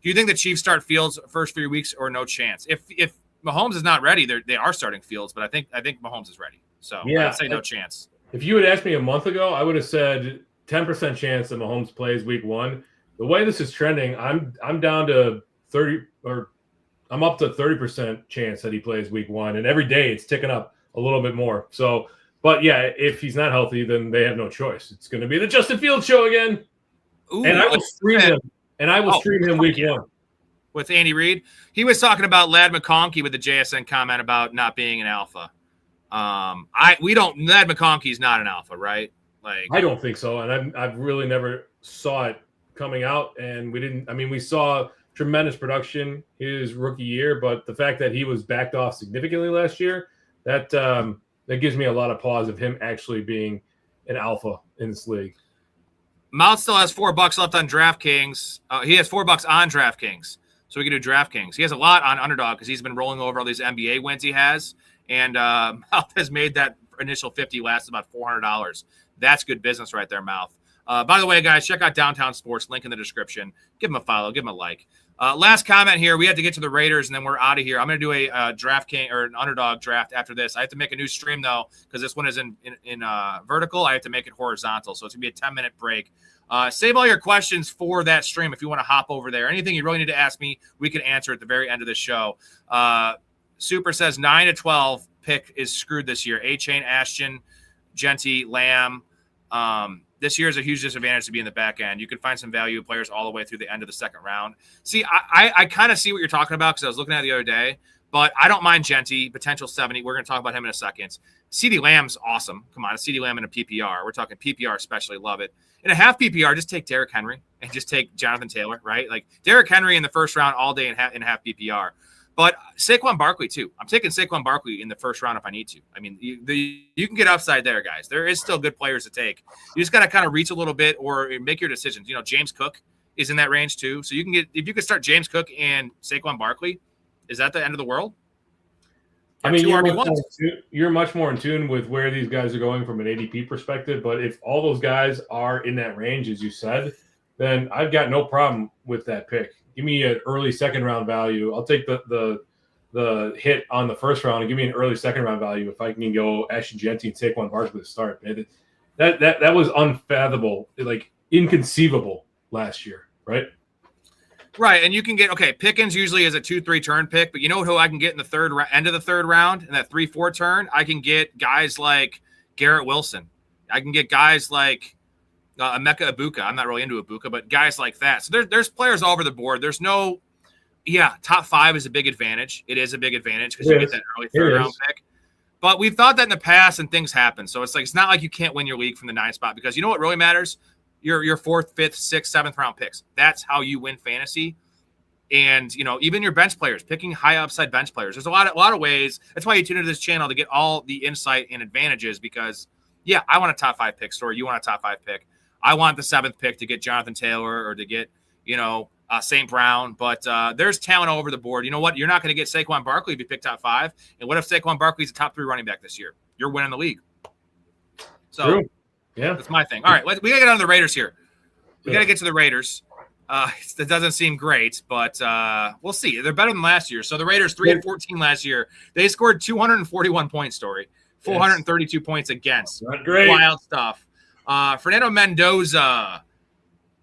Do you think the Chiefs start Fields first few weeks or no chance? If Mahomes is not ready, they are starting Fields, but I think Mahomes is ready. So yeah, I'd say no chance. If you had asked me a month ago, I would have said 10% chance that Mahomes plays week 1. The way this is trending, I'm down to 30 or I'm up to 30% chance that he plays week 1, and every day it's ticking up a little bit more. So, but yeah, if he's not healthy, then they have no choice. It's going to be the Justin Fields show again. Ooh, and I will stream him. And I will stream him week 1 with Andy Reid. He was talking about Ladd McConkey with the JSN comment about not being an alpha. Ladd McConkey's not an alpha, right? Like I don't think so, and I've really never saw it coming out, and we saw tremendous production his rookie year, but the fact that he was backed off significantly last year, that gives me a lot of pause of him actually being an alpha in this league. Mount still has $4 left on DraftKings. He has $4 on DraftKings, so we can do DraftKings. He has a lot on Underdog because he's been rolling over all these NBA wins he has, and Mouth has made that initial 50 last about $400. That's good business right there, Mouth. By the way, guys, check out Downtown Sports, link in the description. Give him a follow, give him a like. Last comment here. We have to get to the Raiders, and then we're out of here. I'm going to do a DraftKings or an Underdog draft after this. I have to make a new stream, though, because this one is in vertical. I have to make it horizontal, so it's going to be a 10-minute break. Save all your questions for that stream if you want to hop over there. Anything you really need to ask me, we can answer at the very end of the show. Super says 9-12 pick is screwed this year. A-Chain, Ashton, Genty, Lamb. This year is a huge disadvantage to be in the back end. You can find some value players all the way through the end of the second round. See, I kind of see what you're talking about because I was looking at it the other day, but I don't mind Genty, potential 70. We're going to talk about him in a second. CeeDee Lamb's awesome. Come on, a CeeDee Lamb in a PPR. We're talking PPR especially. Love it. In a half PPR, just take Derrick Henry and just take Jonathan Taylor, right? Like Derrick Henry in the first round all day in half PPR. But Saquon Barkley, too. I'm taking Saquon Barkley in the first round if I need to. I mean, you can get upside there, guys. There is still good players to take. You just got to kind of reach a little bit or make your decisions. James Cook is in that range, too. So you can if you could start James Cook and Saquon Barkley, is that the end of the world? I mean, you're much more in tune with where these guys are going from an ADP perspective. But if all those guys are in that range, as you said, then I've got no problem with that pick. Give me an early second round value. I'll take the hit on the first round and give me an early second round value if I can go Ashton Genty and Saquon Barkley to start. Man, that was unfathomable, like inconceivable last year, right? Right, and you can get Pickens usually is a 2-3 turn pick, but you know who I can get in the end of the third round in that 3-4 turn? I can get guys like Garrett Wilson. I can get guys like Emeka Ibuka. I'm not really into Ibuka, but guys like that. So there's players all over the board. There's no, top 5 is a big advantage. It is a big advantage because you get that early third round pick. But we've thought that in the past and things happen. So it's not like you can't win your league from the 9 spot because you know what really matters? Your 4th, 5th, 6th, 7th round picks. That's how you win fantasy. And even your bench players, picking high upside bench players. There's a lot of ways. That's why you tune into this channel to get all the insight and advantages because I want a top 5 pick, Storey. You want a top 5 pick. I want the 7th pick to get Jonathan Taylor or to get, St. Brown. But there's talent all over the board. You know what? You're not going to get Saquon Barkley if you pick top 5. And what if Saquon Barkley's a top 3 running back this year? You're winning the league. So True. Yeah, that's my thing. All right, we got to get on to the Raiders here. We got to get to the Raiders. It doesn't seem great, but we'll see. They're better than last year. So the Raiders 3-14 last year. They scored 241 points, Storey. 432 points against. Not great. Wild stuff. Fernando Mendoza.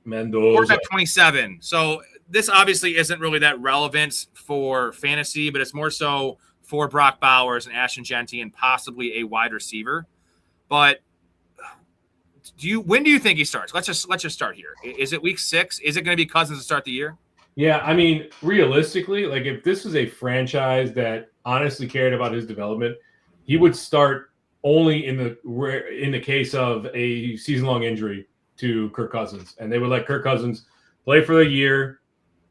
Quarterback 27. So this obviously isn't really that relevant for fantasy, but it's more so for Brock Bowers and Ashton Genty and possibly a wide receiver. But when do you think he starts? Let's just start here. Is it week 6? Is it going to be Cousins to start the year? Yeah, I mean, realistically, like if this was a franchise that honestly cared about his development, he would start only in the case of a season-long injury to Kirk Cousins, and they would let Kirk Cousins play for a year,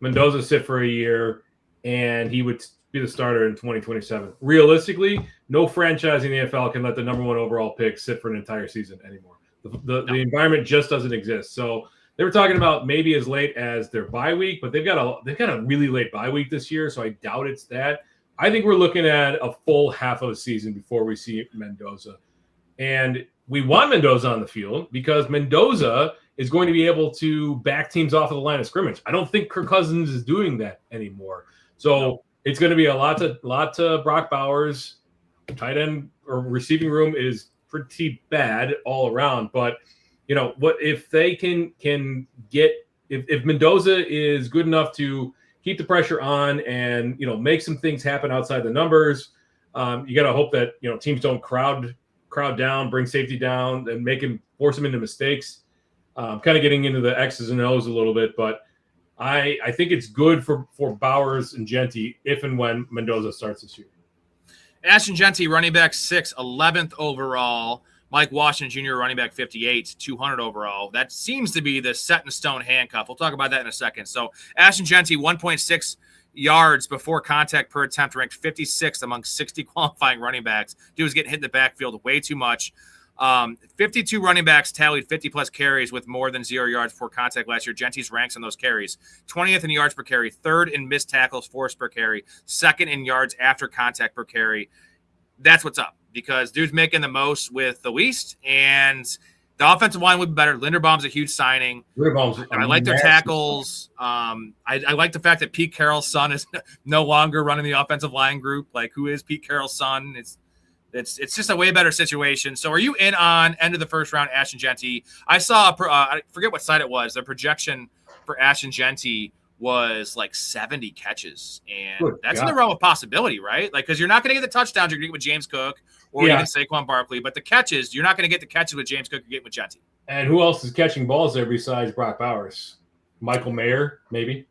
Mendoza sit for a year, and he would be the starter in 2027. Realistically, no franchise in the NFL can let the number 1 overall pick sit for an entire season anymore. The environment just doesn't exist. So they were talking about maybe as late as their bye week, but they've got a really late bye week this year, so I doubt it's that. I think we're looking at a full half of a season before we see Mendoza. And we want Mendoza on the field because Mendoza is going to be able to back teams off of the line of scrimmage. I don't think Kirk Cousins is doing that anymore. So it's going to be a lot to Brock Bowers. Tight end or receiving room is pretty bad all around. But, what if they can get – if Mendoza is good enough to keep the pressure on and, make some things happen outside the numbers, you got to hope that, teams don't crowd down, bring safety down, and force him into mistakes. Kind of getting into the X's and O's a little bit, but I think it's good for Bowers and Genty if and when Mendoza starts this year. Ashton Genty, running back 6, 11th overall. Mike Washington Jr., running back 58, 200 overall. That seems to be the set-in-stone handcuff. We'll talk about that in a second. So Ashton Genty, 1.6 yards before contact per attempt, ranked 56th among 60 qualifying running backs. Dude was getting hit in the backfield way too much. 52 running backs tallied 50-plus carries with more than 0 yards before contact last year. Genty's ranks on those carries. 20th in yards per carry, 3rd in missed tackles forced per carry, 2nd in yards after contact per carry. That's what's up because dude's making the most with the least, and the offensive line would be better. Linderbaum's a huge signing. I like their tackles. I like the fact that Pete Carroll's son is no longer running the offensive line group. Like, who is Pete Carroll's son? It's just a way better situation. So are you in on end of the first round, Ashton Genty? I saw, I forget what site it was. Their projection for Ashton Genty was like 70 catches. And that's in the realm of possibility, right? Like, because you're not going to get the touchdowns you're going to get with James Cook or even Saquon Barkley. But the catches, you're not going to get the catches with James Cook you're getting with Genty. And who else is catching balls there besides Brock Bowers? Michael Mayer, maybe.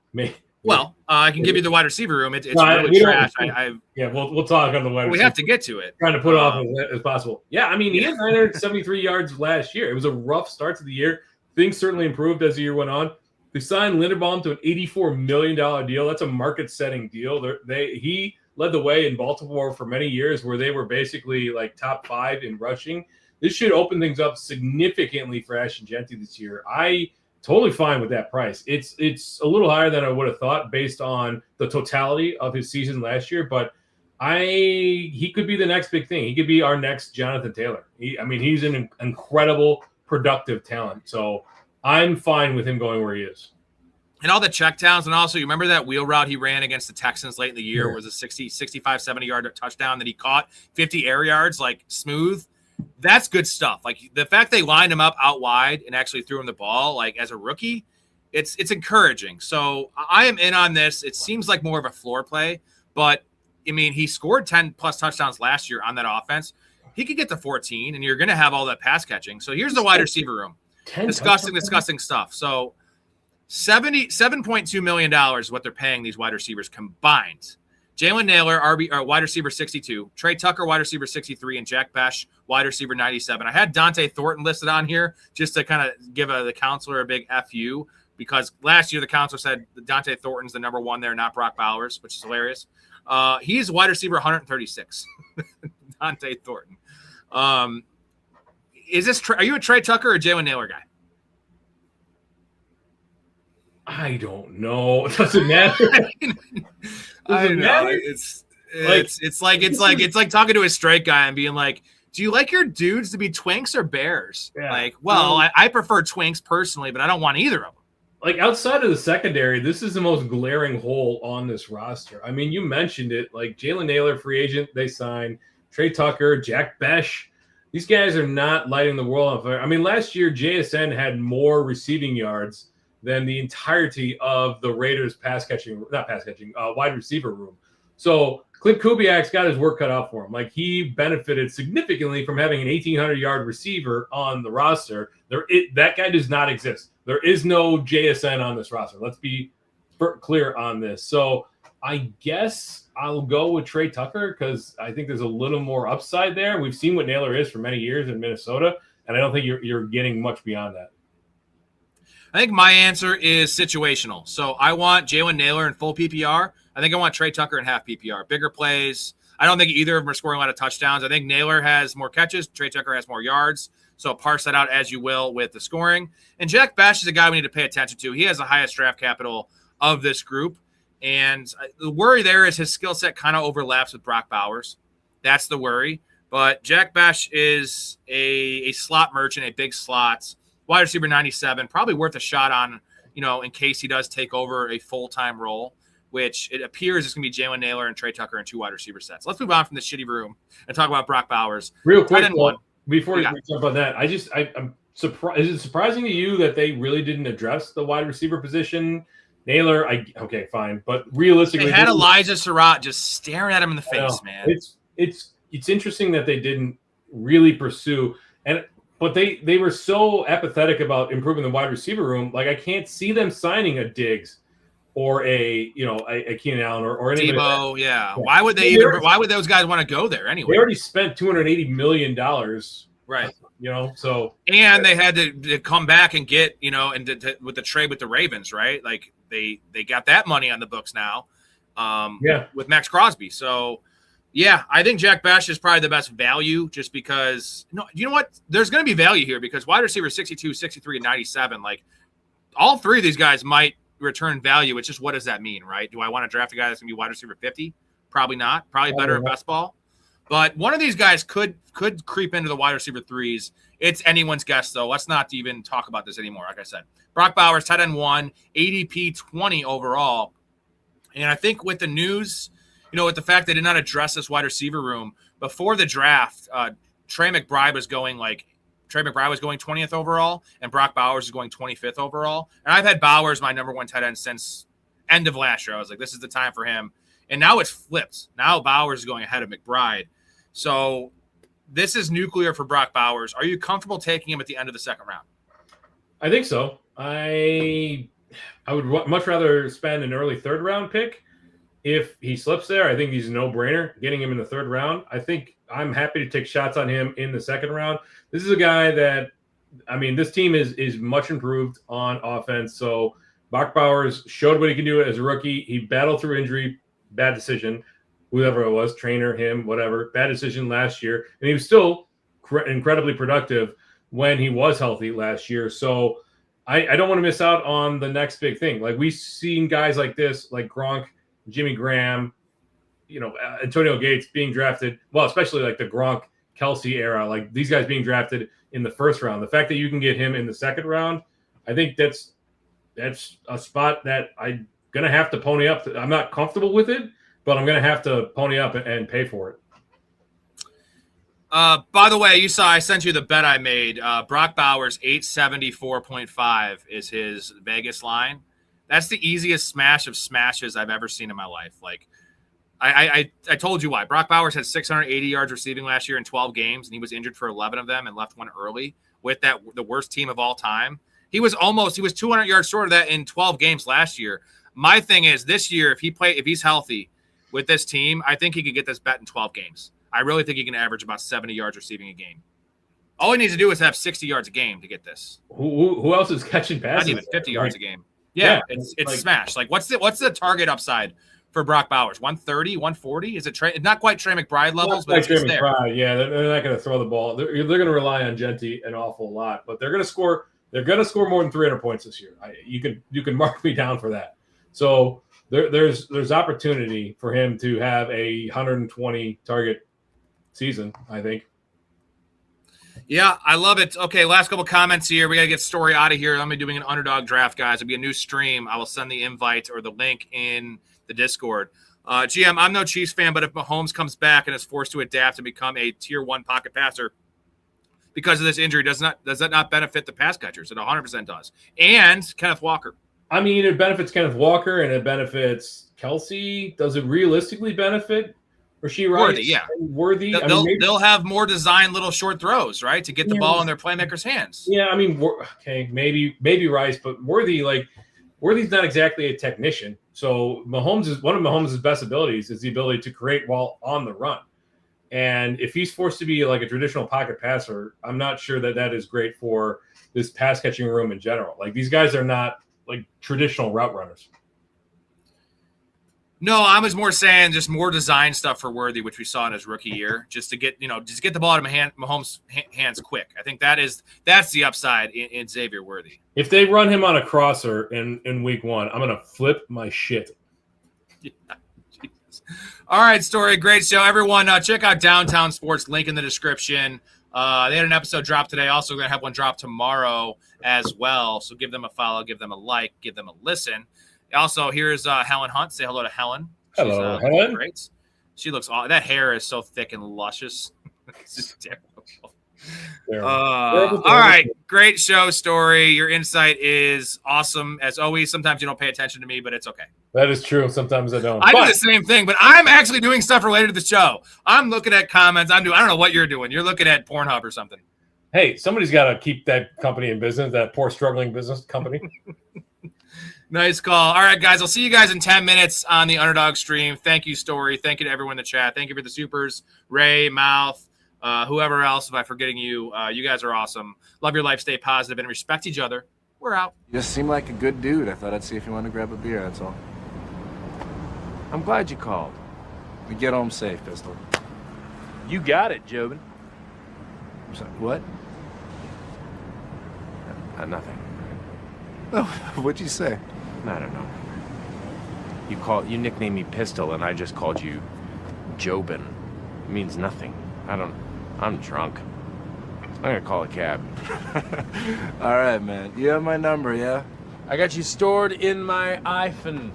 Well, I can give you the wide receiver room. It's really trash. We'll talk on the wide receiver. We have to get to it. Trying to put off as possible. Yeah, I mean, he had 973 yards last year. It was a rough start to the year. Things certainly improved as the year went on. They signed Linderbaum to an $84 million deal. That's a market-setting deal. He led the way in Baltimore for many years where they were basically like top 5 in rushing. This should open things up significantly for Ashton Genty this year. Totally fine with that price. It's a little higher than I would have thought based on the totality of his season last year, but he could be the next big thing. He could be our next Jonathan Taylor. He's an incredible, productive talent. So I'm fine with him going where he is. And all the checkdowns, and also you remember that wheel route he ran against the Texans late in the year was a 65, 70-yard touchdown that he caught, 50 air yards, like smooth. That's good stuff. Like the fact they lined him up out wide and actually threw him the ball, like as a rookie, it's encouraging. So I am in on this. It seems like more of a floor play, but he scored 10+ touchdowns last year on that offense. He could get to 14, and you're going to have all that pass catching. So here's the wide receiver room. Disgusting stuff. So $77.2 million is what they're paying these wide receivers combined. Jalen Naylor, wide receiver 62, Trey Tucker, wide receiver 63, and Jack Besh, wide receiver 97. I had Dante Thornton listed on here just to kind of give the counselor a big FU because last year the counselor said Dante Thornton's the number 1 there, not Brock Bowers, which is hilarious. He's wide receiver 136, Dante Thornton. Are you a Trey Tucker or Jalen Naylor guy? I don't know. It doesn't matter. I know. It's like talking to a straight guy and being like, do you like your dudes to be twinks or bears? Yeah. I prefer twinks personally, but I don't want either of them. like outside of the secondary, this is the most glaring hole on this roster. I mean, you mentioned it, like Jalen Nailor, free agent, they signed. Trey Tucker, Jack Besh. These guys are not lighting the world on fire. I mean, last year, JSN had more receiving yards than the entirety of the Raiders wide receiver room. So Clint Kubiak's got his work cut out for him. Like, he benefited significantly from having an 1,800-yard receiver on the roster. That guy does not exist. There is no JSN on this roster. Let's be clear on this. So I guess I'll go with Trey Tucker because I think there's a little more upside there. We've seen what Nailor is for many years in Minnesota, and I don't think you're getting much beyond that. I think my answer is situational. So I want Jalen Nailor in full PPR. I think I want Trey Tucker in half PPR. Bigger plays. I don't think either of them are scoring a lot of touchdowns. I think Nailor has more catches. Trey Tucker has more yards. So parse that out as you will with the scoring. And Jack Bash is a guy we need to pay attention to. He has the highest draft capital of this group. And the worry there is his skill set kind of overlaps with Brock Bowers. That's the worry. But Jack Bash is a slot merchant, a big slot. Wide receiver 97, probably worth a shot on, in case he does take over a full-time role, which it appears is going to be Jalen Nailor and Trey Tucker in 2 wide receiver sets. Let's move on from this shitty room and talk about Brock Bowers. Real quick, before we jump on that, I'm surprised. Is it surprising to you that they really didn't address the wide receiver position? Nailor, okay, fine. But realistically, they had Elijah Surratt just staring at him in the face, man. It's interesting that they didn't really pursue But they were so apathetic about improving the wide receiver room. Like, I can't see them signing a Diggs or a Keenan Allen or any Debo. Yeah. Why would they why would those guys want to go there anyway? They already spent $280 million. Right. So. And they had to come back and get, with the trade with the Ravens, right? Like they got that money on the books now. With Max Crosby. So, yeah, I think Jack Bash is probably the best value just because you know what? There's going to be value here because wide receiver 62, 63, and 97, like all three of these guys might return value. It's just what does that mean, right? Do I want to draft a guy that's going to be wide receiver 50? Probably not. Probably better at best ball. But one of these guys could creep into the wide receiver 3s. It's anyone's guess, though. Let's not even talk about this anymore. Like I said, Brock Bowers, tight end 1, ADP 20 overall. And I think with the news, with the fact they did not address this wide receiver room before the draft, Trey McBride was going 20th overall, and Brock Bowers is going 25th overall. And I've had Bowers my number 1 tight end since end of last year. I was like, this is the time for him. And now it's flipped. Now Bowers is going ahead of McBride. So this is nuclear for Brock Bowers. Are you comfortable taking him at the end of the second round? I think so. I would much rather spend an early third round pick. If he slips there, I think he's a no-brainer getting him in the third round. I think I'm happy to take shots on him in the second round. This is a guy that, this team is much improved on offense. So Brock Bowers showed what he can do as a rookie. He battled through injury, bad decision, whoever it was, trainer, him, whatever, bad decision last year. And he was still incredibly productive when he was healthy last year. So I don't want to miss out on the next big thing. Like, we've seen guys like this, like Gronk, Jimmy Graham, Antonio Gates being drafted, well, especially like the Gronk Kelsey era, like these guys being drafted in the first round. The fact that you can get him in the second round, I think that's a spot that I'm going to have to pony up. I'm not comfortable with it, but I'm going to have to pony up and pay for it. By the way, you saw I sent you the bet I made. Brock Bowers 874.5 is his Vegas line. That's the easiest smash of smashes I've ever seen in my life. Like, I told you why. Brock Bowers had 680 yards receiving last year in 12 games, and he was injured for 11 of them and left one early with the worst team of all time. He was 200 yards short of that in 12 games last year. My thing is this year, if he's healthy with this team, I think he could get this bet in 12 games. I really think he can average about 70 yards receiving a game. All he needs to do is have 60 yards a game to get this. Who else is catching passes? Not even 50 yards a game. Yeah, it's like, smash. Like, what's the target upside for Brock Bowers? 130, 140? Is it not quite Trey McBride levels, but it's there. McBride, yeah, they're not going to throw the ball. They're going to rely on Genti an awful lot, but they're going to score. They're going to score more than 300 points this year. You can mark me down for that. So there's opportunity for him to have a 120 target season, I think. Yeah, I love it. Okay, last couple comments here. We got to get Storey out of here. I'm going to be doing an underdog draft, guys. It'll be a new stream. I will send the invite or the link in the Discord. GM, I'm no Chiefs fan, but if Mahomes comes back and is forced to adapt and become a tier 1 pocket passer because of this injury, does that not benefit the pass catchers? It 100% does. And Kenneth Walker. I mean, it benefits Kenneth Walker and it benefits Kelsey. Does it realistically benefit Rashee Rice? Worthy, yeah. Worthy. They'll have more designed little short throws, right, to get the ball in their playmakers' hands. Yeah, I mean, okay, maybe Rice, but Worthy's not exactly a technician. So one of Mahomes' best abilities is the ability to create while on the run. And if he's forced to be like a traditional pocket passer, I'm not sure that is great for this pass catching room in general. Like these guys are not like traditional route runners. No, I was more saying just more design stuff for Worthy, which we saw in his rookie year, just to get the ball out of Mahomes' hands quick. I think that's the upside in Xavier Worthy. If they run him on a crosser in week 1, I'm gonna flip my shit. Yeah, Jesus. All right, Storey, great show, everyone. Check out Downtown Sports, link in the description. They had an episode drop today. Also, going to have one drop tomorrow as well. So give them a follow, give them a like, give them a listen. Also, here's Helen Hunt. Say hello to Helen. Hello, Helen. Great. She looks that hair is so thick and luscious. It's just terrible. All right, great show, Storey. Your insight is awesome as always. Sometimes you don't pay attention to me, but it's okay. That is true. Sometimes I don't. I do the same thing, but I'm actually doing stuff related to the show. I'm looking at comments. I don't know what you're doing. You're looking at Pornhub or something. Hey, somebody's got to keep that company in business. That poor struggling business company. Nice call. All right, guys. I'll see you guys in 10 minutes on the Underdog stream. Thank you, Storey. Thank you to everyone in the chat. Thank you for the supers, Ray, Mouth, whoever else. If I'm forgetting you, you guys are awesome. Love your life. Stay positive and respect each other. We're out. You just seem like a good dude. I thought I'd see if you want to grab a beer, that's all. I'm glad you called. We get home safe, Pistol. You got it, Jobin. I'm sorry, what? Nothing. Oh, what'd you say? I don't know. You nicknamed me Pistol, and I just called you Jobin. It means nothing. I'm drunk. I'm gonna call a cab. All right, man. You have my number, yeah? I got you stored in my iPhone.